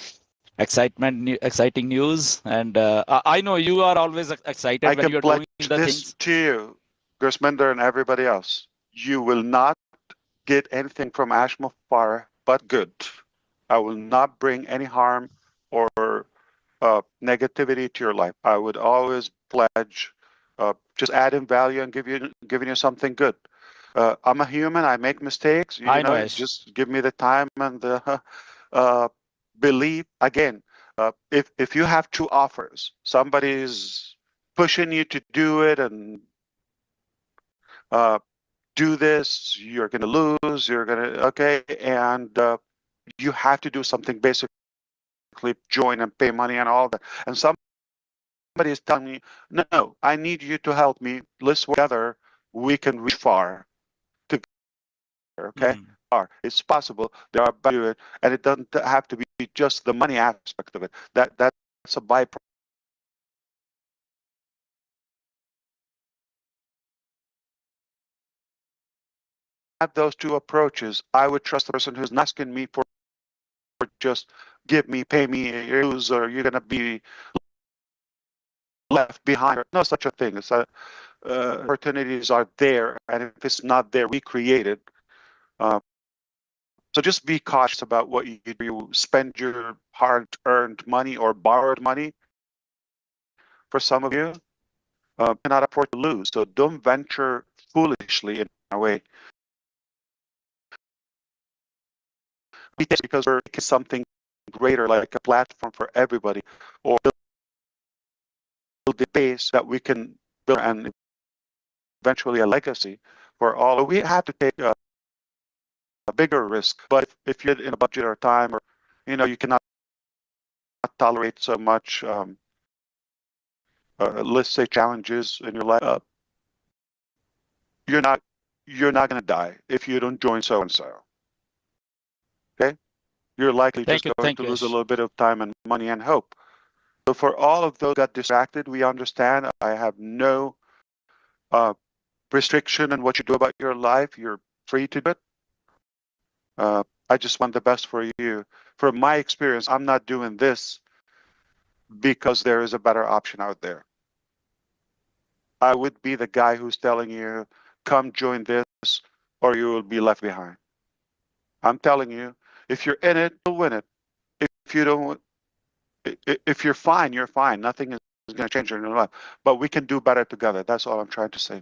exciting news. And I know you are always excited I when can you're pledge doing the this things. to you, Gersminder and everybody else. You will not get anything from Ash Mufar but good. I will not bring any harm or negativity to your life. I would always pledge just adding value and giving you something good. I'm a human. I make mistakes. I know, Ash. Just give me the time and the belief. Again, if you have two offers, somebody's pushing you to do it and do this, you're going to lose. You're going to and you have to do something basically, join and pay money and all that. And somebody is telling me, no, I need you to help me. Let's work together. We can reach far together. Okay. It's possible. There are value, and it doesn't have to be just the money aspect of it. That's a byproduct. Have those two approaches. I would trust the person who's not asking me for just give me, pay me, use, or you're gonna be left behind. No such a thing. It's opportunities are there, and if it's not there, we create it. So just be cautious about what you do. You spend your hard-earned money or borrowed money. For some of you, cannot afford to lose. So don't venture foolishly in a way. Because we're something greater, like a platform for everybody, or build the base that we can build and eventually a legacy for all. We have to take a bigger risk. But if you're in a budget or time, or you cannot tolerate so much, let's say, challenges in your life, you're not going to die if you don't join so and so. Okay, you're likely just going to lose a little bit of time and money and hope. So for all of those who got distracted, we understand. I have no restriction on what you do about your life. You're free to do it. I just want the best for you. From my experience, I'm not doing this because there is a better option out there. I would be the guy who's telling you, come join this, or you will be left behind. I'm telling you, if you're in it, you'll win it. If you don't, if you're fine, you're fine. Nothing is going to change in your life. But we can do better together. That's all I'm trying to say.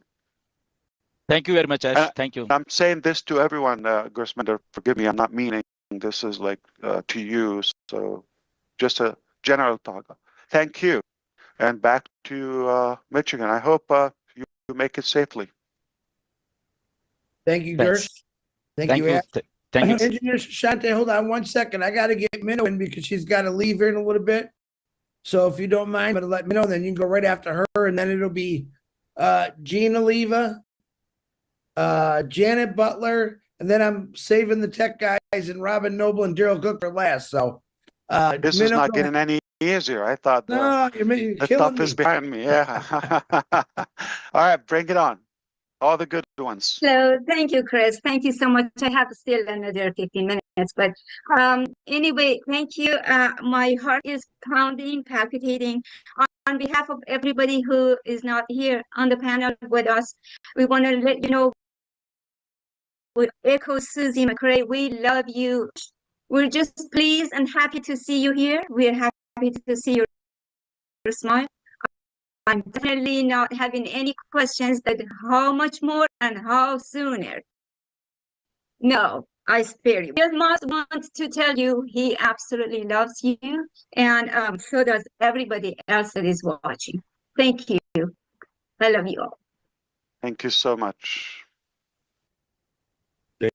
Thank you very much, Ash. Thank you. I'm saying this to everyone, Gersminder. Forgive me, I'm not meaning this is like to you. So just a general talk. Thank you. And back to Michigan. I hope you make it safely. Thank you, Gersh. Thank you, Ash. Thank you. Engineer Shante, hold on 1 second. I got to get Minnow in because she's got to leave here in a little bit. So if you don't mind, but let me know, then you can go right after her, and then it'll be Gina Leva, Janet Butler, and then I'm saving the tech guys and Robin Noble and Daryl Cook for last. So this is not getting any easier. I thought you're the killing stuff is behind me. Yeah. All right, bring it on. All the good ones. Hello, thank you, Chris. Thank you so much. I have still another 15 minutes, but anyway, thank you. My heart is pounding, palpitating. On behalf of everybody who is not here on the panel with us, we want to let you know, we echo Susie McCray, we love you. We're just pleased and happy to see you here. We're happy to see your smile. I'm definitely not having any questions that how much more and how sooner. No, I spare you. Elon Musk wants to tell you he absolutely loves you, and so does everybody else that is watching. Thank you. I love you all. Thank you so much.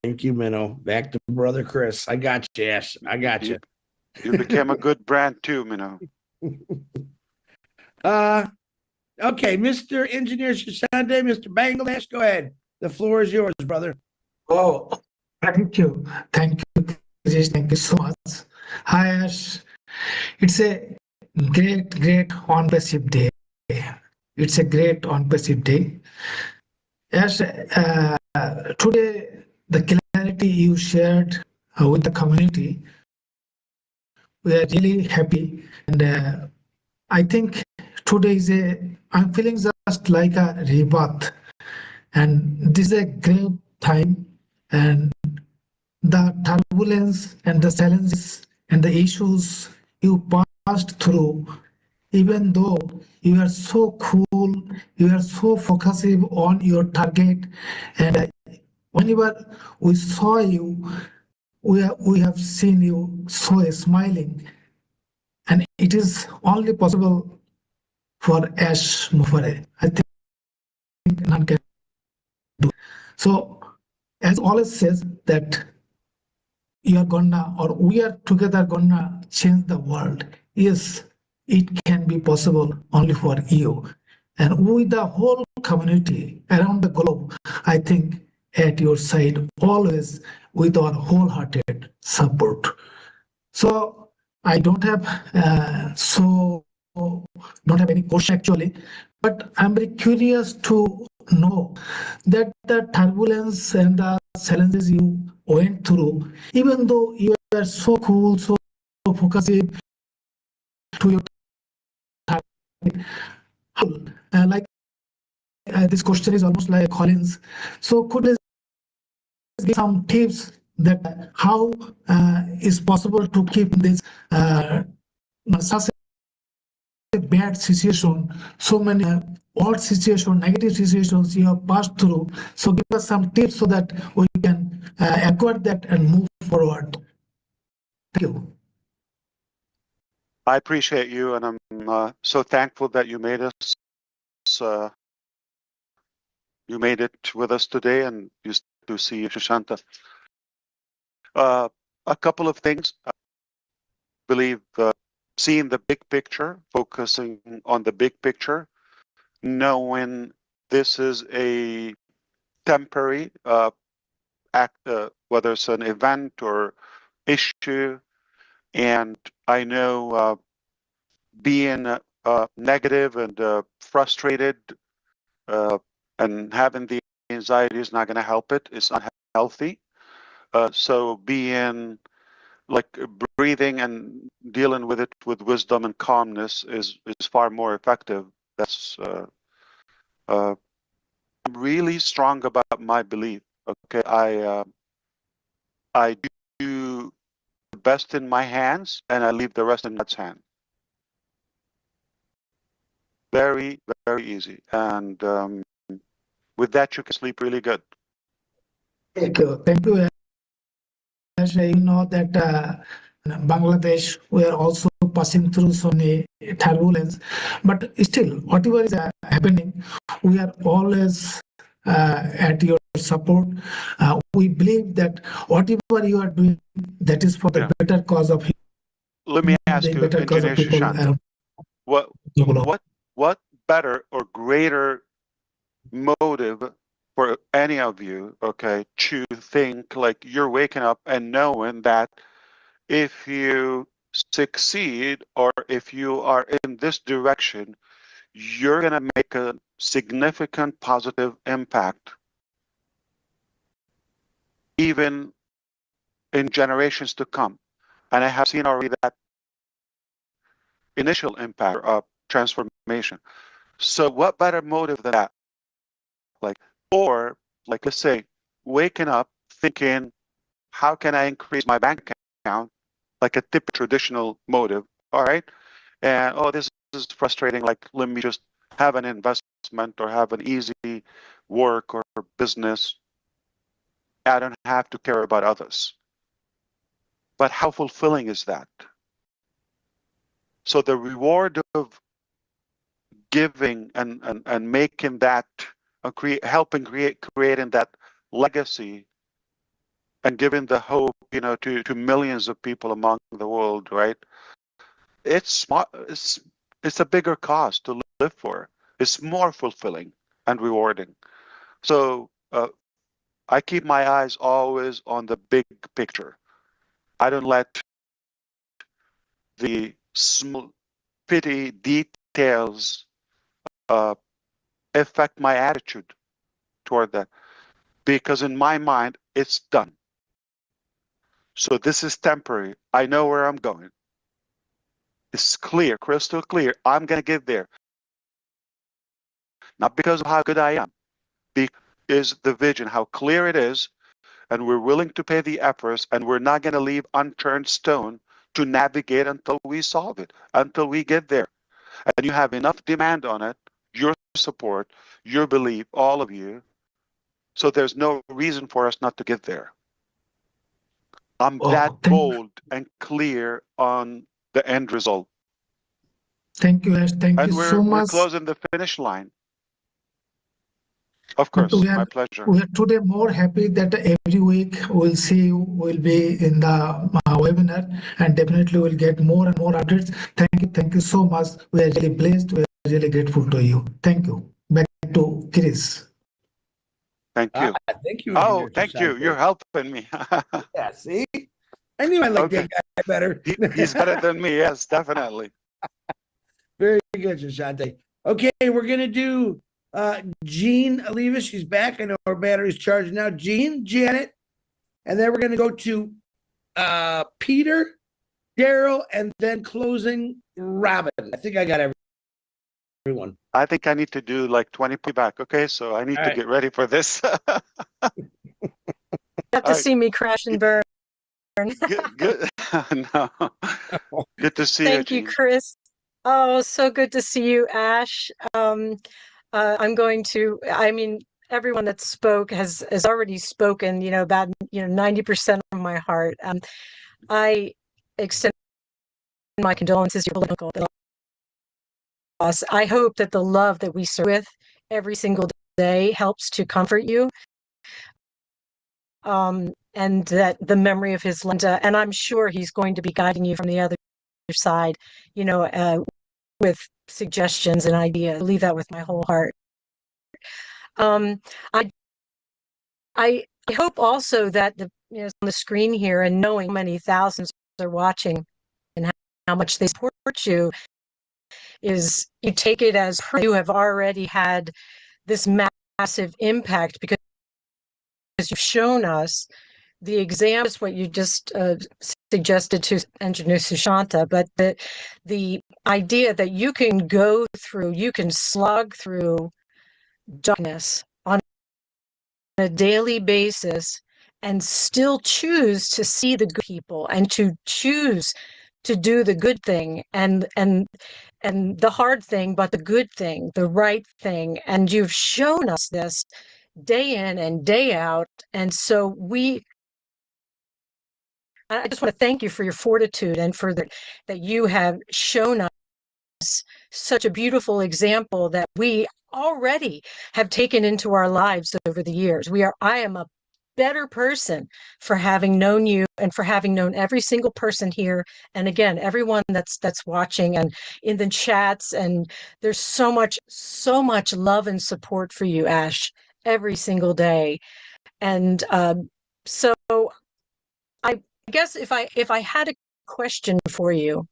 Thank you, Minnow. Back to brother Chris. I got you, Ash. I got you. You became a good brand too, Minnow. Okay, Mr. Engineer Shashande, Mr. Bangladesh, go ahead. The floor is yours, brother. Oh, thank you. Thank you, Chris. Thank you so much. Hi, Ash. It's a great on-passive day. It's a great on-passive day. Ash, today, the clarity you shared with the community, we are really happy. And I think today I'm feeling just like a rebirth. And this is a great time. And the turbulence and the challenges and the issues you passed through, even though you are so cool, you are so focused on your target, and whenever we saw you, we have seen you so smiling, and it is only possible for Ash Mufare. I think none can do. So, as always says that you are gonna, or we are together gonna change the world. Yes, it can be possible only for you. And with the whole community around the globe, I think at your side always with our wholehearted support. So I don't have don't have any question actually, but I'm very curious to know that the turbulence and the challenges you went through, even though you were so cool, so focused to your target, like this question is almost like Collins. So could you give some tips that how is possible to keep this such a bad situation, so many odd situations, negative situations you have passed through. So give us some tips so that we can acquire that and move forward. Thank you. I appreciate you, and I'm so thankful that you made us. You made it with us today, and you to see you, Shashanta. A couple of things. I believe seeing the big picture, focusing on the big picture, knowing this is a temporary act, whether it's an event or issue, and I know being negative and frustrated and having the anxiety is not going to help it. It's unhealthy. So being like breathing and dealing with it with wisdom and calmness is far more effective. That's I'm really strong about my belief. Okay, I do the best in my hands, and I leave the rest in God's hand. Very, very easy, and with that, you can sleep really good. Thank you. Thank you. As you know that Bangladesh, we are also passing through so many turbulence, but still, whatever is happening, we are always at your support. We believe that whatever you are doing, that is for the better cause of Let me ask you, better cause of Engineer people Shashank, around. what better or greater motive for any of you, okay, to think like you're waking up and knowing that if you succeed or if you are in this direction, you're going to make a significant positive impact, even in generations to come. And I have seen already that initial impact of transformation. So what better motive than that? Or let's say, waking up thinking, how can I increase my bank account? Like a typical traditional motive. All right. And this is frustrating. Like, let me just have an investment or have an easy work or business. I don't have to care about others. But how fulfilling is that? So the reward of giving and making that, helping creating that legacy and giving the hope, to millions of people among the world, right? It's a bigger cause to live for. It's more fulfilling and rewarding. So I keep my eyes always on the big picture. I don't let the small petty details affect my attitude toward that, because in my mind it's done. So this is temporary. I know where I'm going. It's clear, crystal clear. I'm going to get there. Not because of how good I am, because the vision, how clear it is, and we're willing to pay the efforts, and we're not going to leave unturned stone to navigate until we solve it, until we get there. And you have enough demand on it, your support, your belief, all of you. So there's no reason for us not to get there. I'm that bold and clear on the end result. Thank you, Ash. Thank you so We're much. closing the finish line. Of course, my pleasure. We are today more happy that every week we'll see you, we'll be in the webinar, and definitely we'll get more and more updates. Thank you so much. We are really blessed. We are really grateful to you. Thank you. Back to Chris. Thank you. Thank you. Oh, thank you. You're helping me. Yeah, see? I knew I liked that guy better. He's better than me. Yes, definitely. Very good, Shashante. Okay, we're going to do Jean Aliva. She's back. I know her battery's charged now. Jean, Janet. And then we're going to go to Peter, Daryl, and then closing Robin. I think I got everyone. I think I need to do like 20 back. Okay, so I need to get ready for this. You have to see me crash and burn. Good. No. Good to see you. Thank you, Chris. Oh, so good to see you, Ash. I'm going to, everyone that spoke has already spoken, about, 90% of my heart. I extend my condolences to your political loss. I hope that the love that we serve with every single day helps to comfort you. And that the memory of his land, and I'm sure he's going to be guiding you from the other side, with suggestions and ideas. I believe that with my whole heart. I hope also that on the screen here, and knowing how many thousands are watching and how much they support you, is you take it as you have already had this massive impact, because you've shown us the example, what you just suggested to Engineer Sushanta, but the idea that you can go through, you can slog through darkness on a daily basis and still choose to see the good people and to choose to do the good thing and the hard thing, but the good thing, the right thing. And you've shown us this day in and day out. And so I just want to thank you for your fortitude and for that you have shown us such a beautiful example that we already have taken into our lives over the years. I am a better person for having known you and for having known every single person here. And again, everyone that's watching and in the chats. And there's so much love and support for you, Ash, every single day. And so I guess if I had a question for you,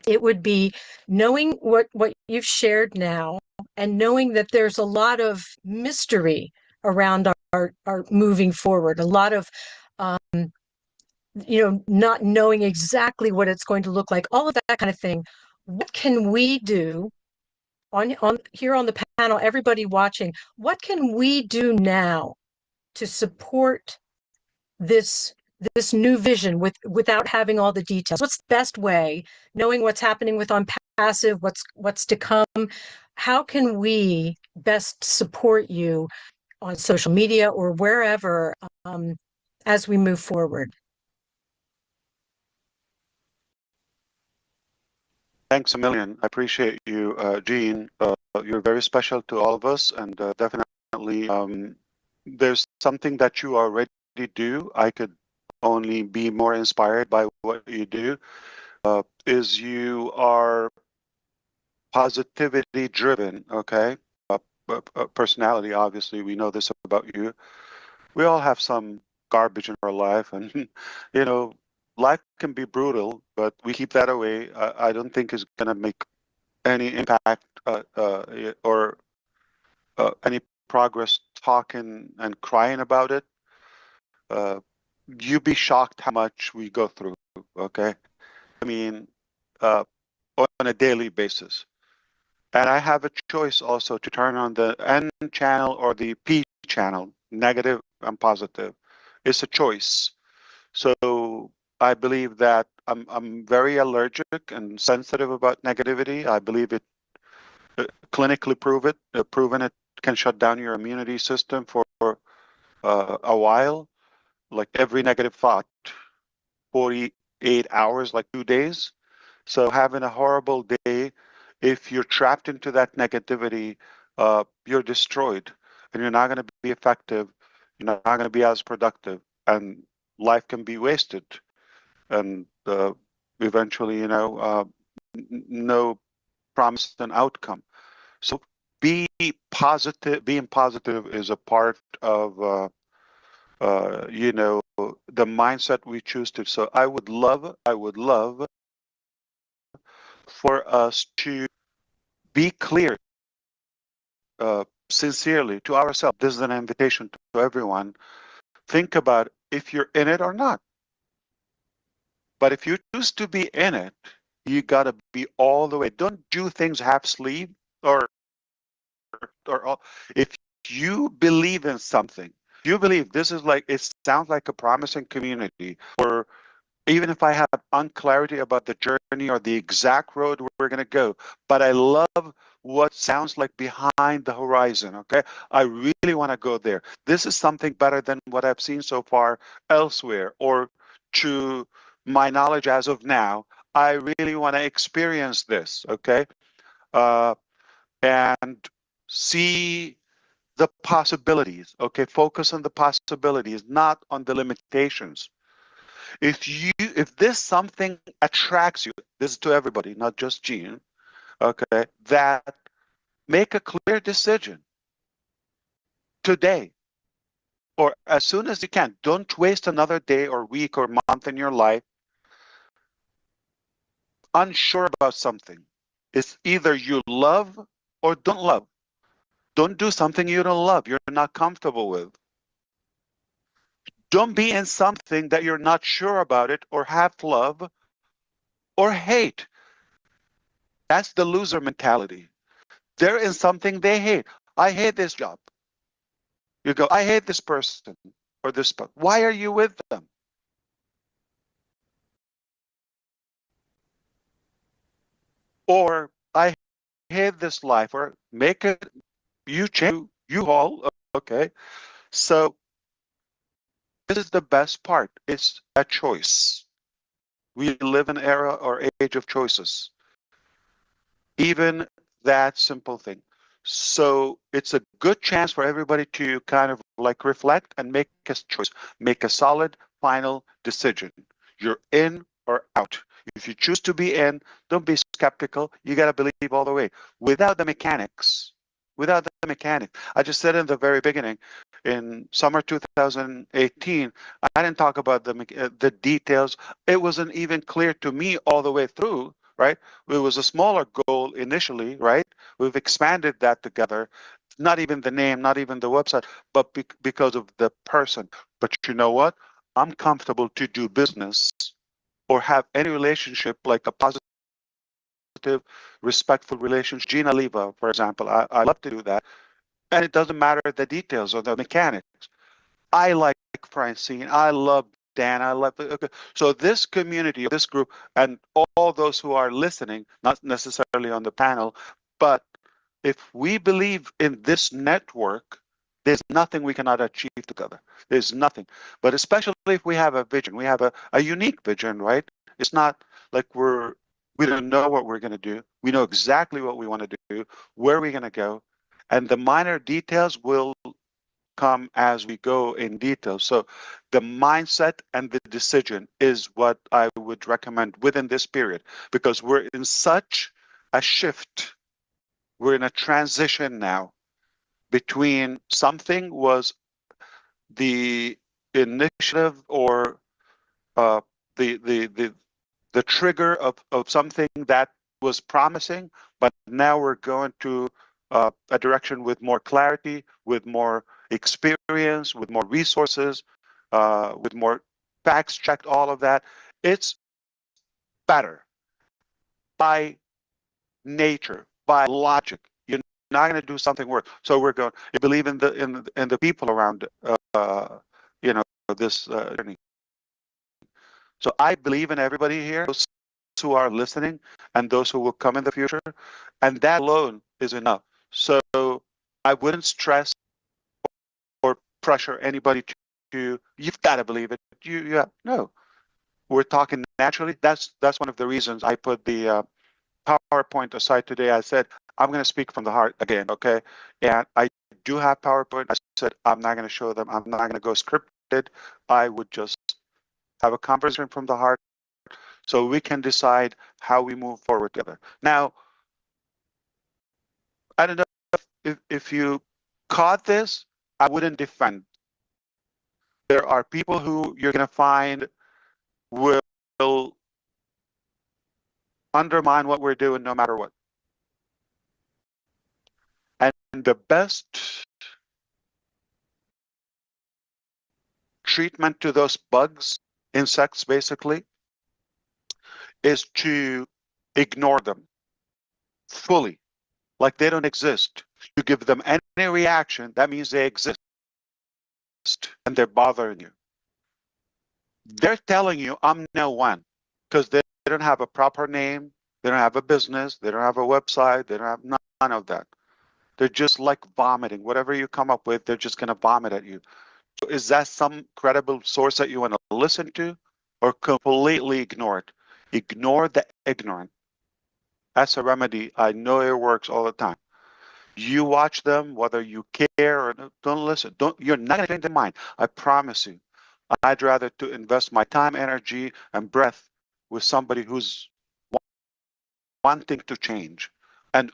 it would be, knowing what you've shared now and knowing that there's a lot of mystery around our moving forward, a lot of not knowing exactly what it's going to look like, all of that kind of thing. What can we do on here on the panel, everybody watching, what can we do now to support this new vision without having all the details? What's the best way, knowing what's happening with ONPASSIVE, what's to come? How can we best support you on social media or wherever as we move forward. Thanks a million. I appreciate you, Jean. You're very special to all of us, and definitely there's something that you already do. I could only be more inspired by what you do. Is you are positivity driven, okay? Personality, obviously, we know this about you. We all have some garbage in our life, and you know, life can be brutal, but we keep that away. I don't think it's gonna make any impact or any progress talking and crying about it. You'd be shocked how much we go through, okay? I mean, on a daily basis. And I have a choice also to turn on the N channel or the P channel, negative and positive. It's a choice. So I believe that I'm very allergic and sensitive about negativity. I believe it clinically proven it can shut down your immunity system for a while. Like every negative thought, 48 hours, like 2 days. So having a horrible day, if you're trapped into that negativity, you're destroyed, and you're not going to be effective. You're not going to be as productive, and life can be wasted, and eventually, you know, no promised an outcome. So be positive. Being positive is a part of you know, the mindset we choose to. So I would love for us to be clear sincerely to ourselves. This is an invitation to everyone. Think about if you're in it or not. But if you choose to be in it, you got to be all the way. Don't do things half sleeve or if you believe in something, you believe this is like, it sounds like a promising community, or even if I have unclarity about the journey or the exact road we're going to go, but I love what sounds like behind the horizon, okay? I really want to go there. This is something better than what I've seen so far elsewhere, or to my knowledge as of now. I really want to experience this, okay? And see the possibilities, okay? Focus on the possibilities, not on the limitations. If this something attracts you, this is to everybody, not just Jean, okay, that make a clear decision today or as soon as you can. Don't waste another day or week or month in your life unsure about something. It's either you love or don't love. Don't do something you don't love, you're not comfortable with. Don't be in something that you're not sure about it or half love or hate. That's the loser mentality. They're in something they hate. I hate this job. You go, I hate this person or this. Why are you with them? Or I hate this life, or make it, you change, you all, okay? So this is the best part. It's a choice. We live in an era or age of choices. Even that simple thing. So it's a good chance for everybody to kind of like reflect and make a choice, make a solid final decision. You're in or out. If you choose to be in, don't be skeptical. You got to believe all the way. Without the mechanics, I just said in the very beginning, in summer 2018, I didn't talk about the details. It wasn't even clear to me all the way through, right? It was a smaller goal initially, right? We've expanded that together. Not even the name, not even the website, but because of the person. But you know what? I'm comfortable to do business or have any relationship, like a positive, respectful relationship. Gina Leva, for example, I love to do that. And it doesn't matter the details or the mechanics. I like Francine. I love Dan. I love it. Okay. So this community, this group, and all those who are listening, not necessarily on the panel, but if we believe in this network, There's nothing we cannot achieve together. There's nothing. But especially if we have a vision, we have a unique vision, right? It's not like we don't know what we're going to do. We know exactly what we want to do, where we're going to go, and the minor details will come as we go in detail. So the mindset and the decision is what I would recommend within this period, because we're in such a shift. We're in a transition now between something was the initiative or uh, the trigger of something that was promising, but now we're going to a direction with more clarity, with more experience, with more resources, with more facts checked, all of that. It's better by nature, by logic. You're not going to do something worse. So we're going to believe in the people around, you know, this journey. So I believe in everybody here, those who are listening and those who will come in the future, and that alone is enough. So I wouldn't stress or pressure anybody to you've got to believe it. No. We're talking naturally. That's one of the reasons I put the PowerPoint aside today. I said I'm going to speak from the heart again, okay? And I do have PowerPoint. I said I'm not going to show them. I'm not going to go scripted. I would just have a conversation from the heart so we can decide how we move forward together. Now, I don't know if you caught this, I wouldn't defend. There are people who you're going to find will undermine what we're doing no matter what. And the best treatment to those bugs, insects basically, is to ignore them fully, like they don't exist. You give them any reaction, that means they exist and they're bothering you. They're telling you I'm no one because they don't have a proper name, they don't have a business, they don't have a website, they don't have none of that. They're just like vomiting. Whatever you come up with, they're just going to vomit at you. So is that some credible source that you want to listen to, or completely ignore it? Ignore the ignorant. That's a remedy. I know it works all the time. You watch them, whether you care or don't listen. You're not going to change their mind. I promise you. I'd rather to invest my time, energy, and breath with somebody who's wanting to change, and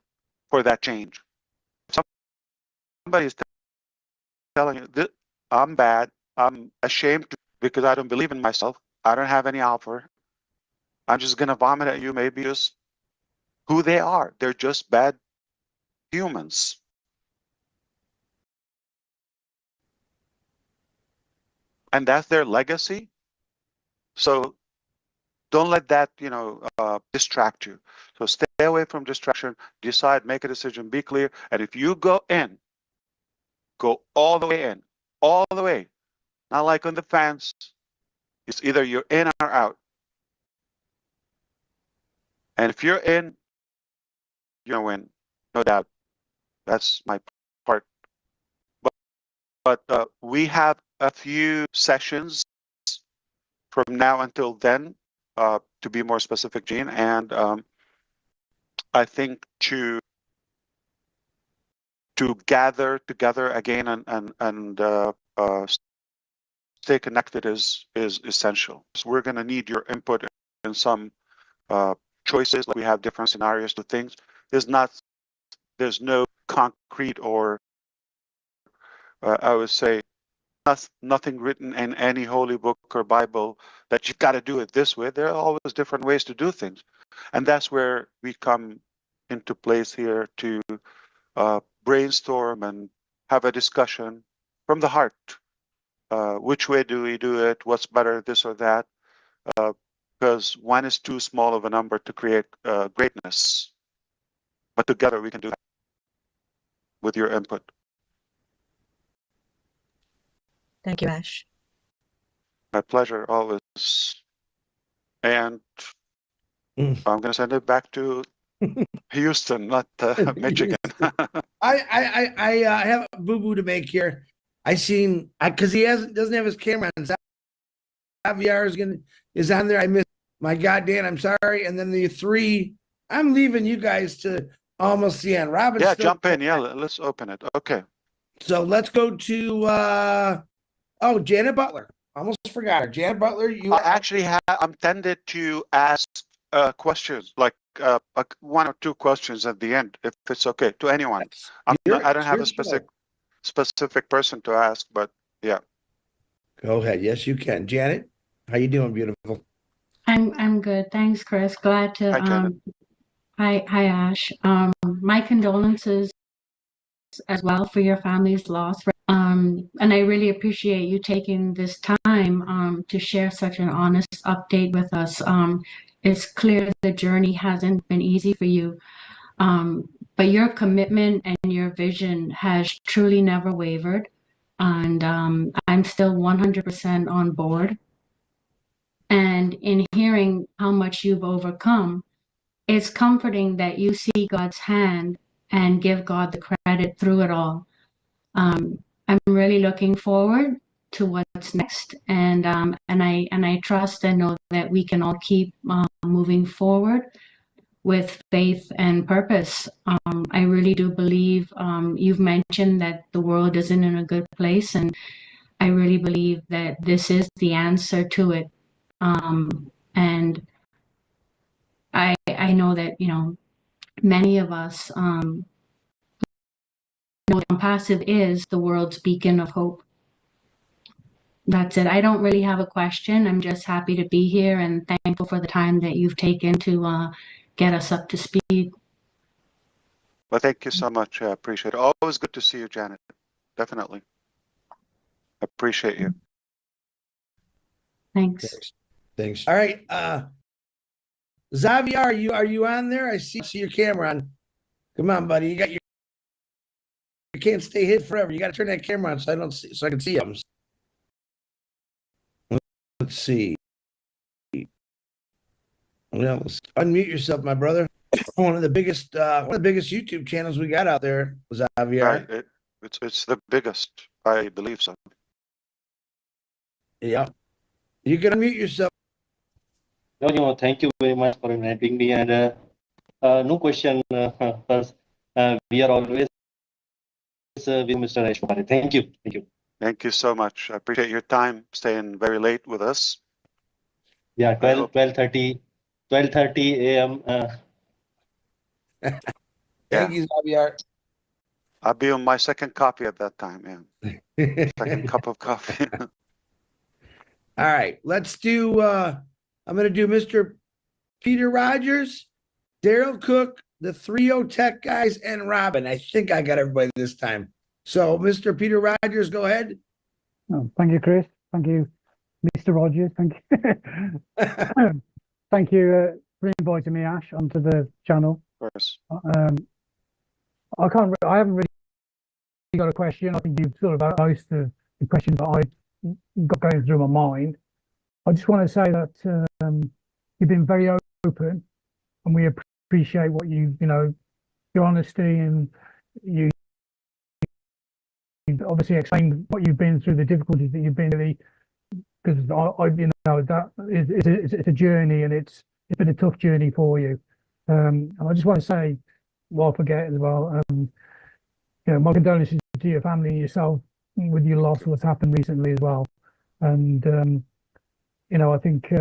for that change. Somebody's telling you that I'm bad, I'm ashamed because I don't believe in myself, I don't have any offer, I'm just going to vomit at you, maybe just who they are. They're just bad humans. And that's their legacy. So don't let that, distract you. So stay away from distraction, decide, make a decision, be clear. And if you go in, go all the way in, all the way. Not like on the fence. It's either you're in or out. And if you're in, you're going to win, no doubt. That's my part. But we have a few sessions from now until then, to be more specific, Gene. And I think to gather together again and stay connected is essential. So we're going to need your input in some choices. Like we have different scenarios to things. There's no concrete or I would say nothing written in any holy book or Bible that you've got to do it this way. There are always different ways to do things, and that's where we come into place here to brainstorm and have a discussion from the heart. Which way do we do it? What's better, this or that? Because one is too small of a number to create greatness, but together we can do that with your input. Thank you, Ash. My pleasure, always. And I'm going to send it back to Houston, not Michigan. I have a boo-boo to make here. I seen, because he doesn't have his camera on. Javier is on there. I missed, my God, Dan, I'm sorry. And then the three, I'm leaving you guys to almost the end. Robin, Yeah, jump in. Yeah, let's open it. Okay. So let's go to Janet Butler. Almost forgot her. Janet Butler, you actually I'm tended to ask questions, like one or two questions at the end, if it's okay, to anyone. I don't have a specific person to ask, but yeah. Go ahead. Yes, you can. Janet, how you doing, beautiful? I'm good. Thanks, Chris. Glad to Hi, Janet. hi Ash. My condolences as well for your family's loss. And I really appreciate you taking this time to share such an honest update with us. It's clear the journey hasn't been easy for you. But your commitment and your vision has truly never wavered. And I'm still 100% on board. And in hearing how much you've overcome, it's comforting that you see God's hand and give God the credit through it all. I'm really looking forward to what's next, and I trust and know that we can all keep moving forward with faith and purpose. I really do believe you've mentioned that the world isn't in a good place, and I really believe that this is the answer to it. And I know that, many of us know ONPASSIVE is the world's beacon of hope. That's it. I don't really have a question. I'm just happy to be here and thankful for the time that you've taken to get us up to speed. Well, thank you so much. I appreciate it. Always good to see you, Janet. Definitely. Appreciate you. Thanks. Thanks. All right. Xavier, are you on there? I see your camera on. Come on, buddy. You can't stay hid forever. You got to turn that camera on so I can see them. Let's see. Well, unmute yourself, my brother. One of the biggest YouTube channels we got out there was Xavier. Right. It's the biggest, I believe so. Yeah. You can unmute yourself. No, thank you very much for inviting me. And no question, first, we are always with Mr. Ash. Thank you. Thank you. Thank you so much. I appreciate your time, staying very late with us. Yeah, 12:30 a.m. Thank you, Xavier. I'll be on my second coffee at that time. Yeah. Second cup of coffee. All right, let's do, I'm going to do Mr. Peter Rogers, Daryl Cook, the 3O Tech guys, and Robin. I think I got everybody this time. So, Mr. Peter Rogers, go ahead. Oh, thank you, Chris. Thank you, Mr. Rogers. Thank you. Thank you for inviting me, Ash, onto the channel. Of course. I haven't really got a question. I think you've sort of asked the questions that I got going through my mind. I just want to say that you've been very open, and we appreciate what your honesty, and you obviously explained what you've been through, the difficulties that you've been through, because that it's a journey, and it's been a tough journey for you. And I just want to say, while I forget as well, my condolences to your family and yourself with your loss, what's happened recently as well. And I think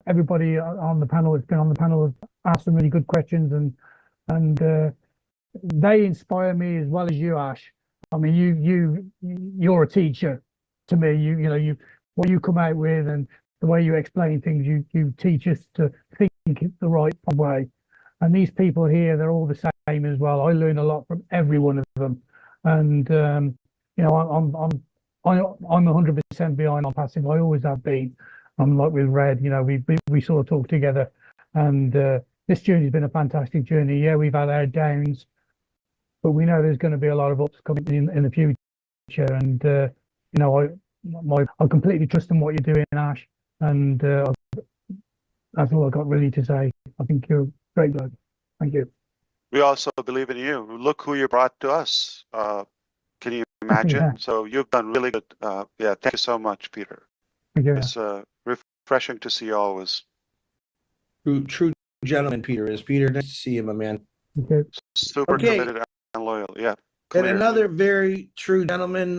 everybody on the panel that's been on the panel has asked some really good questions, and they inspire me as well as you, Ash. I mean, you're a teacher to me. What you come out with and the way you explain things, you teach us to think the right way. And these people here, they're all the same as well. I learn a lot from every one of them, and I'm 100% behind ONPASSIVE. I always have been. I'm like with Red, we sort of talk together, and this journey's been a fantastic journey. Yeah, we've had our downs, but we know there's going to be a lot of ups coming in the future. And I completely trust in what you're doing, Ash. And that's all I got really to say. I think you're a great bloke. Thank you. We also believe in you. Look who you brought to us. Can you imagine? Yeah. So you've done really good. Yeah, thank you so much, Peter. Thank you. It's refreshing to see you always. True gentleman, Peter is. Peter, nice to see you, my man. Okay. Super Okay. committed and loyal. Yeah. And Clear. another very true gentleman,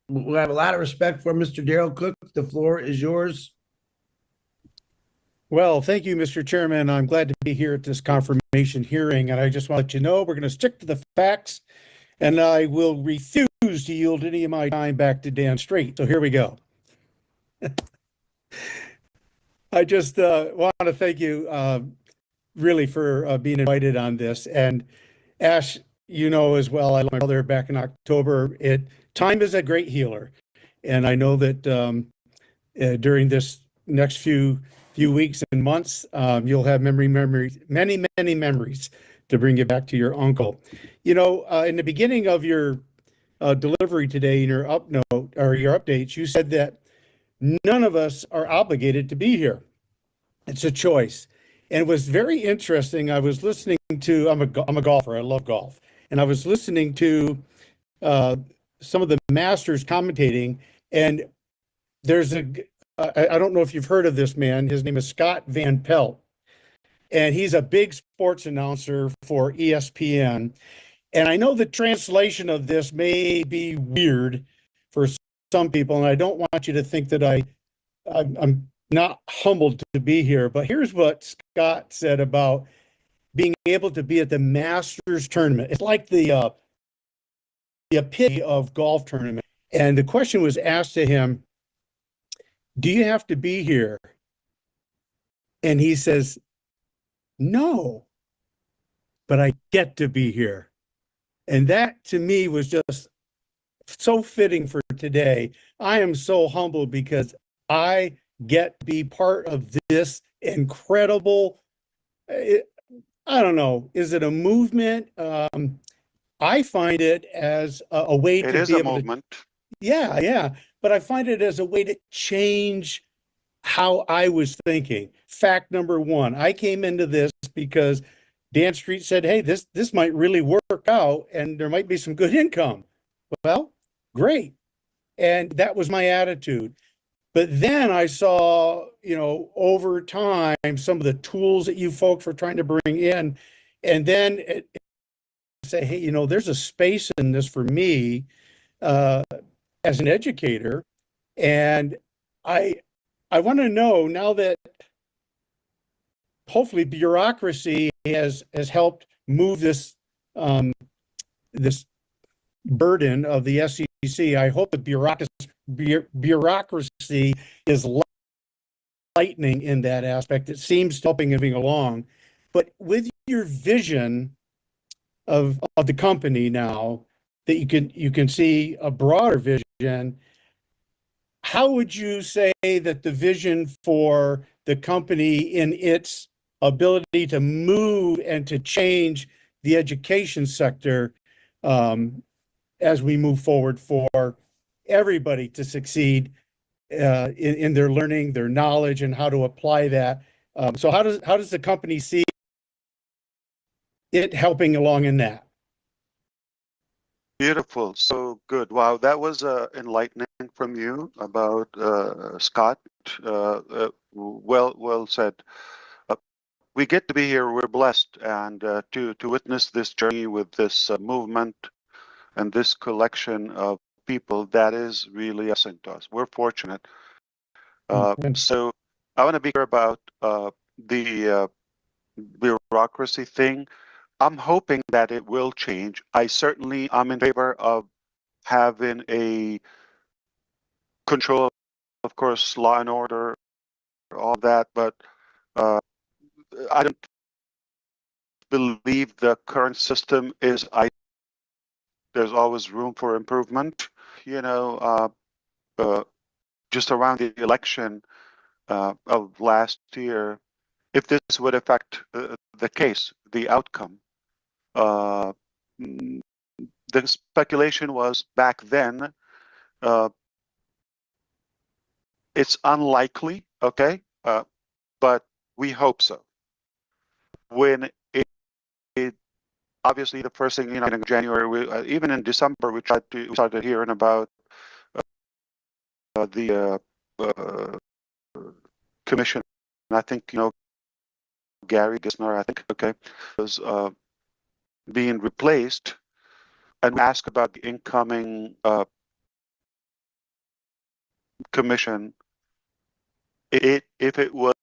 we have a lot of respect for Mr. Daryl Cook. The floor is yours. Well, thank you, Mr. Chairman. I'm glad to be here at this confirmation hearing, and I just want to let you know we're going to stick to the facts, and I will refuse to yield any of my time back to Dan Straight. So here we go. I just want to thank you really for being invited on this. And Ash, you know as well, I lost my brother back in October. Time is a great healer, and I know that during this next few weeks and months, you'll have many memories to bring you back to your uncle. You know, in the beginning of your delivery today, in your upnote or your updates, you said that none of us are obligated to be here. It's a choice. And it was very interesting. I was listening to, I'm a golfer, I love golf. And I was listening to some of the masters commentating, and there's I don't know if you've heard of this man. His name is Scott Van Pelt, and he's a big sports announcer for ESPN. And I know the translation of this may be weird for some people, and I don't want you to think that I'm not humbled to be here. But here's what Scott said about being able to be at the Masters tournament. It's like the epitome of golf tournament. And the question was asked to him, do you have to be here? And he says, no, but I get to be here. And that to me was just so fitting for today. I am so humbled because I get to be part of this incredible, I don't know, is it a movement? I find it as a way It to is be a able movement. to, yeah, but I find it as a way to change how I was thinking. Fact number one, I came into this because Dan Street said, hey, this might really work out and there might be some good income. Well, great. And that was my attitude. But then I saw, you know, over time, some of the tools that you folks were trying to bring in, and then say, hey, you know, there's a space in this for me as an educator. And I want to know now that hopefully bureaucracy has helped move this this burden of the SEC. I hope the bureaucracy is lightening in that aspect. It seems helping moving along. But with your vision of the company now, that you can see a broader vision, how would you say that the vision for the company in its ability to move and to change the education sector as we move forward for everybody to succeed in their learning, their knowledge, and how to apply that? So how does the company see it helping along in that? Beautiful. So good. Wow, that was enlightening from you about Scott. Well said. We get to be here. We're blessed, and to witness this journey with this movement and this collection of people that is really a blessing to us. We're fortunate. So I want to be clear about the bureaucracy thing. I'm hoping that it will change. I certainly am in favor of having a control, of course, law and order, all that, but I don't believe the current system is there's always room for improvement. You know, just around the election of last year, if this would affect the case, the outcome, the speculation was back then, it's unlikely, okay, but we hope so. When it obviously the first thing, in January, even in December, we started hearing about the commission. And I think, Gary Gisner, I think, okay, was being replaced, and we asked about the incoming commission. If it was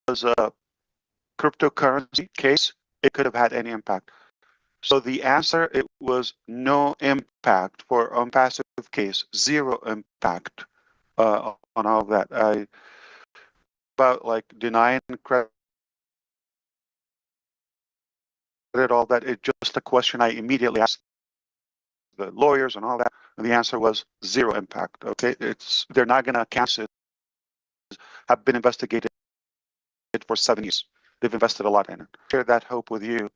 a cryptocurrency case, it could have had any impact. So the answer, it was no impact for ONPASSIVE case, zero impact on all of that. About like denying credit, all that, it's just a question I immediately asked the lawyers and all that, and the answer was zero impact. Okay, they're not going to cancel it. Have been investigated for 7 years. They've invested a lot in it. Share that hope with you.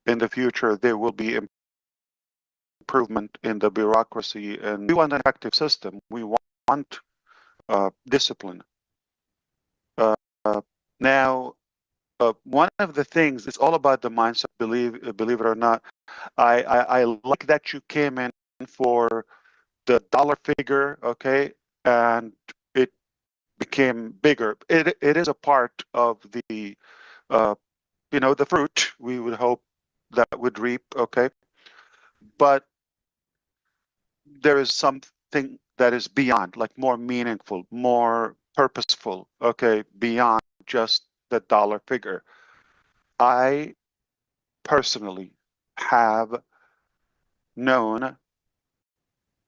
In the future, there will be improvement in the bureaucracy, and we want an effective system. We want discipline. Now, one of the things, it's all about the mindset. Believe it or not, I like that you came in for the dollar figure, okay, and it became bigger. It is a part of the the fruit we would hope that would reap, okay, but there is something that is beyond, like more meaningful, more purposeful, okay, beyond just the dollar figure. I personally have known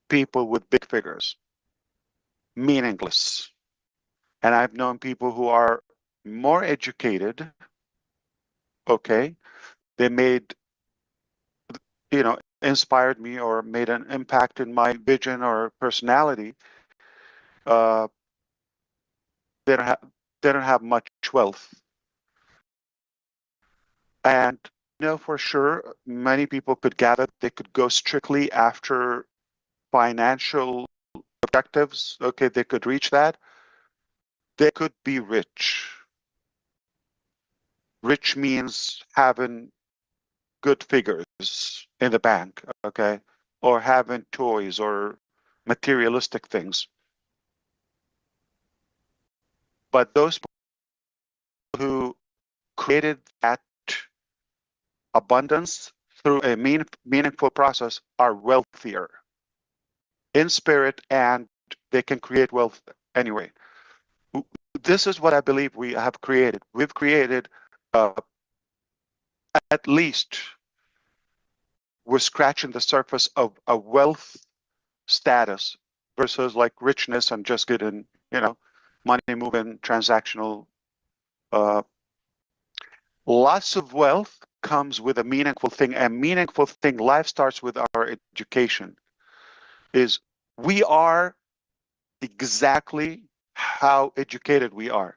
people with big figures, meaningless. And I've known people who are more educated, okay, they made, inspired me or made an impact in my vision or personality. They don't have much wealth. And for sure, many people could gather, they could go strictly after financial objectives. Okay, they could reach that. They could be rich. Rich means having good figures in the bank, okay, or having toys or materialistic things. But those who created that abundance through a meaningful process are wealthier in spirit, and they can create wealth anyway. This is what I believe we have created. We've created at least, we're scratching the surface of a wealth status versus like richness and just getting, money moving, transactional. Lots of wealth comes with a meaningful thing. A meaningful thing, life starts with our education. Is we are exactly how educated we are.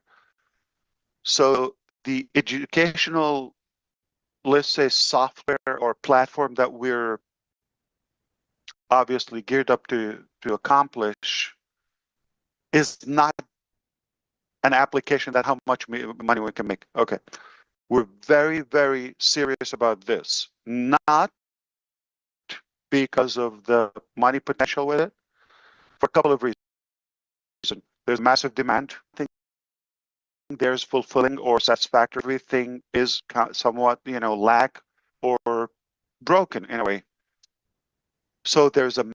So the educational, let's say, software or platform that we're obviously geared up to accomplish is not an application that how much money we can make. Okay, we're very, very serious about this, not because of the money potential with it, for a couple of reasons. There's massive demand. I think there's fulfilling or satisfactory. Everything is somewhat, lack or broken in a way. So there's a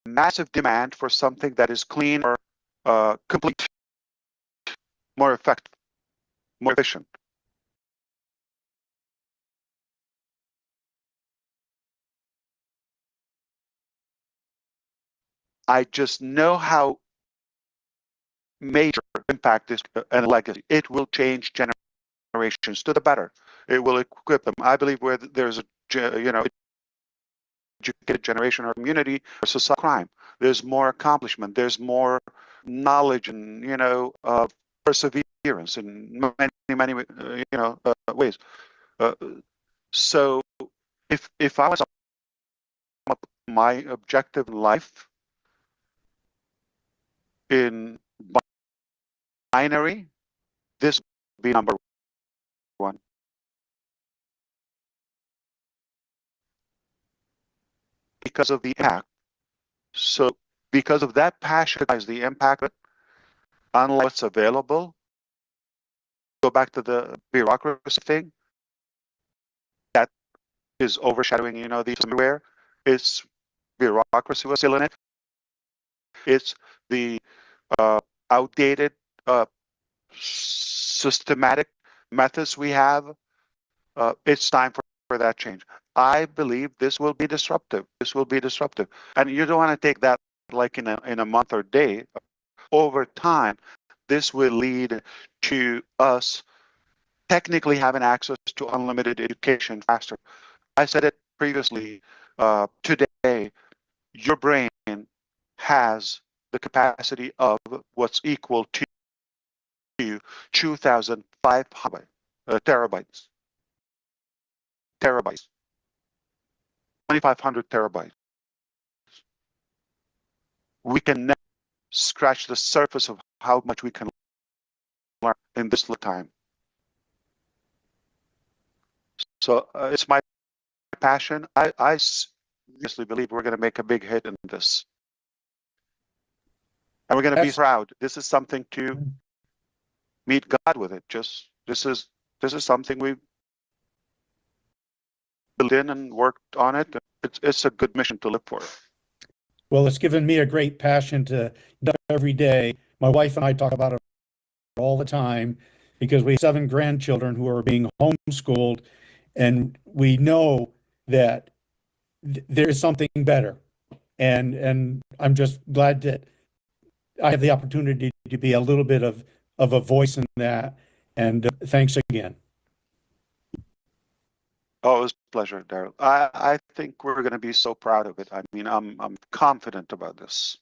massive demand for something that is clean or complete, more effective, more efficient. I just know how major impact is and legacy. It will change generations to the better. It will equip them. I believe where there's a educated generation or community or society crime, there's more accomplishment, there's more knowledge and perseverance in many ways. So if I was my objective in life in binary, this would be number one. because of the impact. So because of that passion, the impact, unlike what's available, go back to the bureaucracy thing, that is overshadowing, the somewhere. It's bureaucracy was still in it. It's the outdated systematic methods we have. It's time for that change. I believe this will be disruptive. This will be disruptive, and you don't want to take that like in a month or day. Over time, this will lead to us technically having access to unlimited education faster. I said it previously. Today, your brain has the capacity of what's equal to 2,500 terabytes. 2,500 terabytes. We can never scratch the surface of how much we can learn in this little time. So it's my passion. I seriously believe we're going to make a big hit in this. And we're going to be proud. This is something to meet God with it. This is something we built in and worked on it. It's a good mission to live for. Well, it's given me a great passion to do every day. My wife and I talk about it all the time because we have 7 grandchildren who are being homeschooled, and we know that there is something better. And I'm just glad that I have the opportunity to be a little bit of a voice in that. And thanks again. Oh, it was a pleasure, Daryl. I think we're going to be so proud of it. I mean, I'm confident about this.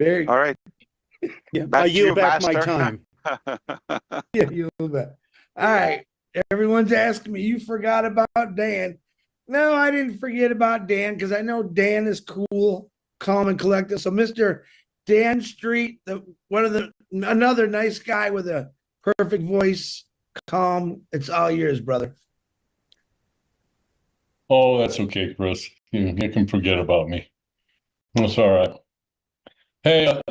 All right. Yeah, back I to you, yield back my Master. time. Yeah, you bet. All right. Everyone's asking me, you forgot about Dan. No, I didn't forget about Dan because I know Dan is cool, calm, and collected. So Mr. Dan Street, another nice guy with a perfect voice, calm. It's all yours, brother. Oh, that's okay, Chris. You can forget about me. That's all right. Hey,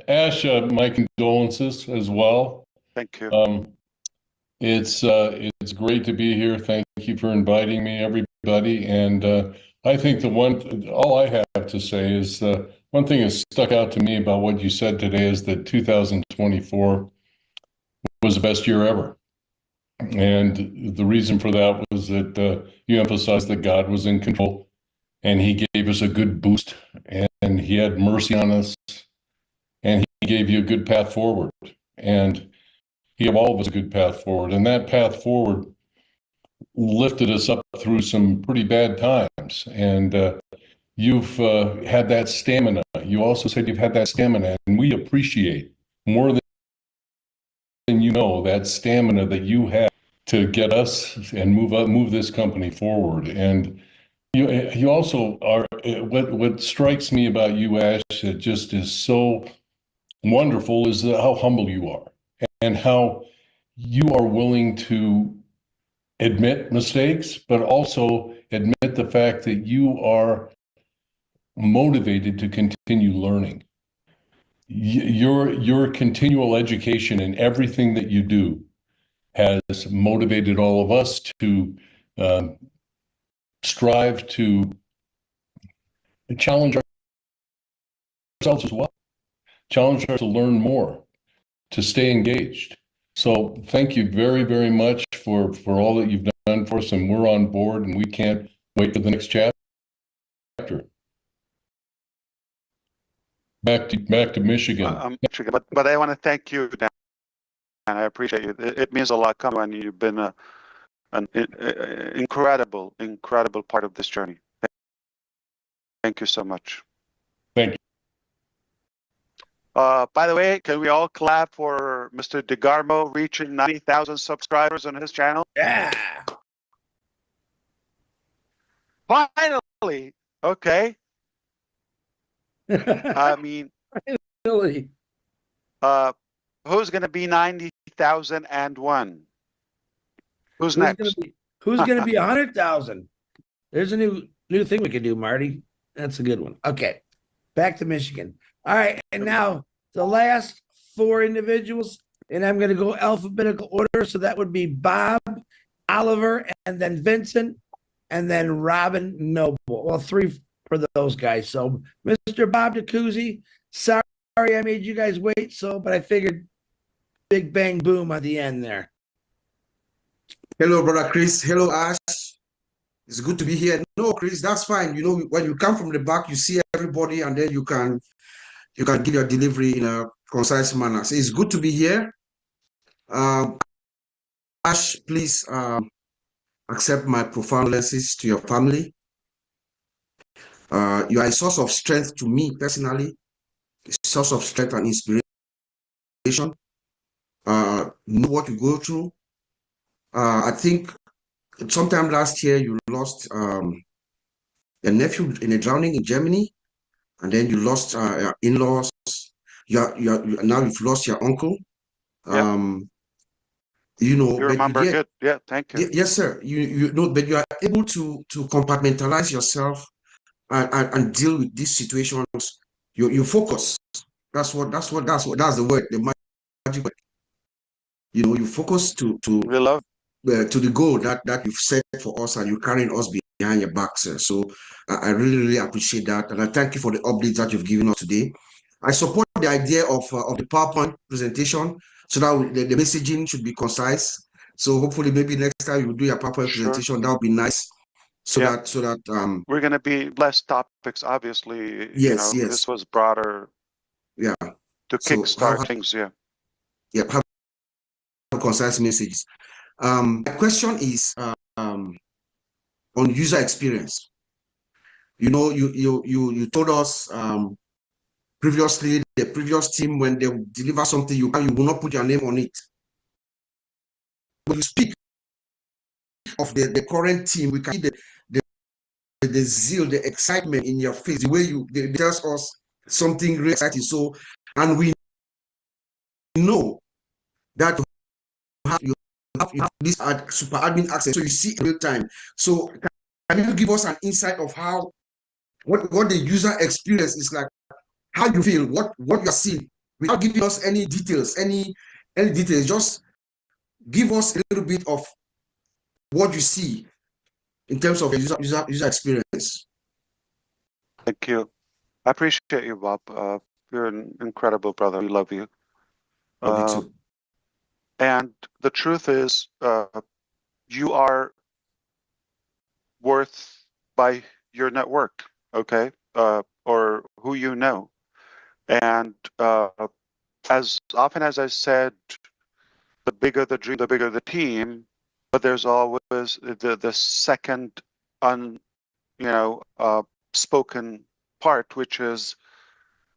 Ash, my condolences as well. Thank you. It's great to be here. Thank you for inviting me, everybody. And I think all I have to say is one thing that stuck out to me about what you said today is that 2024 was the best year ever. And the reason for that was that you emphasized that God was in control and he gave us a good boost and he had mercy on us and he gave you a good path forward. And he gave all of us a good path forward. And that path forward lifted us up through some pretty bad times. And you've had that stamina. You also said you've had that stamina, and we appreciate more than that stamina that you have to get us and move this company forward. And you also are, what strikes me about you, Ash, that just is so wonderful is how humble you are and how you are willing to admit mistakes, but also admit the fact that you are motivated to continue learning. Your continual education in everything that you do has motivated all of us to strive to challenge ourselves as well, challenge ourselves to learn more, to stay engaged. So thank you very, very much for all that you've done for us, and we're on board, and we can't wait for the next chapter. Back to Michigan. But I want to thank you, Dan, and I appreciate you. It means a lot coming, and you've been an incredible part of this journey. Thank you so much. Thank you. By the way, can we all clap for Mr. DeGarmo reaching 90,000 subscribers on his channel? Yeah. Finally. Okay. I mean, really? Who's going to be 90,001? Who's Gonna next? be, who's gonna be 100,000? There's a new thing we can do, Marty. That's a good one. Okay, back to Michigan. All right, and now the last four individuals, and I'm gonna go alphabetical order. So that would be Bob, Oliver, and then Vincent, and then Robin Noble. Well, three for those guys. So Mr. Bob DeCouzy, sorry I made you guys wait, but I figured big bang boom at the end there. Hello, brother Chris. Hello, Ash. It's good to be here. No, Chris, that's fine. You know, when you come from the back, you see everybody, and then you can give your delivery in a concise manner. So it's good to be here. Ash, please accept my profound condolences to your family. You are a source of strength to me personally, a source of strength and inspiration. Know what you go through. I think sometime last year you lost your nephew in a drowning in Germany, and then you lost your in-laws. Now you've lost your uncle. You know, You remember good. Yeah, thank you. Yes, sir. You know, but you are able to compartmentalize yourself and deal with these situations. You focus. That's the word, the magic word. You know, you focus to the goal that you've set for us, and you're carrying us behind your back, sir. So I really, really appreciate that, and I thank you for the updates that you've given us today. I support the idea of the PowerPoint presentation, so that the messaging should be concise. So hopefully, maybe next time you do your PowerPoint presentation, that would be nice. So that we're going to be less topics, obviously. Yes, yes. This was broader. Yeah. To kickstart things. Yeah. Yeah. Have concise messages. My question is on user experience. You know, you told us previously, the previous team, when they deliver something, you will not put your name on it. When you speak of the current team, we can see the zeal, the excitement in your face, the way they tell us something really exciting. So, and we know that you have this super admin access, so you see in real time. So can you give us an insight of how what the user experience is like, how you feel, what you're seeing, without giving us any details, any details? Just give us a little bit of what you see in terms of user experience. Thank you. I appreciate you, Bob. You're an incredible brother. We love you. Love you too. And the truth is, you are worth by your network, okay? Or who you know. And as often as I said, the bigger the dream, the bigger the team, but there's always the second spoken part, which is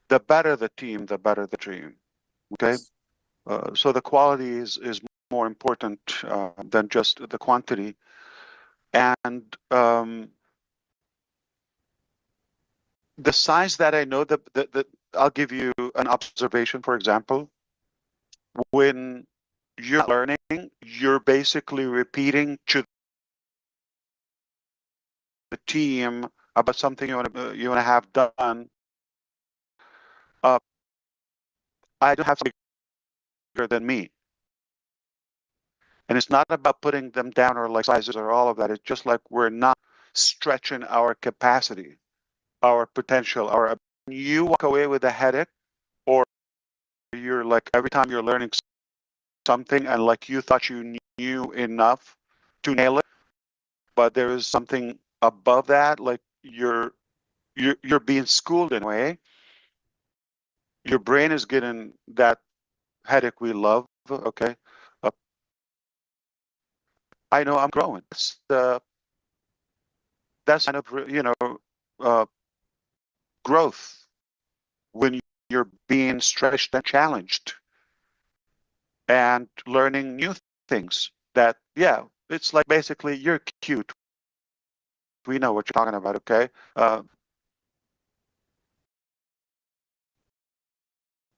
the better the team, the better the dream. Okay. So the quality is more important than just the quantity. And the size that I know, that I'll give you an observation, for example. When you're learning, you're basically repeating to the team about something you want to have done. I don't have something bigger than me. And it's not about putting them down or like sizes or all of that. It's just like we're not stretching our capacity, our potential, you walk away with a headache, or you're like, every time you're learning something and like you thought you knew enough to nail it, but there is something above that, like you're being schooled in a way. Your brain is getting that headache we love. Okay. I know I'm growing. That's kind of, growth when you're being stretched and challenged and learning new things that, yeah, it's like basically you're cute. We know what you're talking about. Okay.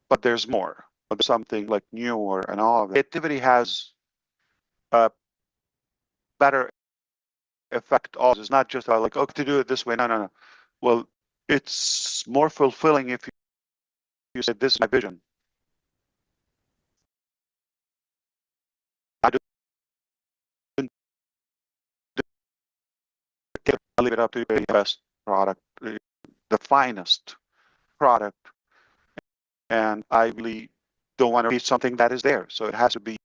But there's more, something like newer and all of that. Creativity has better effect also. It's not just like, okay, to do it this way. No, no, no. Well, it's more fulfilling if you said, this is my vision. I leave it up to the best product, the finest product. And I really don't want to reach something that is there. So it has to be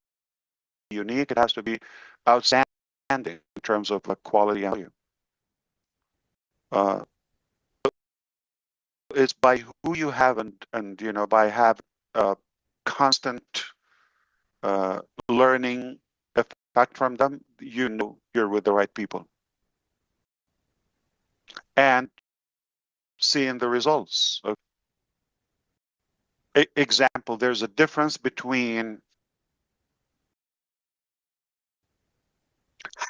unique. It has to be outstanding in terms of quality and value. It's by who you have and you know, by having constant learning effect from them, you know you're with the right people. And seeing the results. Example, there's a difference between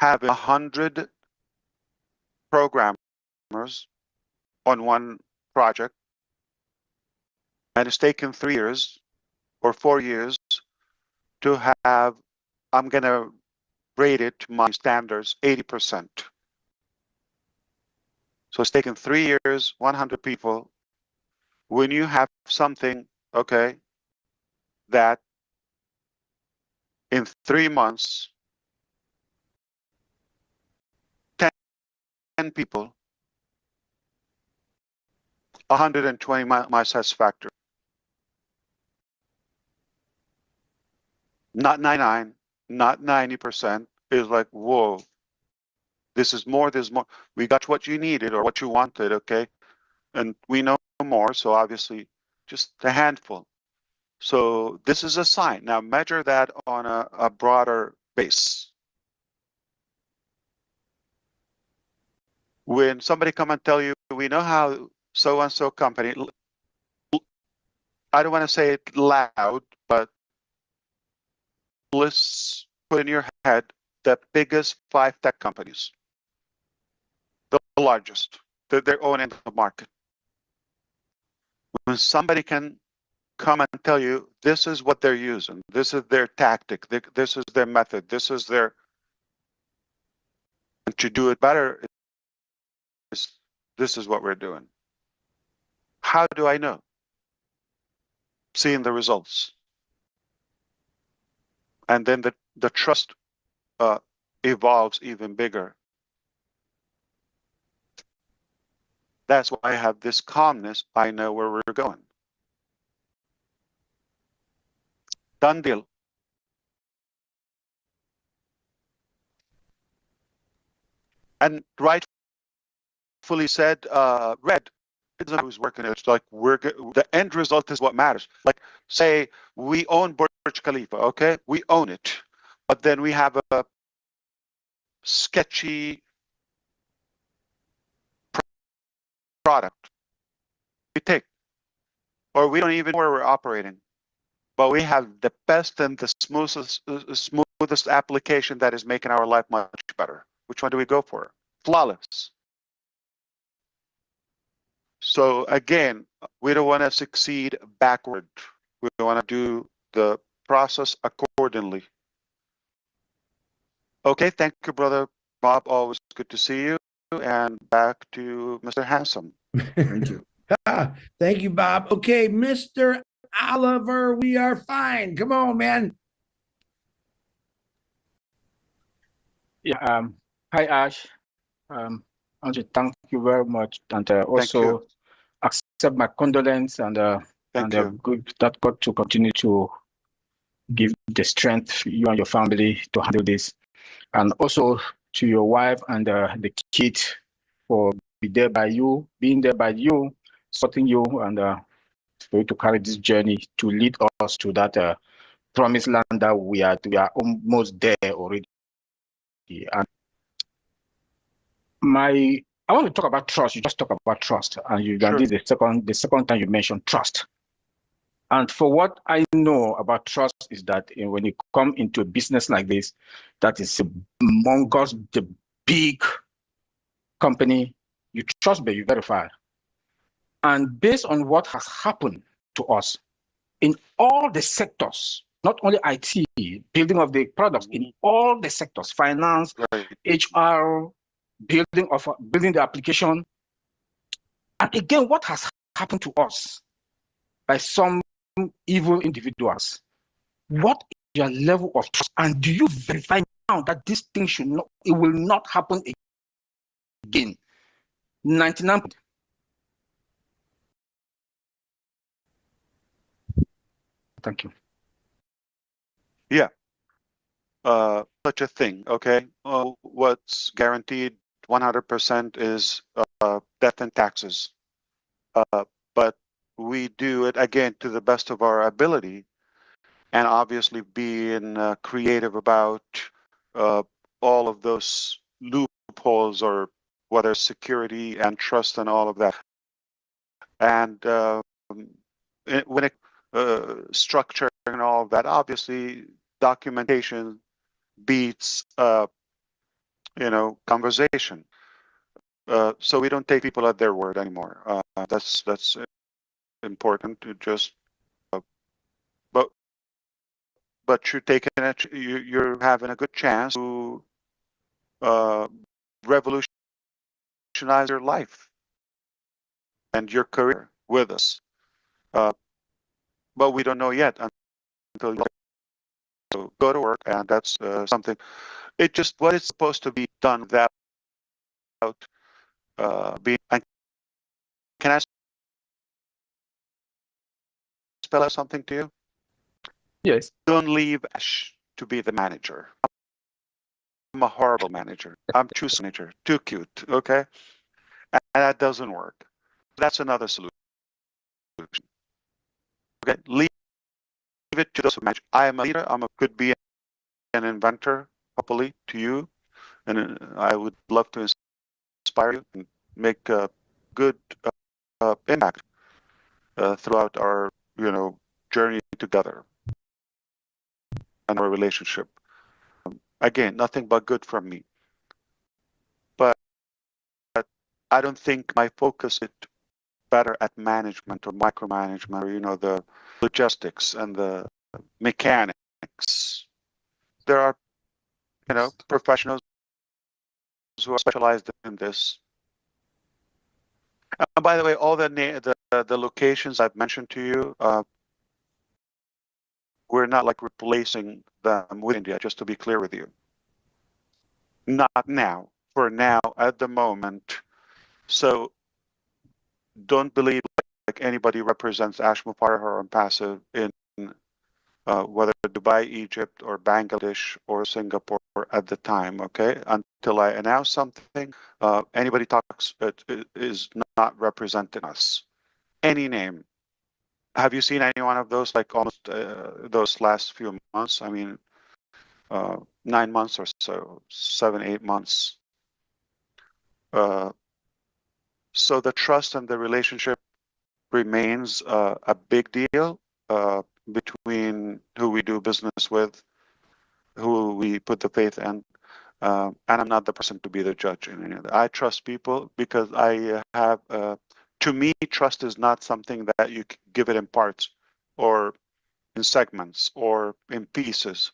having 100 programmers on one project, and it's taken 3 years or 4 years to have, I'm going to rate it to my standards, 80%. So it's taken 3 years, 100 people. When you have something, okay, that in 3 months, 10 people, 120 my satisfactory. Not 99, not 90%. Is like, whoa, this is more, there's more. We got what you needed or what you wanted, okay? And we know more, so obviously just a handful. So this is a sign. Now measure that on a broader base. When somebody come and tell you, we know how so-and-so company, I don't want to say it loud, but let's put in your head the biggest 5 tech companies, the largest, they're owning the market. When somebody can come and tell you, this is what they're using, this is their tactic, this is their method, this is their, and to do it better, this is what we're doing. How do I know? Seeing the results. And then the trust evolves even bigger. That's why I have this calmness. I know where we're going. Done deal. And rightfully said, Red, it's not who's working it. It's like the end result is what matters. Like, say we own Burj Khalifa, okay? We own it, but then we have a sketchy product we take, or we don't even know where we're operating, but we have the best and the smoothest application that is making our life much better. Which one do we go for? Flawless. So again, we don't want to succeed backward. We want to do the process accordingly. Okay, thank you, brother Bob. Always good to see you. And back to Mr. Handsome. Thank you. Thank you, Bob. Okay, Mr. Oliver, we are fine. Come on, man. Yeah. Hi, Ash. I want to thank you very much, and also accept my condolence and good that God to continue to give the strength you and your family to handle this, and also to your wife and the kid for being there by you, supporting you, and for you to carry this journey to lead us to that promised land that we are almost there already. And I want to talk about trust. You just talk about trust, and this is the second time you mentioned trust. And for what I know about trust is that when you come into a business like this, that is amongst the big company, you trust, but you verify. And based on what has happened to us in all the sectors not only IT, building of the products in all the sectors, finance, HR, building the application. And again, what has happened to us by some evil individuals? What is your level of trust? And do you verify now that this thing it will not happen again? 99. Thank you. Yeah. Such a thing, okay? What's guaranteed 100% is death and taxes. But we do it, again, to the best of our ability, and obviously being creative about all of those loopholes, or whether security and trust and all of that. And when it structure and all of that, obviously documentation beats conversation. So we don't take people at their word anymore. That's important to just. But you're taking it. You're having a good chance to revolutionize your life and your career with us. But we don't know yet until you go to work, and that's something. It just what is supposed to be done without being. Can I spell out something to you? Yes. Don't leave Ash to be the manager. I'm a horrible manager. I'm too manager, too cute. Okay, and that doesn't work. That's another solution. Okay, leave it to those who manage. I am a leader. Could be an inventor, hopefully, to you, and I would love to inspire you and make a good impact throughout our, journey together and our relationship. Again, nothing but good from me. But I don't think my focus is better at management or micromanagement, or the logistics and the mechanics. There are, professionals who are specialized in this. By the way, all the locations I've mentioned to you, we're not like replacing them with India, just to be clear with you. Not now. For now, at the moment. So don't believe like anybody represents Ash Mufareh or ONPASSIVE in whether Dubai, Egypt, or Bangladesh or Singapore at the time, okay? Until I announce something, anybody talks is not representing us. Any name. Have you seen any one of those, like almost those last few months? I mean, 9 months or so, 7, 8 months. So the trust and the relationship remains a big deal between who we do business with, who we put the faith in. And I'm not the person to be the judge in any of that. I trust people because I have, to me, trust is not something that you give it in parts or in segments or in pieces.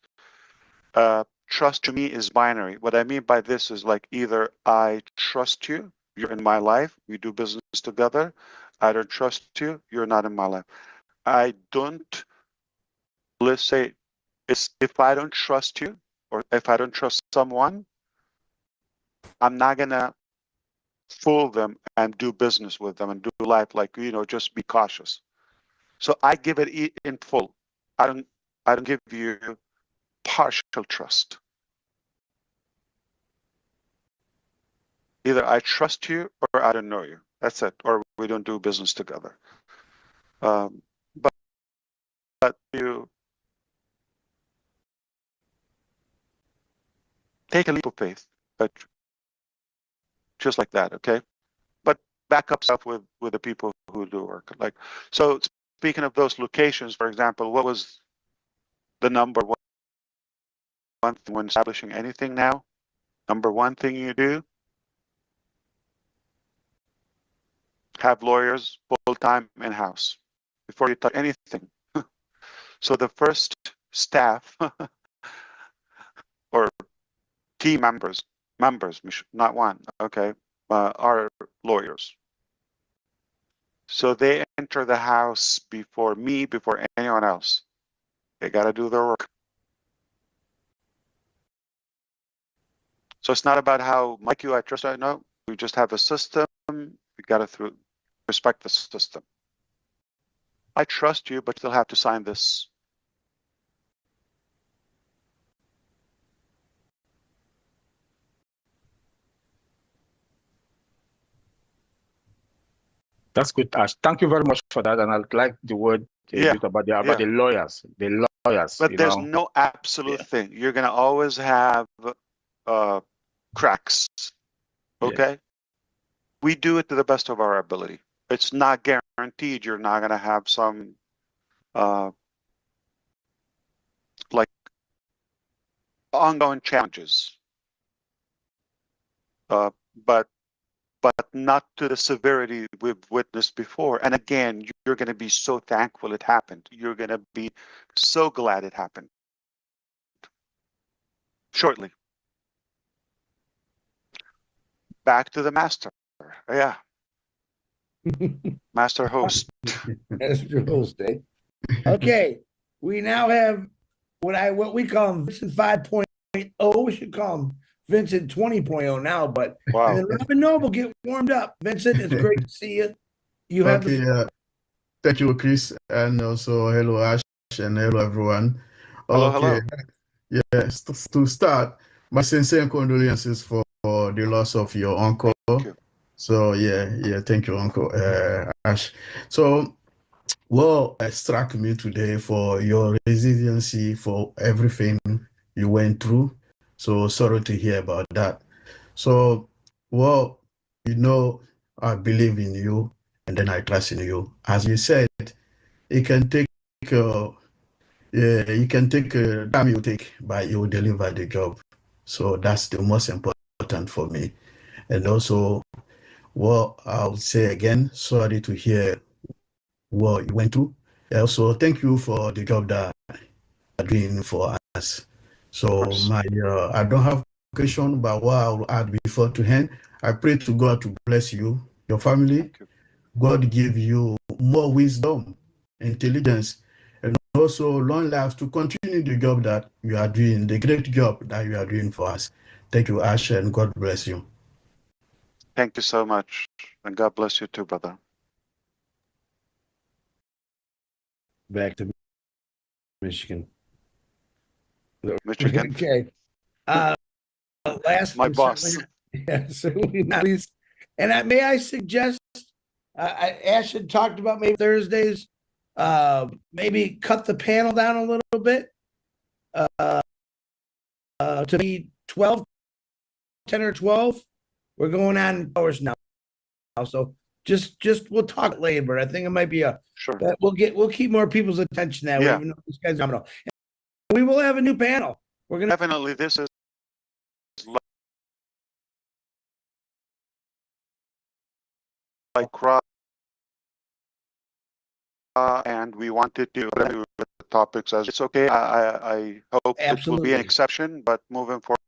Trust to me is binary. What I mean by this is like either I trust you, you're in my life, we do business together. I don't trust you, you're not in my life. I don't, let's say, if I don't trust you or if I don't trust someone, I'm not gonna fool them and do business with them and do life like, just be cautious. So I give it in full. I don't give you partial trust. Either I trust you or I don't know you. That's it. Or we don't do business together. But you take a leap of faith, but just like that, okay? But back up stuff with the people who do work. Like, so speaking of those locations, for example, what was the number one thing when establishing anything now? Number one thing you do? Have lawyers full-time in-house before you touch anything. So the first staff or team members, not one, okay, are lawyers. So they enter the house before me, before anyone else. They got to do their work. So it's not about how like you I trust. I know we just have a system. We got to respect the system. I trust you, but you'll have to sign this. That's good, Ash. Thank you very much for that. And I'd like the word about the lawyers. The lawyers. But there's no absolute thing. You're going to always have cracks. Okay? Yeah. We do it to the best of our ability. It's not guaranteed you're not going to have some like ongoing challenges. But not to the severity we've witnessed before. And again, you're going to be so thankful it happened. You're going to be so glad it happened. Shortly. Back to the master. Yeah. Master host. Master host, eh? Okay. We now have what we call him Vincent 5.0. We should call him Vincent 20.0 now, but wow. And then Robin Noble, get warmed up. Vincent, it's great to see you. You have thank you, Chris, and also hello, Ash, and hello, everyone. Hello, hello. Yes, to start, my sincere condolences for the loss of your uncle. So thank you, Uncle Ash. So, it struck me today for your resiliency for everything you went through. So sorry to hear about that. So, I believe in you, and then I trust in you. As you said, it can take time you take, but you will deliver the job. So that's the most important for me. And also, I'll say again, sorry to hear what you went through. Also, thank you for the job that you're doing for us. So I don't have a question, but what I will add before to end, I pray to God to bless you, your family. God give you more wisdom, intelligence, and also long life to continue the job that you are doing, the great job that you are doing for us. Thank you, Ash, and God bless you. Thank you so much, and God bless you too, brother. Back to Michigan. Michigan. Okay. Last my boss. Certainly not least. And may I suggest, Ash had talked about maybe Thursdays, maybe cut the panel down a little bit to be 10 or 12. We're going on hours now. So just we'll talk later. I think it might be we'll keep more people's attention that way, even though this guy's phenomenal. We will have a new panel. We're gonna definitely this is like and we wanted to do the topics as it's okay. I hope it will be an exception, but moving forward.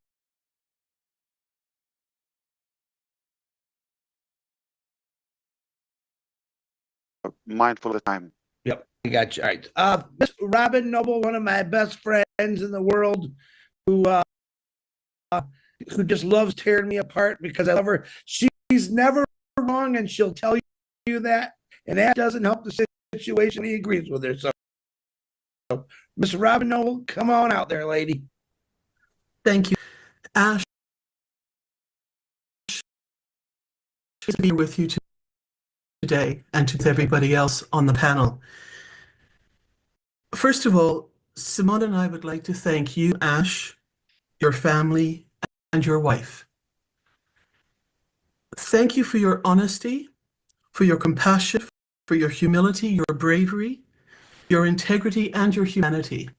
Mindful of time. Yep, I got you. All right. Robin Noble, one of my best friends in the world, who just loves tearing me apart because I love her. She's never wrong, and she'll tell you that. And that doesn't help the situation. He agrees with her. So Miss Robin Noble, come on out there, lady. Thank you. Ash, to be with you today and to everybody else on the panel. First of all, Simone and I would like to thank you, Ash, your family, and your wife. Thank you for your honesty, for your compassion, for your humility, your bravery, your integrity, and your humanity.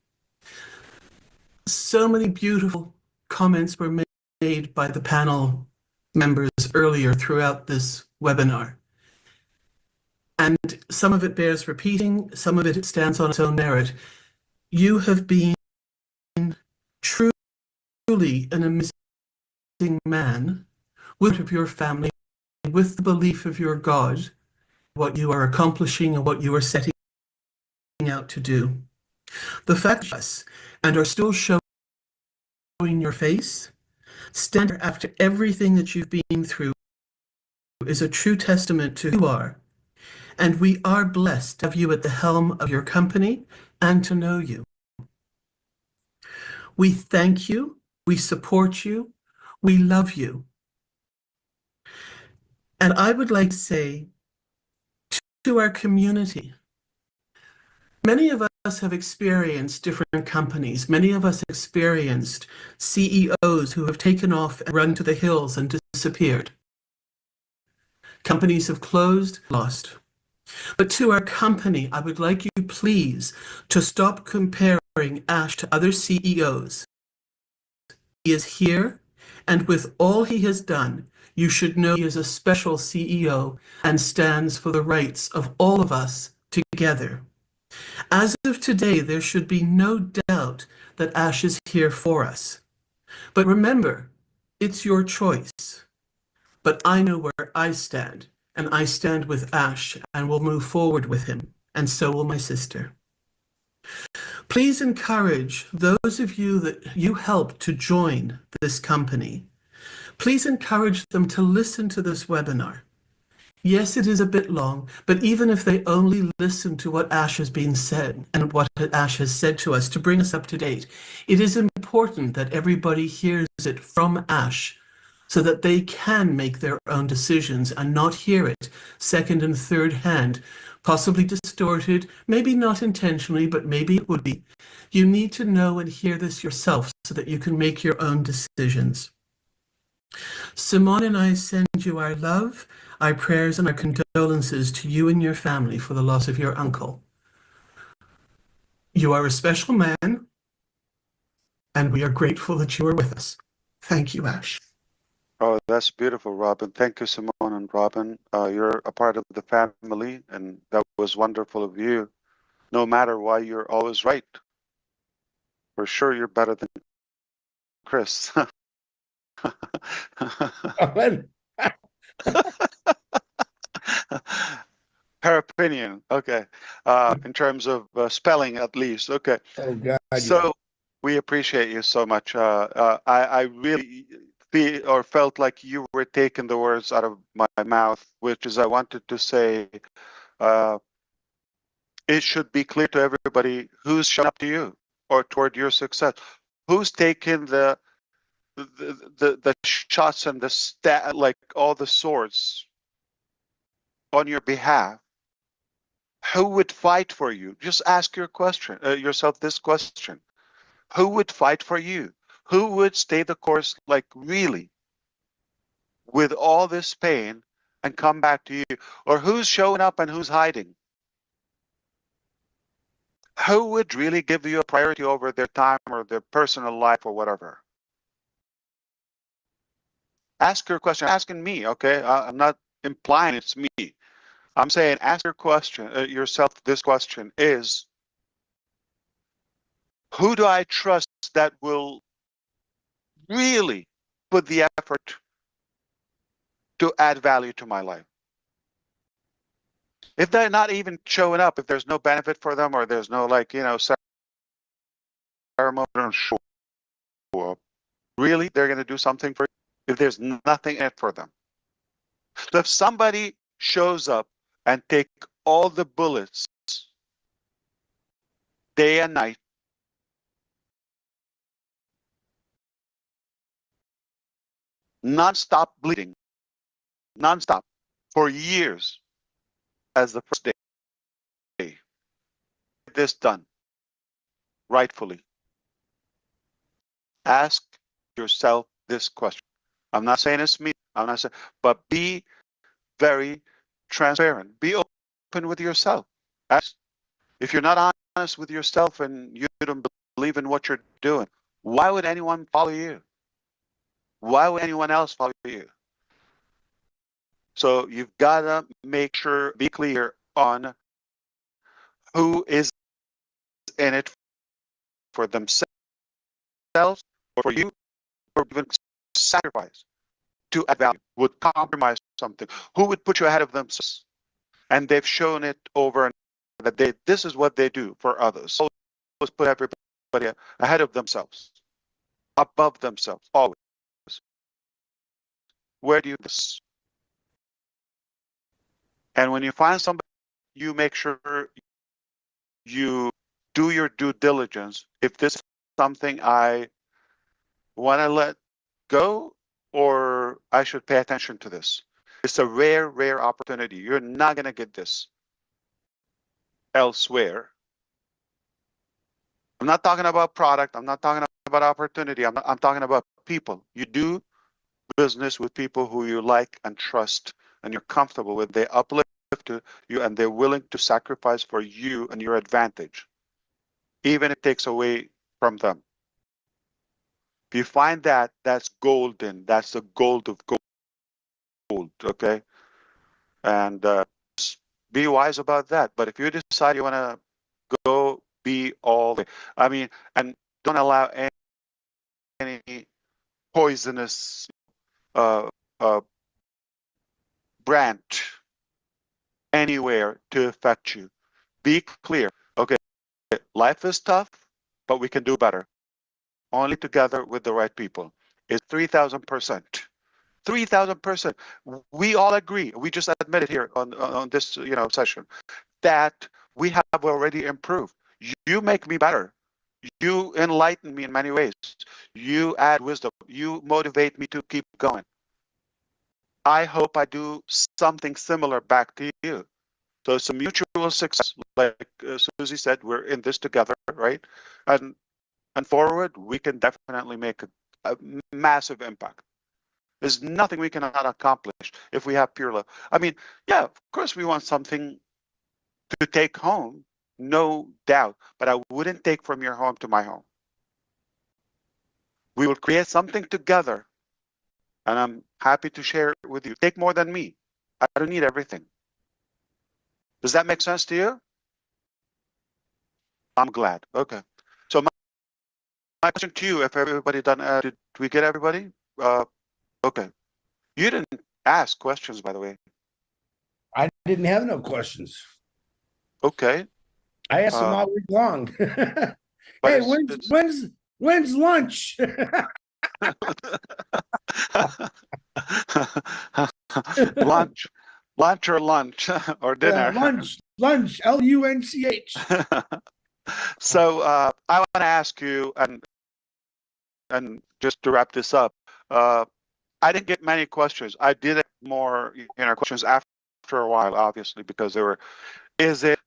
So many beautiful comments were made by the panel members earlier throughout this webinar. And some of it bears repeating, some of it stands on its own merit. You have been truly an amazing man, with of your family, with the belief of your God, what you are accomplishing and what you are setting out to do. The fact that and are still showing your face, stand after everything that you've been through, is a true testament to who you are. And we are blessed to have you at the helm of your company and to know you. We thank you, we support you, we love you. And I would like to say to our community, many of us have experienced different companies. Many of us experienced CEOs who have taken off and run to the hills and disappeared. Companies have closed, lost. But to our company, I would like you please to stop comparing Ash to other CEOs. He is here, and with all he has done, you should know he is a special CEO and stands for the rights of all of us together. As of today, there should be no doubt that Ash is here for us. But remember, it's your choice. But I know where I stand, and I stand with Ash and will move forward with him, and so will my sister. Please encourage those of you that you help to join this company. Please encourage them to listen to this webinar. Yes, it is a bit long, but even if they only listen to what Ash has been said and what Ash has said to us to bring us up to date, it is important that everybody hears it from Ash so that they can make their own decisions and not hear it second and third hand, possibly distorted, maybe not intentionally, but maybe it would be. You need to know and hear this yourself so that you can make your own decisions. Simone and I send you our love, our prayers, and our condolences to you and your family for the loss of your uncle. You are a special man, and we are grateful that you are with us. Thank you, Ash. Oh, that's beautiful, Robin. Thank you, Simone and Robin. You're a part of the family, and that was wonderful of you. No matter why, you're always right. For sure, you're better than Chris. Her opinion, okay. In terms of spelling, at least, okay. Oh God! So we appreciate you so much. I really feel or felt like you were taking the words out of my mouth, which is I wanted to say. It should be clear to everybody who's shown up to you or toward your success, who's taken the shots and the like all the swords on your behalf. Who would fight for you? Just ask yourself this question: who would fight for you? Who would stay the course, like really, with all this pain, and come back to you? Or who's showing up and who's hiding? Who would really give you a priority over their time or their personal life or whatever? Ask your question. Asking me, okay? I'm not implying it's me. I'm saying ask your question yourself. This question is: who do I trust that will really put the effort to add value to my life? If they're not even showing up, if there's no benefit for them, or there's no, like, ceremony, show up, really, they're going to do something for you if there's nothing in it for them. So if somebody shows up and take all the bullets day and night, non-stop bleeding, non-stop for years, as the first day, get this done rightfully. Ask yourself this question. I'm not saying it's me. I'm not saying, but be very transparent. Be open with yourself. Ask, if you're not honest with yourself and you don't believe in what you're doing, why would anyone follow you? Why would anyone else follow you? So you've got to make sure, be clear on who is in it for themselves or for you, or even sacrifice to add value, would compromise something, who would put you ahead of themselves. And they've shown it over and that this is what they do for others. Always put everybody ahead of themselves, above themselves, always. Where do you do this? And when you find somebody, you make sure you do your due diligence. If this is something I want to let go, or I should pay attention to this. It's a rare, rare opportunity. You're not going to get this elsewhere. I'm not talking about product. I'm not talking about opportunity. I'm talking about people. You do business with people who you like and trust and you're comfortable with. They uplift you and they're willing to sacrifice for you and your advantage, even if it takes away from them. If you find that, that's golden. That's the gold of gold, okay? And be wise about that. But if you decide you want to go, be all the way. I mean, and don't allow any poisonous branch anywhere to affect you. Be clear. Okay, life is tough, but we can do better. Only together with the right people. It's 3,000%. 3,000%. We all agree. We just admitted here on this session that we have already improved. You make me better. You enlighten me in many ways. You add wisdom. You motivate me to keep going. I hope I do something similar back to you. So it's a mutual success. Like Susie said, we're in this together, right? And forward, we can definitely make a massive impact. There's nothing we cannot accomplish if we have pure love. I mean, yeah, of course we want something to take home, no doubt, but I wouldn't take from your home to my home. We will create something together, and I'm happy to share it with you. Take more than me. I don't need everything. Does that make sense to you? I'm glad. Okay. So my question to you, if everybody done, did we get everybody? Okay. You didn't ask questions, by the way. I didn't have no questions. Okay. I asked them all week long. Hey, when's lunch? lunch or dinner. Yeah, lunch, LUNCH. So I want to ask you, and just to wrap this up, I didn't get many questions. I did get more questions after a while, obviously, because there were. Is it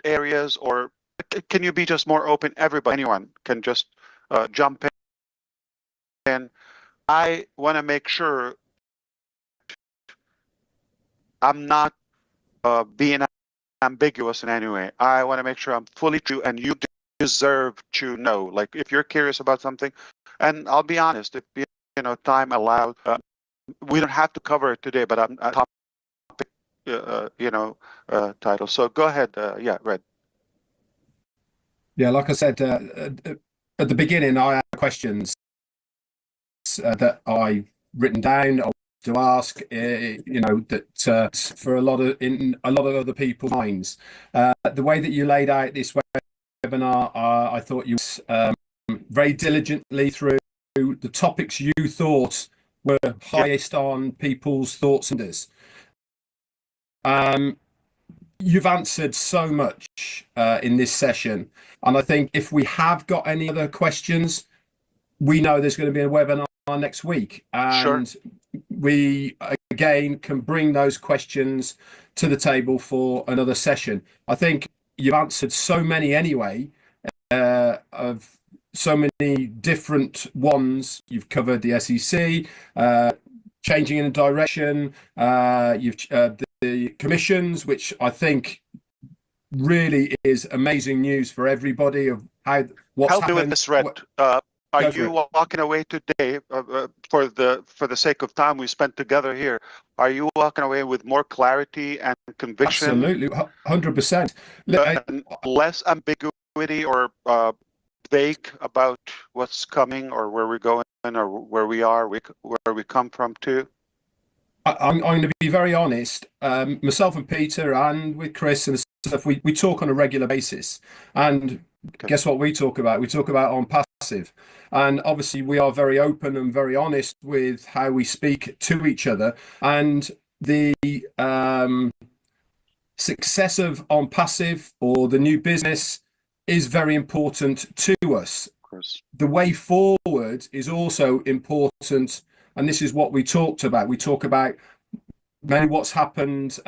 areas, or can you be just more open? Everybody, anyone can just jump in. I want to make sure I'm not being ambiguous in any way. I want to make sure I'm fully true, and you deserve to know. Like if you're curious about something, and I'll be honest, if time allows, we don't have to cover it today, but I'm a topic, title. So go ahead. Yeah, Red. Yeah, like I said at the beginning, I had questions that I written down to ask. That for a lot of other people's minds. The way that you laid out this webinar, I thought you very diligently through the topics you thought were highest on people's thoughts and this. You've answered so much in this session, and I think if we have got any other questions, we know there's going to be a webinar next week, and sure. We again can bring those questions to the table for another session. I think you've answered so many anyway, of so many different ones. You've covered the SEC, changing in direction, you've the commissions, which I think really is amazing news for everybody of what's Help happened. me with this, Red. Are Go for you it. walking away today for the sake of time we spent together here? Are you walking away with more clarity and conviction? Absolutely, 100%. And less ambiguity or vague about what's coming or where we're going or where we are, where we come from too? I'm going to be very honest. Myself and Peter, and with Chris and stuff, we talk on a regular basis. And guess what we talk about? We talk about ONPASSIVE. And obviously, we are very open and very honest with how we speak to each other. And the success of ONPASSIVE or the new business is very important to us. Of course. The way forward is also important. And this is what we talked about. We talk about maybe what's happened.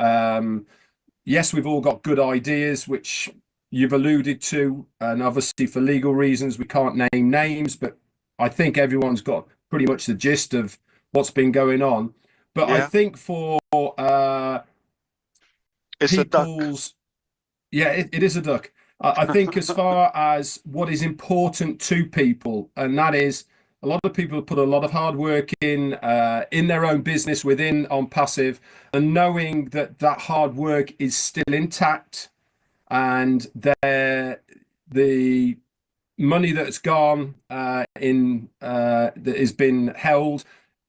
Yes, we've all got good ideas, which you've alluded to. And obviously, for legal reasons, we can't name names. But I think everyone's got pretty much the gist of what's been going on. But I think for it's people's... Yeah, it is a duck. I think as far as what is important to people, and that is, a lot of people put a lot of hard work in their own business within ONPASSIVE, and knowing that that hard work is still intact, and the money that's gone that has been held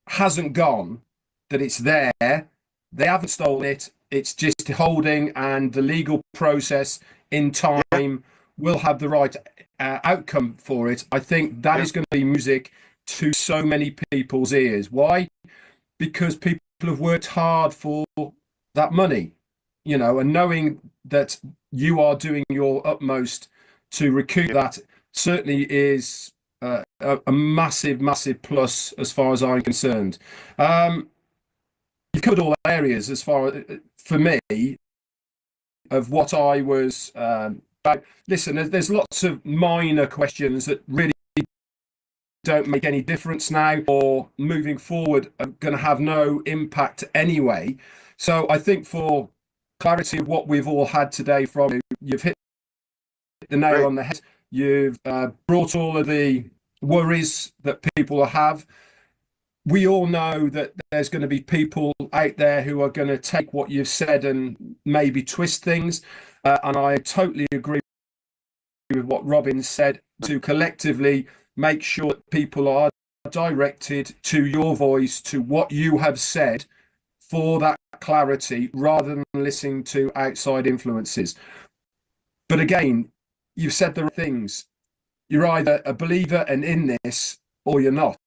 hasn't gone, that it's there. They haven't stolen it. It's just holding, and the legal process in time will have the right outcome for it. I think that is going to be music to so many people's ears. Why? Because people have worked hard for that money, you know, and knowing that you are doing your utmost to recoup that certainly is a massive, massive plus as far as I'm concerned. You've covered all areas as far for me of what I was about. Listen, there's lots of minor questions that really don't make any difference now or moving forward are going to have no impact anyway. So I think for clarity of what we've all had today from you, you've hit the nail on the head. You've brought all of the worries that people have. We all know that there's going to be people out there who are going to take what you've said and maybe twist things. And I totally agree with what Robin said, to collectively make sure that people are directed to your voice, to what you have said, for that clarity, rather than listening to outside influences. But again, you've said the right things. You're either a believer and in this, or you're not.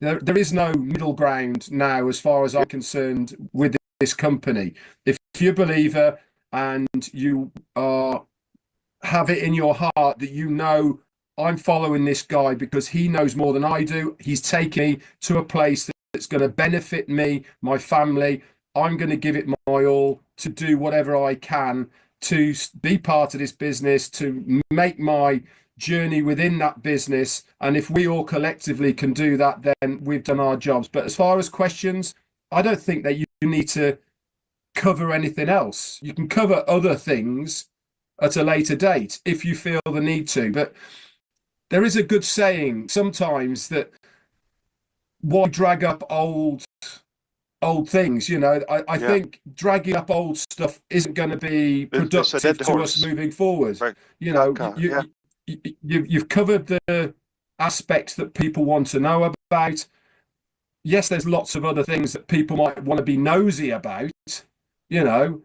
There is no middle ground now, as far as I'm concerned, with this company. If you're a believer and you have it in your heart that you know, I'm following this guy because he knows more than I do, he's taking me to a place that's going to benefit me, my family, I'm going to give it my all to do whatever I can to be part of this business, to make my journey within that business. And if we all collectively can do that, then we've done our jobs. But as far as questions, I don't think that you need to cover anything else. You can cover other things at a later date if you feel the need to. But there is a good saying sometimes that why drag up old things, you know. I think dragging up old stuff isn't going to be productive to us moving forward. Right. You know, you've covered the aspects that people want to know about. Yes, there's lots of other things that people might want to be nosy about. You know,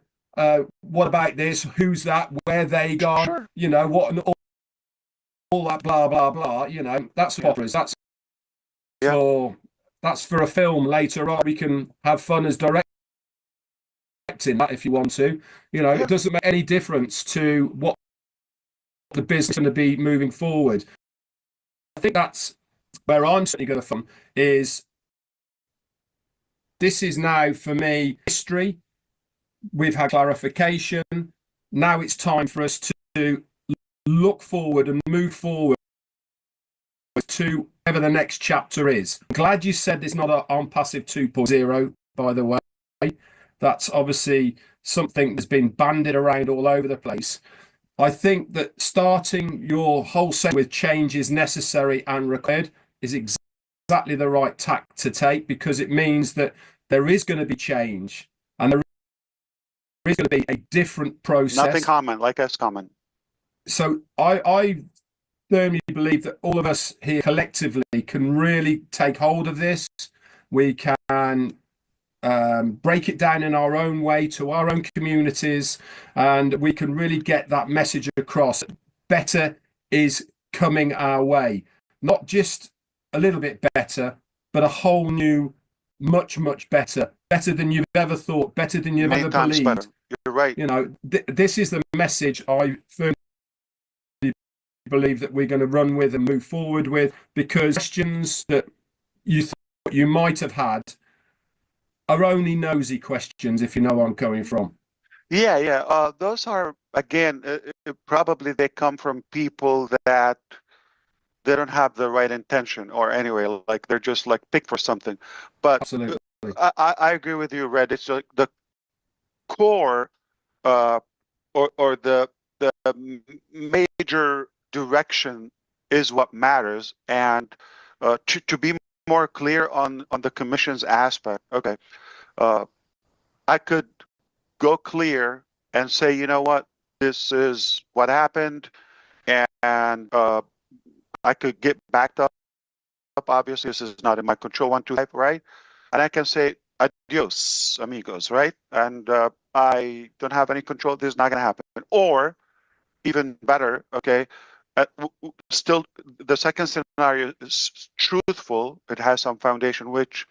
what about this? Who's that? Where they gone? Sure. You know, what and all that blah blah blah. You know, that's for operas. That's for a film later on. We can have fun as directing that if you want to. You know, it doesn't make any difference to what the business is going to be moving forward. I think that's where I'm certainly going to fun is. This is now for me history. We've had clarification. Now it's time for us to look forward and move forward to whatever the next chapter is. I'm glad you said it's not an ONPASSIVE 2.0, by the way. That's obviously something that's been bandied around all over the place. I think that starting your whole session with change is necessary and required is exactly the right tack to take, because it means that there is going to be change and there is going to be a different process. Nothing common, like us common. So I firmly believe that all of us here collectively can really take hold of this. We can break it down in our own way to our own communities, and we can really get that message across. Better is coming our way, not just a little bit better, but a whole new, much better than you've ever thought, better than you've Many ever times believed. better. You're right. You know, this is the message I firmly believe that we're going to run with and move forward with, because questions that you thought you might have had are only nosy questions, if you know where I'm coming from. Yeah. Those are, again, probably they come from people that they don't have the right intention, or anyway, like they're just like picked for something. But absolutely, I agree with you, Red. It's like the core, or the major direction is what matters, and to be more clear on the commission's aspect. Okay, I could go clear and say, you know what, this is what happened, and I could get backed up. Obviously, this is not in my control. 1, 2, 5, right? And I can say adios, amigos, right? And I don't have any control. This is not going to happen. Or even better, okay, still the second scenario is truthful. It has some foundation, which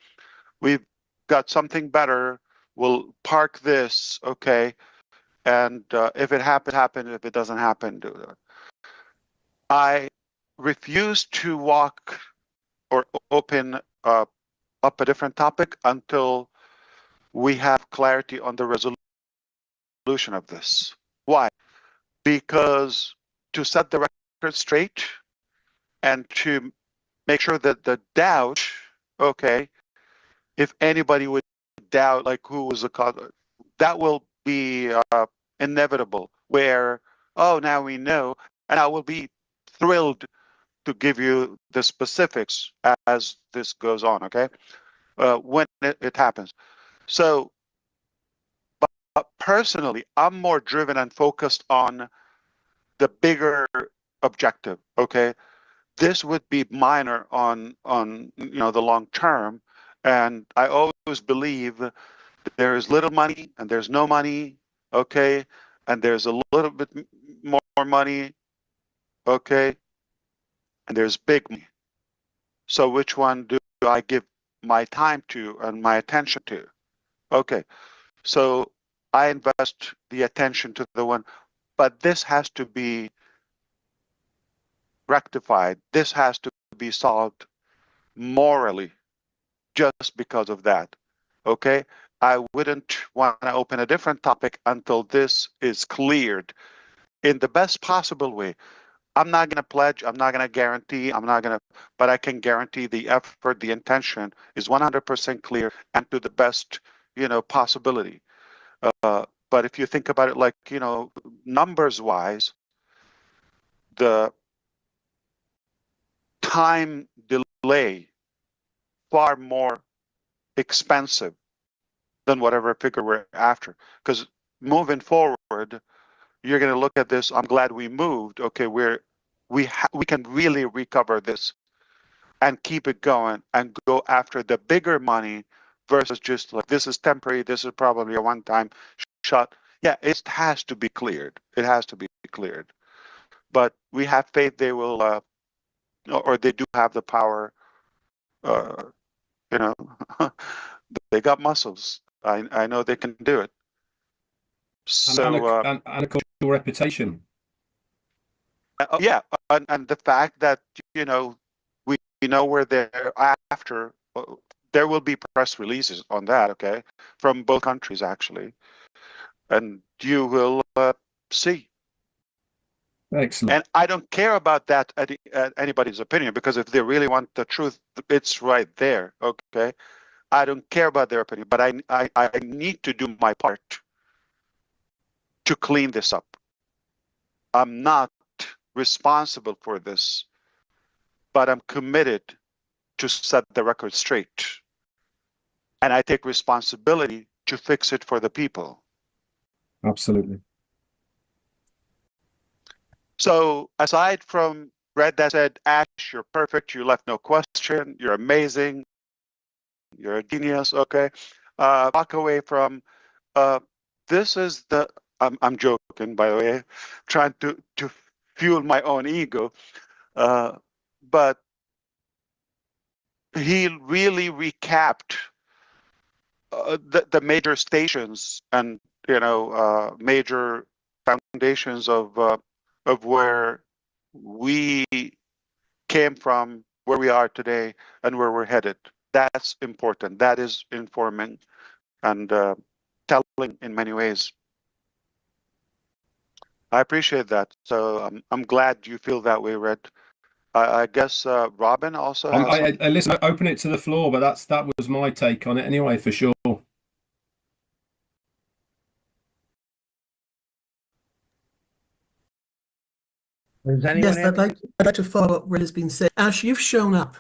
we've got something better. We'll park this, okay, and if it happen. If it doesn't happen, do that. I refuse to walk or open up a different topic until we have clarity on the resolution of this. Why? Because to set the record straight and to make sure that the doubt, okay, if anybody would doubt like who was the cause, that will be inevitable, where, oh, now we know, and I will be thrilled to give you the specifics as this goes on, okay, when it happens. So, but personally, I'm more driven and focused on the bigger objective, okay? This would be minor on the long term, and I always believe that there is little money and there's no money, okay, and there's a little bit more money, okay, and there's big money. So which one do I give my time to and my attention to? Okay, so I invest the attention to the one, but this has to be rectified. This has to be solved morally, just because of that. Okay, I wouldn't want to open a different topic until this is cleared in the best possible way. I'm not going to pledge, I'm not going to guarantee, but I can guarantee the effort, the intention is 100% clear and to the best, possibility. But if you think about it like, numbers wise, the time delay far more expensive than whatever figure we're after. Because moving forward, you're going to look at this. I'm glad we moved. Okay, we can really recover this and keep it going and go after the bigger money versus just like this is temporary. This is probably a one-time shot. Yeah, it has to be cleared. It has to be cleared. But we have faith they will, or they do have the power. They got muscles. I know they can do it. So and a cultural reputation. Yeah, and the fact that we know where they're after. There will be press releases on that, okay, from both countries actually, and you will see. Excellent. And I don't care about that anybody's opinion, because if they really want the truth, it's right there, okay. I don't care about their opinion, but I need to do my part to clean this up. I'm not responsible for this, but I'm committed to set the record straight. And I take responsibility to fix it for the people. Absolutely. So aside from Red that said, Ash, you're perfect, you left no question, you're amazing, you're a genius, okay? Walk away from, this is the, I'm joking, by the way, trying to fuel my own ego. But he really recapped the major stations and, you know, major foundations of where we came from, where we are today, and where we're headed. That's important. That is informing and telling in many ways. I appreciate that. So I'm glad you feel that way, Red. I guess Robin also has. Listen, I open it to the floor, but that was my take on it anyway, for sure. Does anyone Yes, I'd like to follow up what has been said. Ash, you've shown up.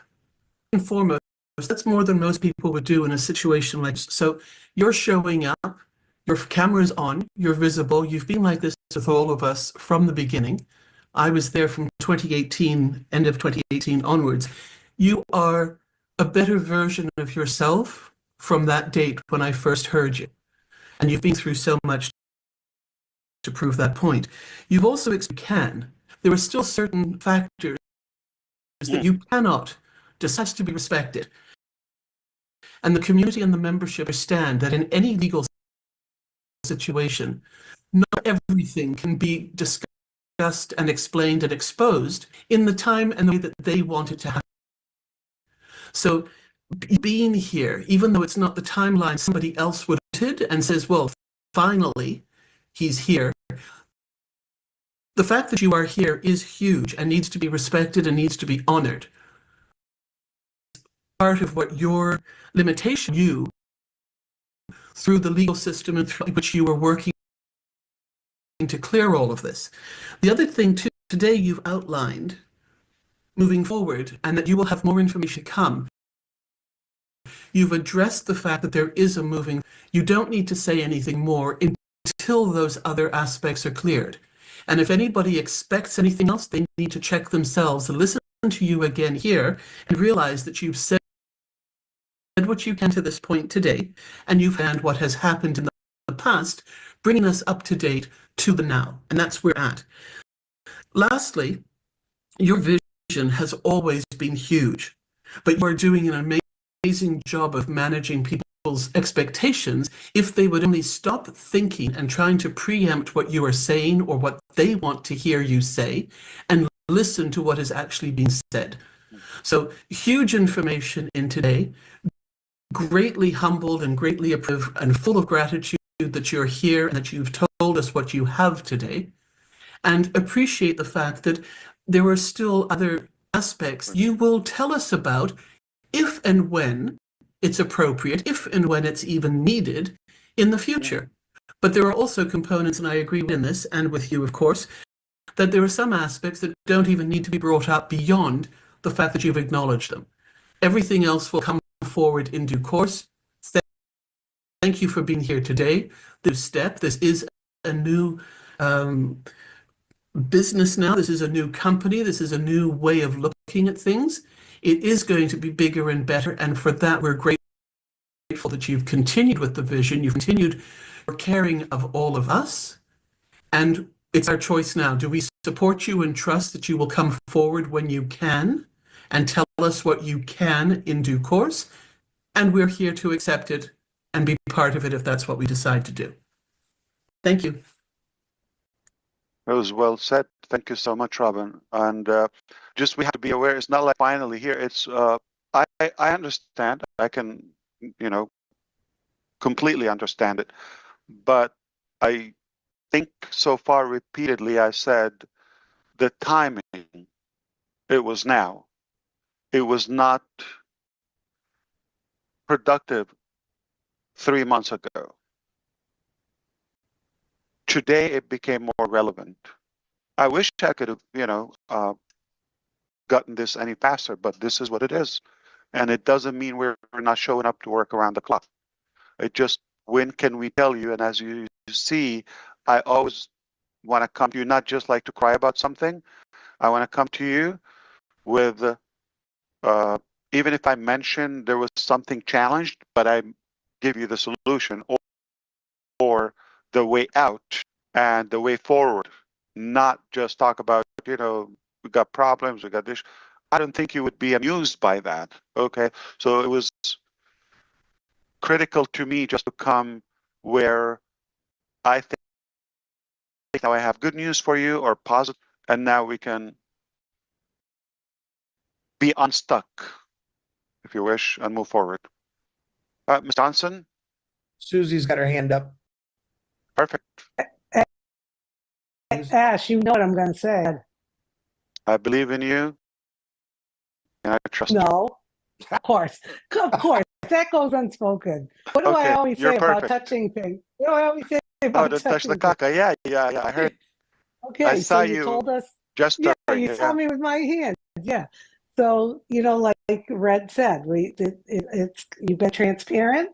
And foremost, that's more than most people would do in a situation like this. So you're showing up, your camera's on, you're visible. You've been like this with all of us from the beginning. I was there from 2018, end of 2018 onwards. You are a better version of yourself from that date when I first heard you. And you've been through so much to prove that point. You've also can. There are still certain factors that you cannot decide to be respected. And the community and the membership understand that in any legal situation, not everything can be discussed and explained and exposed in the time and the way that they want it to happen. So being here, even though it's not the timeline somebody else would have wanted and says, well, finally, he's here. The fact that you are here is huge and needs to be respected and needs to be honored. Part of what your limitation, you, through the legal system and through which you are working to clear all of this. The other thing too, today you've outlined moving forward and that you will have more information to come. You've addressed the fact that there is a moving, you don't need to say anything more until those other aspects are cleared. And if anybody expects anything else, they need to check themselves, listen to you again here and realize that you've said what you can to this point today, and you've found what has happened in the past, bringing us up to date to the now. And that's where we're at. Lastly, your vision has always been huge, but you are doing an amazing job of managing people's expectations if they would only stop thinking and trying to preempt what you are saying or what they want to hear you say and listen to what is actually being said. So huge information in today, greatly humbled and greatly approved and full of gratitude that you're here and that you've told us what you have today, and appreciate the fact that there are still other aspects you will tell us about if and when it's appropriate, if and when it's even needed in the future. But there are also components, and I agree in this, and with you, of course, that there are some aspects that don't even need to be brought up beyond the fact that you've acknowledged them. Everything else will come forward in due course. Thank you for being here today. This is a new business now. This is a new company. This is a new way of looking at things. It is going to be bigger and better. And for that, we're grateful that you've continued with the vision. You've continued for caring of all of us. And it's our choice now. Do we support you and trust that you will come forward when you can and tell us what you can in due course? And we're here to accept it and be part of it if that's what we decide to do. Thank you. That was well said. Thank you so much, Robin. And just we have to be aware, it's not like finally here. It's I understand. I can, you know, completely understand it. But I think so far repeatedly I said the timing, it was now. It was not productive 3 months ago. Today it became more relevant. I wish I could have, gotten this any faster, but this is what it is. And it doesn't mean we're not showing up to work around the clock. It just, when can we tell you? And as you see, I always want to come to you, not just like to cry about something. I want to come to you with, even if I mention there was something challenged, but I give you the solution or the way out and the way forward, not just talk about, we got problems, we got this. I don't think you would be amused by that. Okay. So it was critical to me just to come where I think now I have good news for you or positive, and now we can be unstuck, if you wish, and move forward. Ms. Johnson? Susie's got her hand up. Perfect. Ash, you know what I'm going to say. I believe in you, and I trust you. No, of course. That goes unspoken. What do I always say about touching things? What do I always say about don't touch the touching caca. Yeah, I heard. Okay, I saw so you told us. just Yeah, during, you saw me with my hand. Yeah. So, like Red said, you've been transparent.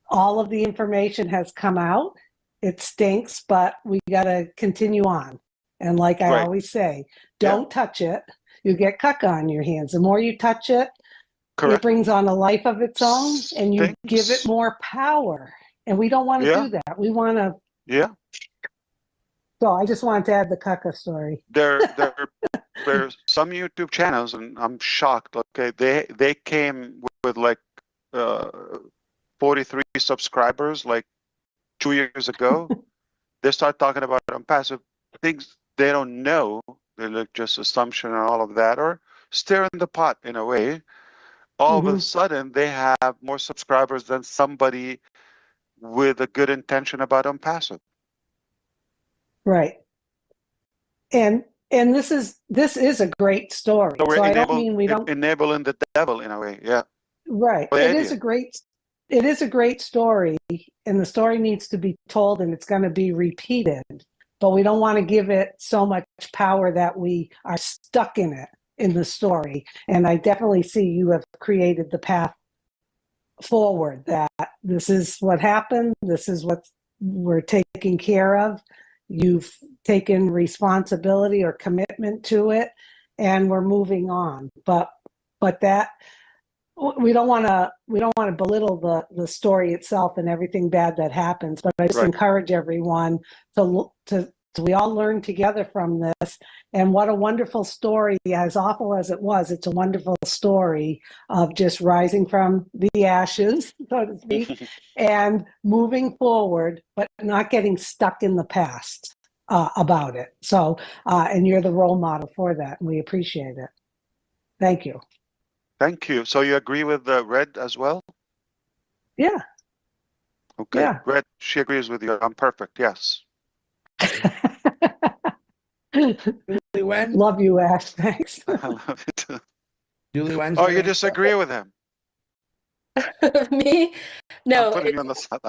All of the information has come out. It stinks, but we got to continue on. And like I always say, don't touch it. You get caca on your hands. The more you touch it, it brings on a life of its own, and you give it more power. And we don't want to do that. We want to. Yeah. So I just wanted to add the caca story. There's some YouTube channels, and I'm shocked. Okay, they came with like 43 subscribers like 2 years ago. They start talking about ONPASSIVE things they don't know. They look just assumption and all of that, or stir in the pot in a way. All of a sudden, they have more subscribers than somebody with a good intention about ONPASSIVE. Right. And this is a great story. So I don't mean we don't enabling the devil in a way. Yeah. Right. It is a great story, and the story needs to be told, and it's going to be repeated. But we don't want to give it so much power that we are stuck in it, in the story. And I definitely see you have created the path forward, that this is what happened. This is what we're taking care of. You've taken responsibility or commitment to it, and we're moving on. But that we don't want to belittle the story itself and everything bad that happens. But I just encourage everyone to we all learn together from this. And what a wonderful story! As awful as it was, it's a wonderful story of just rising from the ashes, so to speak, and moving forward, but not getting stuck in the past about it. So, and you're the role model for that, and we appreciate it. Thank you. Thank you. So you agree with Red as well? Yeah. Okay. Yeah. Red, she agrees with you. I'm perfect. Yes. Julie Wen? Love you, Ash. Thanks. I love it too. Julie Wen's Oh, you disagree with him? Me? No. I'm putting you on the spot.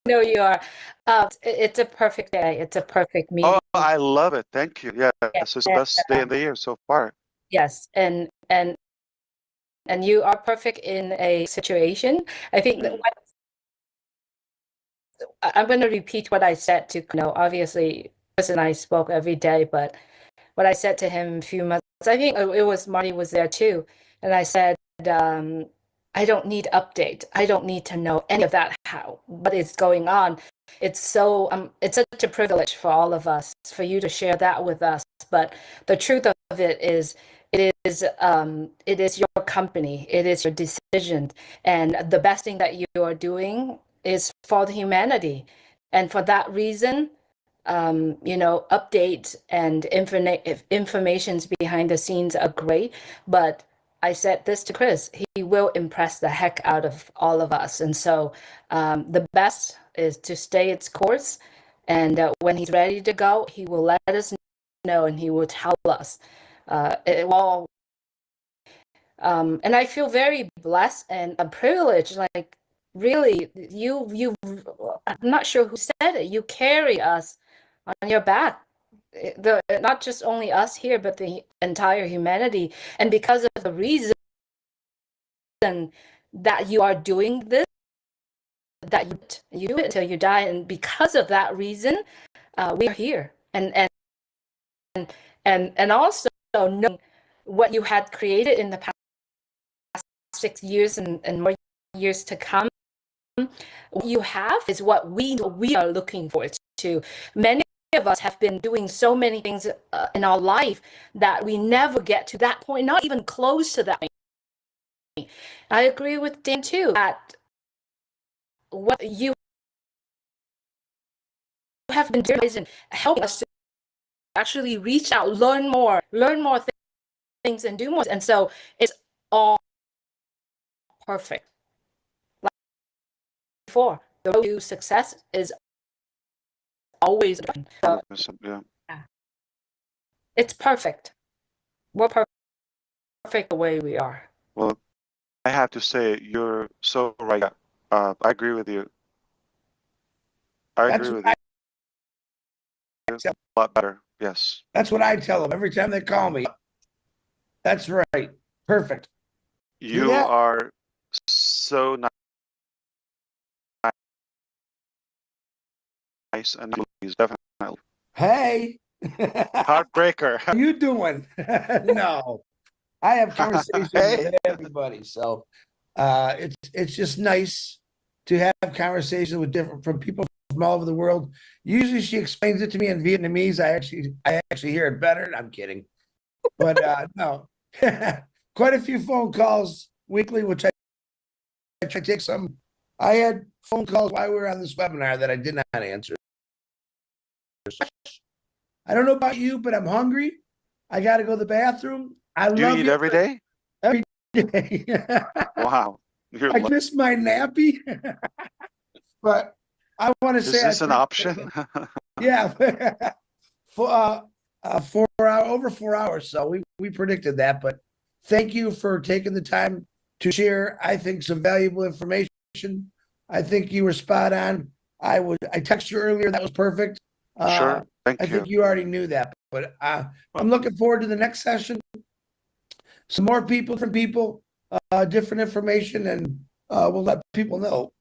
No, you are. It's a perfect day. It's a perfect meeting. Oh, I love it. Thank you. Yeah, this is the best day of the year so far. Yes, and you are perfect in a situation. I think that I'm going to repeat what I said to, obviously, Chris and I spoke every day, but what I said to him a few months, I think it was Marty was there too. And I said, I don't need update. I don't need to know any of that, what is going on. It's it's such a privilege for all of us, for you to share that with us. But the truth of it is your company. It is your decision. And the best thing that you are doing is for the humanity. And for that reason, updates and informations behind the scenes are great. But I said this to Chris, he will impress the heck out of all of us. And so the best is to stay its course. And when he's ready to go, he will let us know, and he will tell us. And I feel very blessed and privileged. Like, really, I'm not sure who said it. You carry us on your back. Not just only us here, but the entire humanity. And because of the reason that you are doing this, that you do it until you die, and because of that reason, we are here. And also knowing what you had created in the past 6 years and more years to come, what you have is what we are looking forward to. Many of us have been doing so many things in our life that we never get to that point, not even close to that point. I agree with Dan too, that what you have been doing is helping us to actually reach out, learn more things and do more. And so it's all perfect. Like before, the road to success is always yeah. It's perfect. We're perfect the way we are. Well, I have to say you're so right. I agree with you. I agree with you. A lot better. Yes. That's what I tell them every time they call me. That's right. Perfect. You are so nice and please, definitely. Hey. Heartbreaker. How you doing? No. I have conversations with everybody. So it's just nice to have conversations with from people from all over the world. Usually she explains it to me in Vietnamese. I actually hear it better. I'm kidding. But no. Quite a few phone calls weekly, which I try to take some. I had phone calls while we were on this webinar that I did not answer. I don't know about you, but I'm hungry. I got to go to the bathroom. Do you eat every day? Every day. Wow. I miss my nappy. But I want to say. Is this an option? Yeah. For over 4 hours. So we predicted that, but thank you for taking the time to share, I think, some valuable information. I think you were spot on. I texted you earlier. That was perfect. Sure. Thank you. I think you already knew that, but I'm looking forward to the next session. Some more people, different people, different information, and we'll let people know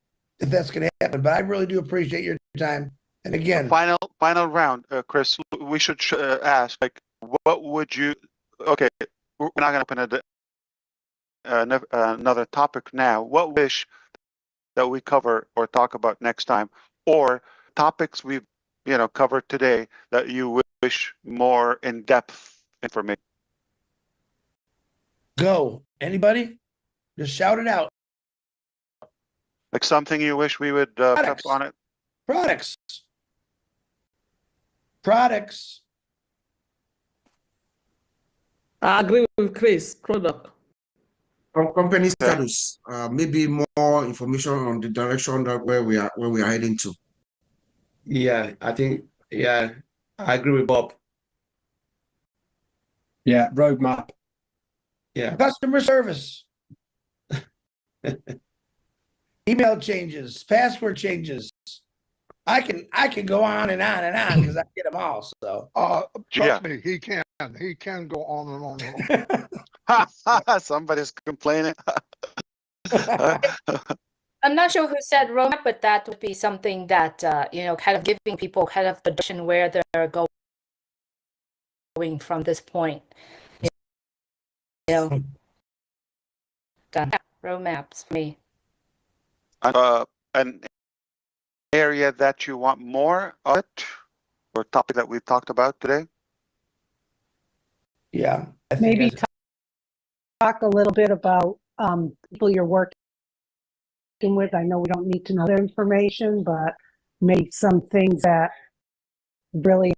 if that's going to happen. But I really do appreciate your time. And again, final round, Chris. We should ask, like, what would you? Okay, we're not going to open another topic now. What wish that we cover or talk about next time, or topics we've covered today that you wish more in-depth information? Go. Anybody? Just shout it out. Like something you wish we would prep on it. Products. I agree with Chris. Product. Company status. Maybe more information on the direction that where we are heading to. Yeah, I think. Yeah, I agree with Bob. Yeah, roadmap. Yeah, customer service. Email changes, password changes. I can go on and on and on because I get them all. So trust me, he can go on and on and on. Somebody's complaining. I'm not sure who said roadmap, but that would be something that kind of giving people kind of the direction where they're going from this point. Done. Roadmaps for me. An area that you want more of it, or topic that we've talked about today? Yeah. Maybe talk a little bit about people you're working with. I know we don't need to know their information, but maybe some things that really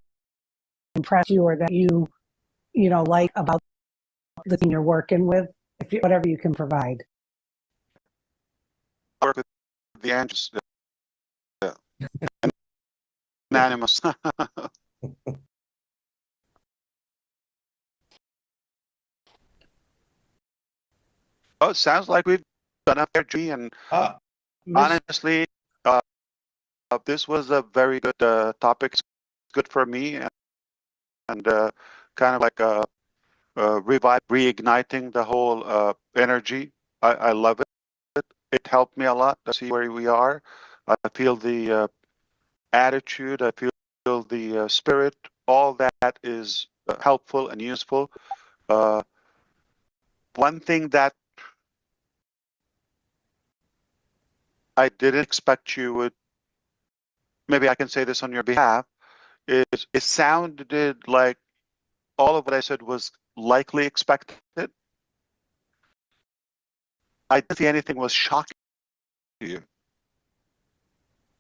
impress you or that you like about the team you're working with, whatever you can provide. Work with the angels. Yeah. Anonymous. Oh, it sounds like we've done a fair G, and honestly, this was a very good topic. good for me, and kind of like reigniting the whole energy. I love it. It helped me a lot to see where we are. I feel the attitude. I feel the spirit. All that is helpful and useful. One thing that I didn't expect you would, maybe I can say this on your behalf, is it sounded like all of what I said was likely expected. I didn't see anything was shocking to you,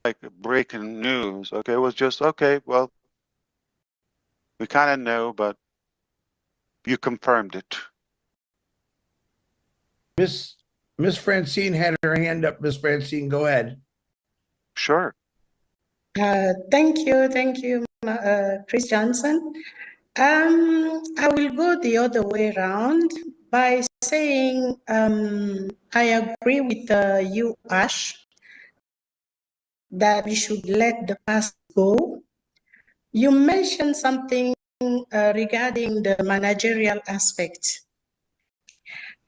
like breaking news. Okay, it was just, okay, well, we kind of know, but you confirmed it. Miss Francine had her hand up. Miss Francine, go ahead. Sure. Thank you, Chris Johnson. I will go the other way around by saying I agree with you, Ash, that we should let the past go. You mentioned something regarding the managerial aspect.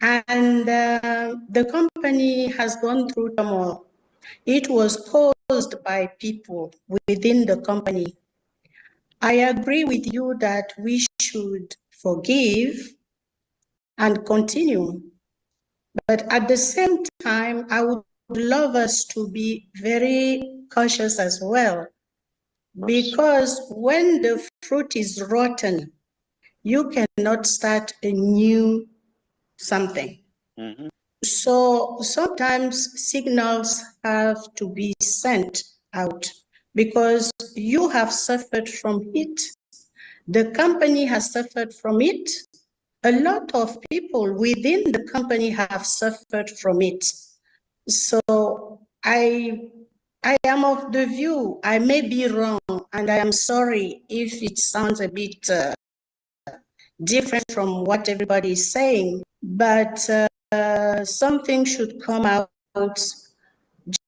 And the company has gone through turmoil. It was caused by people within the company. I agree with you that we should forgive and continue. But at the same time, I would love us to be very cautious as well. Because when the fruit is rotten, you cannot start a new something. Mm-hmm. So sometimes signals have to be sent out because you have suffered from it. The company has suffered from it. A lot of people within the company have suffered from it. So I am of the view, I may be wrong, and I am sorry if it sounds a bit different from what everybody is saying, but something should come out,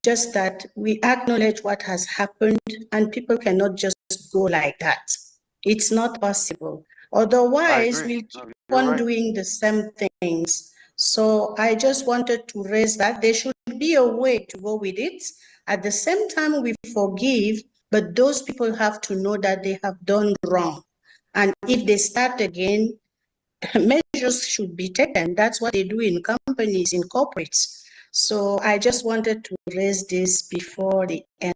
just that we acknowledge what has happened, and people cannot just go like that. It's not possible. Otherwise, we'll keep on doing the same things. So I just wanted to raise that. There should be a way to go with it. At the same time, we forgive, but those people have to know that they have done wrong. And if they start again, measures should be taken. That's what they do in companies, in corporates. So I just wanted to raise this before the end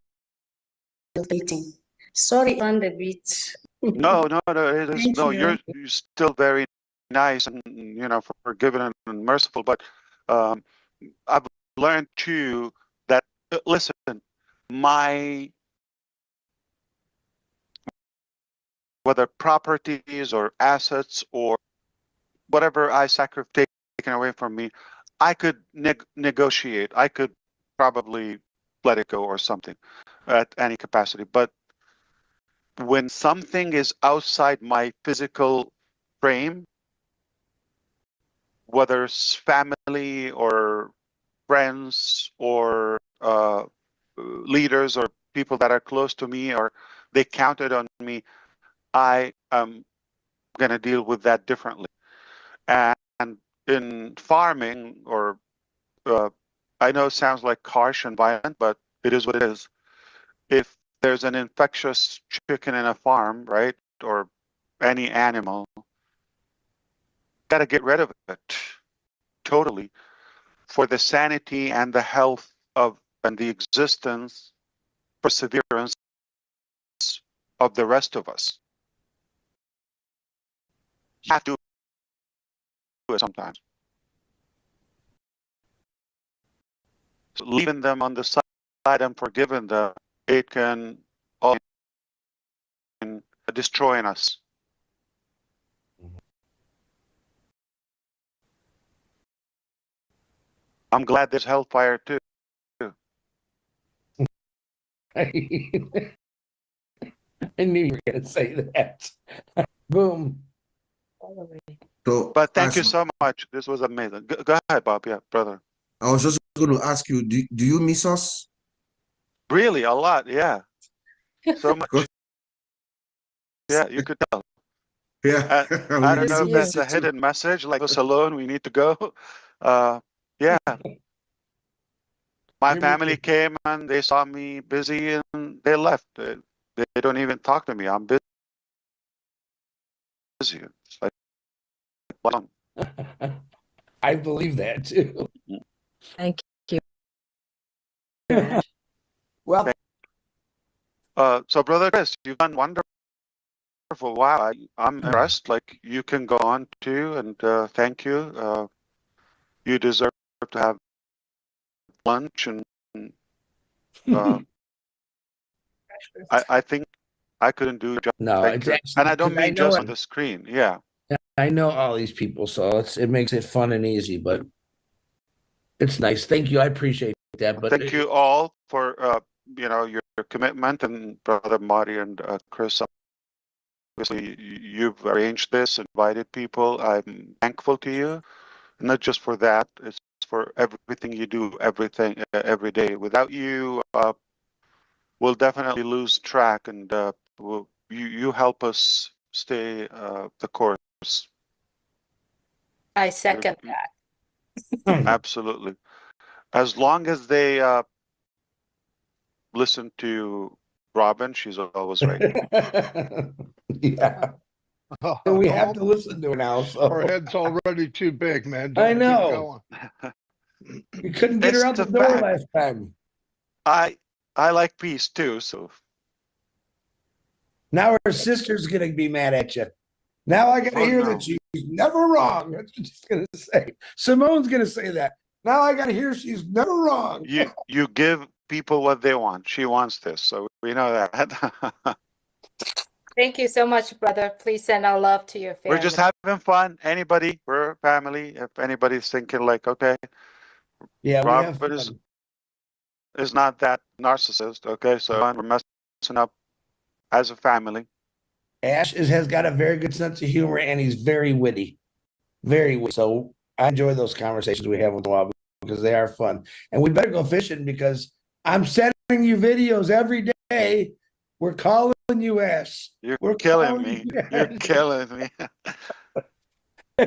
of the meeting. Sorry on the bit. No, it is, no, you're still very nice and, you know, forgiving and merciful. But I've learned too that, listen, whether properties or assets or whatever I sacrifice taken away from me, I could negotiate. I could probably let it go or something at any capacity. But when something is outside my physical frame, whether it's family or friends or leaders or people that are close to me or they counted on me, I am going to deal with that differently. And in farming, or I know it sounds like harsh and violent, but it is what it is. If there's an infectious chicken in a farm, right, or any animal, got to get rid of it totally for the sanity and the health of and the existence, perseverance of the rest of us. You have to do it sometimes. So leaving them on the side and forgiving them, it can all destroying us. I'm glad there's hellfire too. I knew you were going to say that. Boom. So, but thank you so much. This was amazing. Go ahead, Bob. Yeah, brother. I was just going to ask you, do you miss us? Really, a lot, yeah. So much. Yeah, you could tell. Yeah. I don't Miss know if you. that's a hidden message, like us alone, we need to go. Yeah, my You're family making- came and they saw me busy and they left. They don't even talk to me. I'm busy. It's like, well, I believe that too. Thank you. Well, so brother Chris, you've done wonderful. Wow, I'm impressed. Like you can go on too, and thank you. You deserve to have lunch, and I think I couldn't do a job. no, Thank it's you. actually And I don't because I mean know just it. on the screen. Yeah. I know all these people, so it makes it fun and easy, but it's nice. Thank you. I appreciate that. But Thank you all for your commitment, and brother Marty and Chris. Obviously, you've arranged this, invited people. I'm thankful to you, not just for that. It's for everything you do, every day. Without you, we'll definitely lose track, and you help us stay the course. I second that. Absolutely. As long as they listen to Robin, she's always right. Yeah. And we have to listen to it now. So Our head's already too big, man. I Don't know. keep You couldn't get her out the It's a door fact. last time. I like peace too, so Now her sister's gonna be mad at you. Now I gotta hear no. that she's never wrong. That's what she's gonna say. Simone's gonna say that. Now I gotta hear she's never wrong. You give people what they want. She wants this, so we know that. Thank you so much, brother. Please send our love to your family. We're just having fun. Anybody, we're a family. If anybody's thinking like, okay, Yeah, we have Robin fun. is not that narcissist. Okay, so we're messing up as a family. Ash has got a very good sense of humor and he's very witty. Very witty. So I enjoy those conversations we have with Rob because they are fun. And we better go fishing because I'm sending you videos every day. We're calling you, Ash. We're killing me. You're killing me.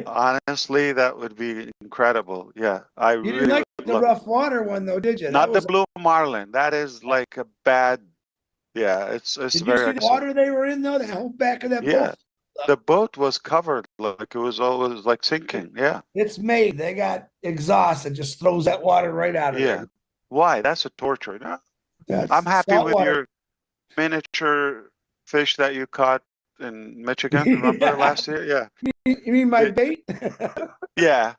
Honestly, that would be incredible. Yeah, I You really didn't like would the love rough water one though, did you? Not That was, the blue marlin. That is like a bad. Yeah, it's did you very see the aggressive. water they were in though? The whole back of that Yeah, boat. the boat was covered like it was always like sinking. Yeah, It's made. They got exhaust that just throws that water right out of yeah. there. Why? That's a torture. No? That's I'm happy salt with water. your miniature fish that you caught in Michigan. Remember Yeah. last year? Yeah. You mean my bait? Yeah.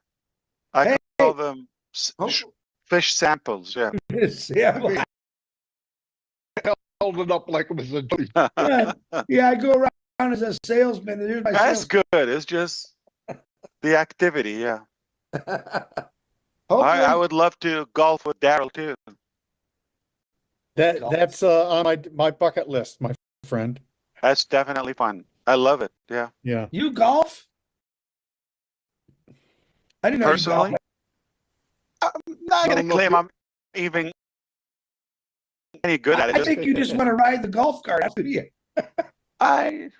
I Hey. call them fish samples. Yeah. Yeah. held it up like it was a Yeah, I go around as a salesman. And here's my That's sales. good. It's just the activity. Yeah. I Hopefully, would love to golf with Daryl too. That's on my bucket list, my friend. That's definitely fun. I love it. Yeah. Yeah. you golf? I didn't know Personally, you golf. I'm not gonna claim I'm even any good at it. I think you just want to ride the golf cart. That's you. I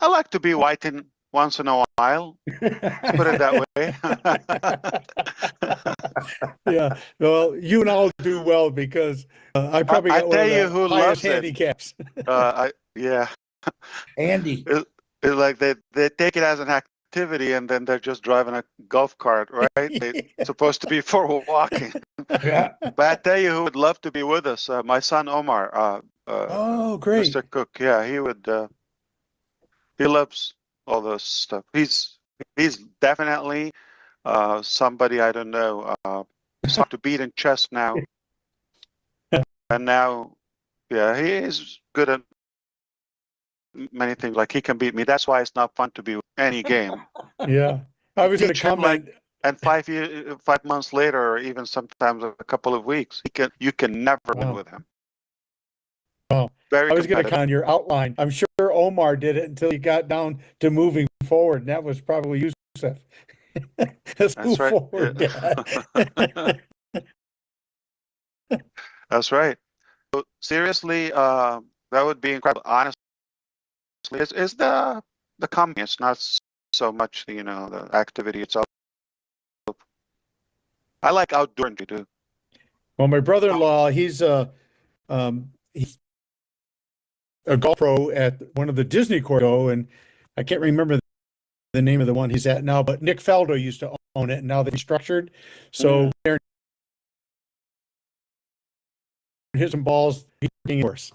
like to be whiting once in a while. Let's put it that way. Yeah. Well, you and I'll do well because I probably got one of the highest handicaps. Yeah. Andy. It's like they take it as an activity and then they're just driving a golf cart, right? It's supposed to be for walking. Yeah. But I tell you who would love to be with us, my son Omar. Oh, great. Mr. Cook. Yeah, he would. He loves all this stuff. He's definitely somebody I don't know. He's hard to beat in chess now, and now, yeah, he is good at many things. Like he can beat me. That's why it's not fun to be with any game. Yeah, I was going to comment. And 5 months later, or even sometimes a couple of weeks, you can never win with him. Oh, Very I was going to competitive. comment on your outline. I'm sure Omar did it until he got down to moving forward, and that was probably Yusuf. Let's move right. forward. Yeah. That's right. So seriously, that would be incredible. Honestly, is the company. It's not so much the activity itself. I like outdoor too. Well, my brother-in-law, he's a golf pro at one of the Disney courts, and I can't remember the name of the one he's at now, but Nick Faldo used to own it, and now they're structured. So they're hitting balls, hitting worse.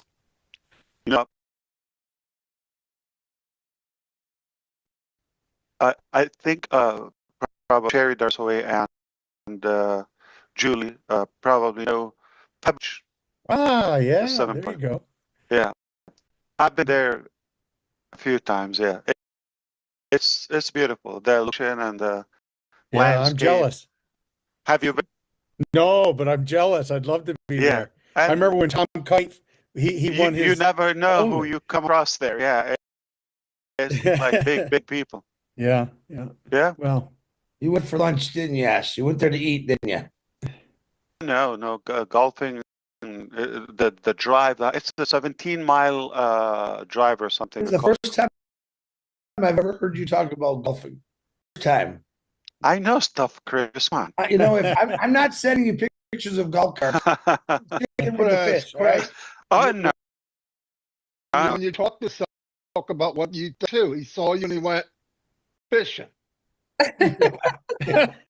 I think probably Sherry Darsaway and Julie probably know Pebble. Ah, yeah, the there you go. Yeah, I've been there a few times. Yeah, it's beautiful. The location and the landscape. I'm jealous. Have you been? No, but I'm jealous. I'd love to be there. I remember when Tom Kite, he won his. You never know who you come across there. Yeah, it's like big people. Yeah. Well, you went for lunch, didn't you, Ash? You went there to eat, didn't you? No, golfing. The drive. It's the 17-mile drive or something. This is the first time I've ever heard you talk about golfing. First time. I know stuff, Chris. Come on. You know, if I'm not sending you pictures of golf carts. With the fish, right? Oh no. When you talk about what you do, he saw you and he went fishing.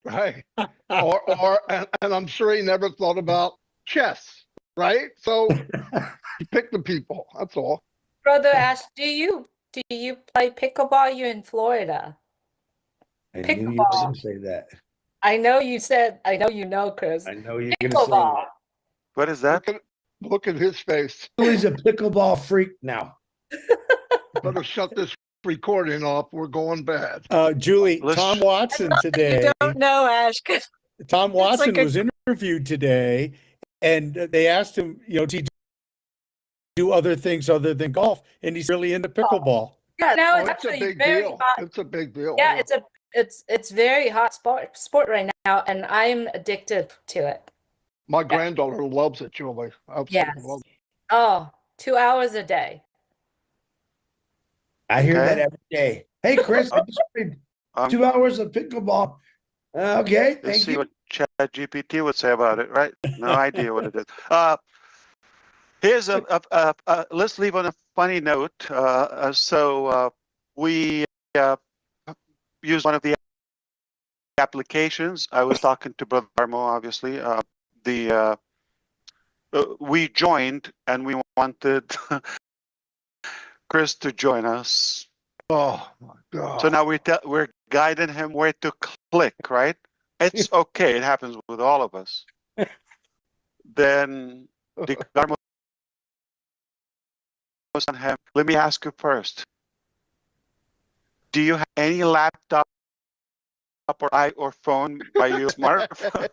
Right. And I'm sure he never thought about chess, right? So you pick the people. That's all. Brother Ash, do you play pickleball? You're in Florida. I knew you were going to say that. I know you said. I know you know, Chris. I know you're going to say that. What is that? Look at his face. He's a pickleball freak now. Better shut this recording off. We're going bad. Julie, Tom Watson today. You don't know, Ash. Tom Watson was interviewed today, and they asked him, do you do other things other than golf? And he's really into pickleball. Yeah, now it's It's a actually big very deal. hot. It's a big deal. Yeah, it's very hot sport right now, and I'm addicted to it. My granddaughter loves it, Julie. Absolutely Yes. loves it. Oh, 2 hours a day. I hear that every day. Hey, Chris, I just played 2 hours of pickleball. Okay, Let's thank see you. what ChatGPT would say about it, right? No idea what it is. Here's let's leave on a funny note. So we used one of the applications. I was talking to Brother Armo, obviously. We joined and we wanted Chris to join us. Oh my God! So now we're guiding him where to click, right? It's okay. It happens with all of us. Then the Garmo was on him. Let me ask you first. Do you have any laptop or phone by your smartphone?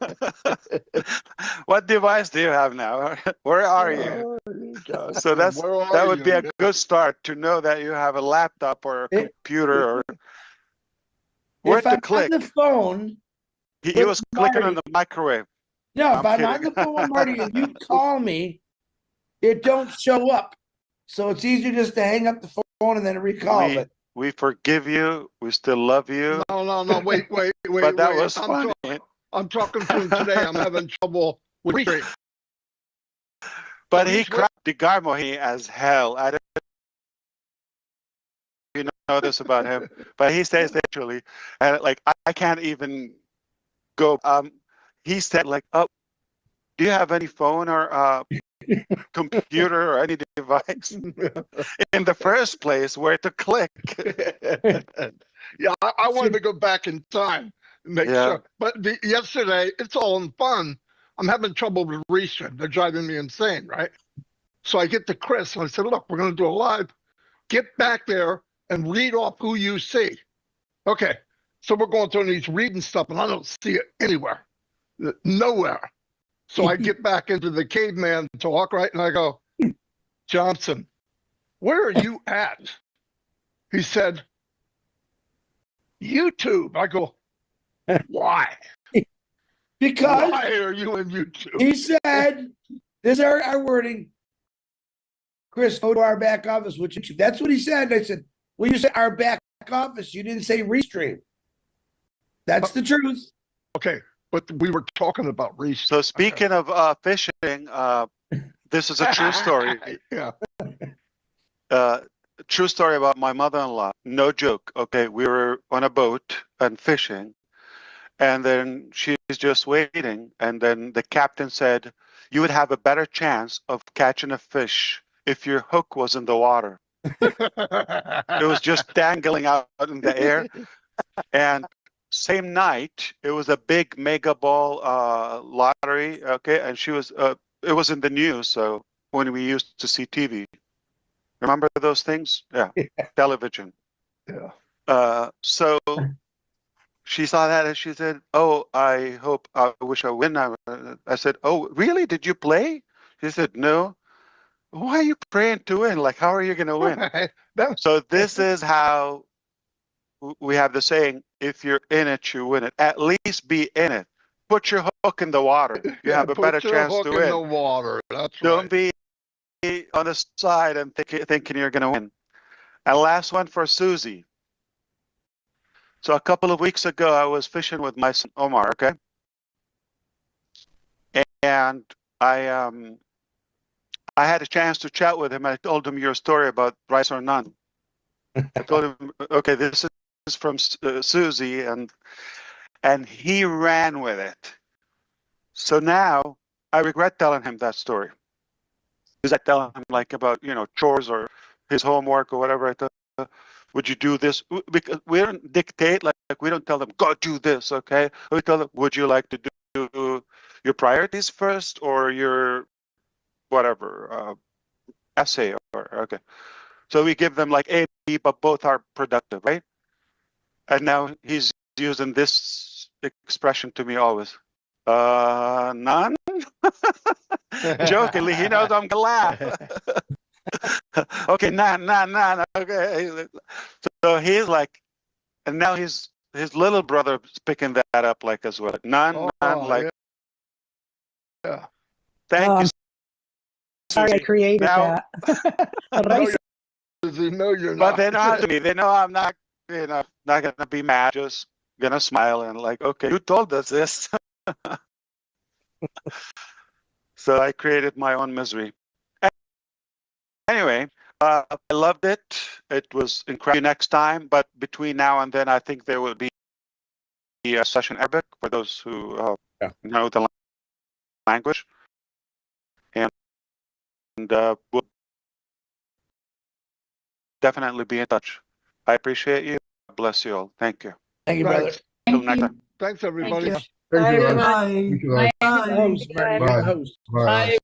What device do you have now? Where are you? So that would be a good start to know that you have a laptop or a computer or where to click. On the phone, he was clicking on the microwave. No, if I'm on the phone, Marty, and you call me, it don't show up. So it's easier just to hang up the phone and then recall it. We forgive you. We still love you. No, wait. But that was funny. I'm talking to him today. I'm having trouble with reading. But he cracked the Garmo as hell. I don't know if you know this about him, but he says actually, and like I can't even go. He said like, "Oh, do you have any phone or computer or any device in the first place where to click?" Yeah, I wanted to go back in time and make sure. But yesterday, it's all in fun. I'm having trouble with Restream. They're driving me insane, right? So I get to Chris and I said, look, we're going to do a live. Get back there and read off who you see. Okay. So we're going through and he's reading stuff and I don't see it anywhere. Nowhere. So I get back into the caveman talk, right? And I go, Johnson, where are you at? He said, YouTube. I go, why? Because why are you in YouTube? He said, this is our wording. Chris, go to our back office, which that's what he said. I said, well, you said our back office. You didn't say Restream. That's the truth. Okay, but we were talking about Restream. So speaking of fishing, this is a true story. Yeah. True story about my mother-in-law. No joke. Okay, we were on a boat and fishing, and then she's just waiting. And then the captain said, "You would have a better chance of catching a fish if your hook was in the water." It was just dangling out in the air. And same night, it was a big mega ball lottery. Okay, and she was. It was in the news. So when we used to see TV. Remember those things? Yeah. Television. Yeah. So she saw that and she said, "Oh, I wish I win." I said, "Oh, really? Did you play?" She said, "No." "Why are you praying to win? Like, how are you going to win?" So this is how we have the saying, if you're in it, you win it. At least be in it. Put your hook in the water. You have a better chance to Put win. your hook in the water. That's Don't right. be on the side and thinking you're going to win. And last one for Susie. So a couple of weeks ago, I was fishing with my son Omar, okay? And I had a chance to chat with him. I told him your story about rice or none. I told him, okay, this is from Susie, and he ran with it. So now I regret telling him that story. Because I tell him like about, chores or his homework or whatever. I thought, would you do this? Because we don't dictate, like we don't tell them, go do this, okay? We tell them, would you like to do your priorities first or your whatever, essay or, okay. So we give them like A, B, but both are productive, right? And now he's using this expression to me always. None? Jokingly, he knows I'm gonna laugh. Okay, none. Okay. So he's like, and now his little brother is picking that up like as well. None, like. Yeah. Thank you. Sorry, I created Now, that. You're but not. they know how to me. They know I'm not, not gonna be mad. Just gonna smile and like, okay, you told us this. So I created my own misery. Anyway, I loved it. It was incredible. Next time, but between now and then, I think there will be a session in Arabic for those who know the language, and we'll definitely be in touch. I appreciate you. Bless you all. Thank you. Thank you, brother. Till next time. Thanks, everybody. Thank you. Thank you. Bye. Thank you. Host, Marty, you're the host. Bye.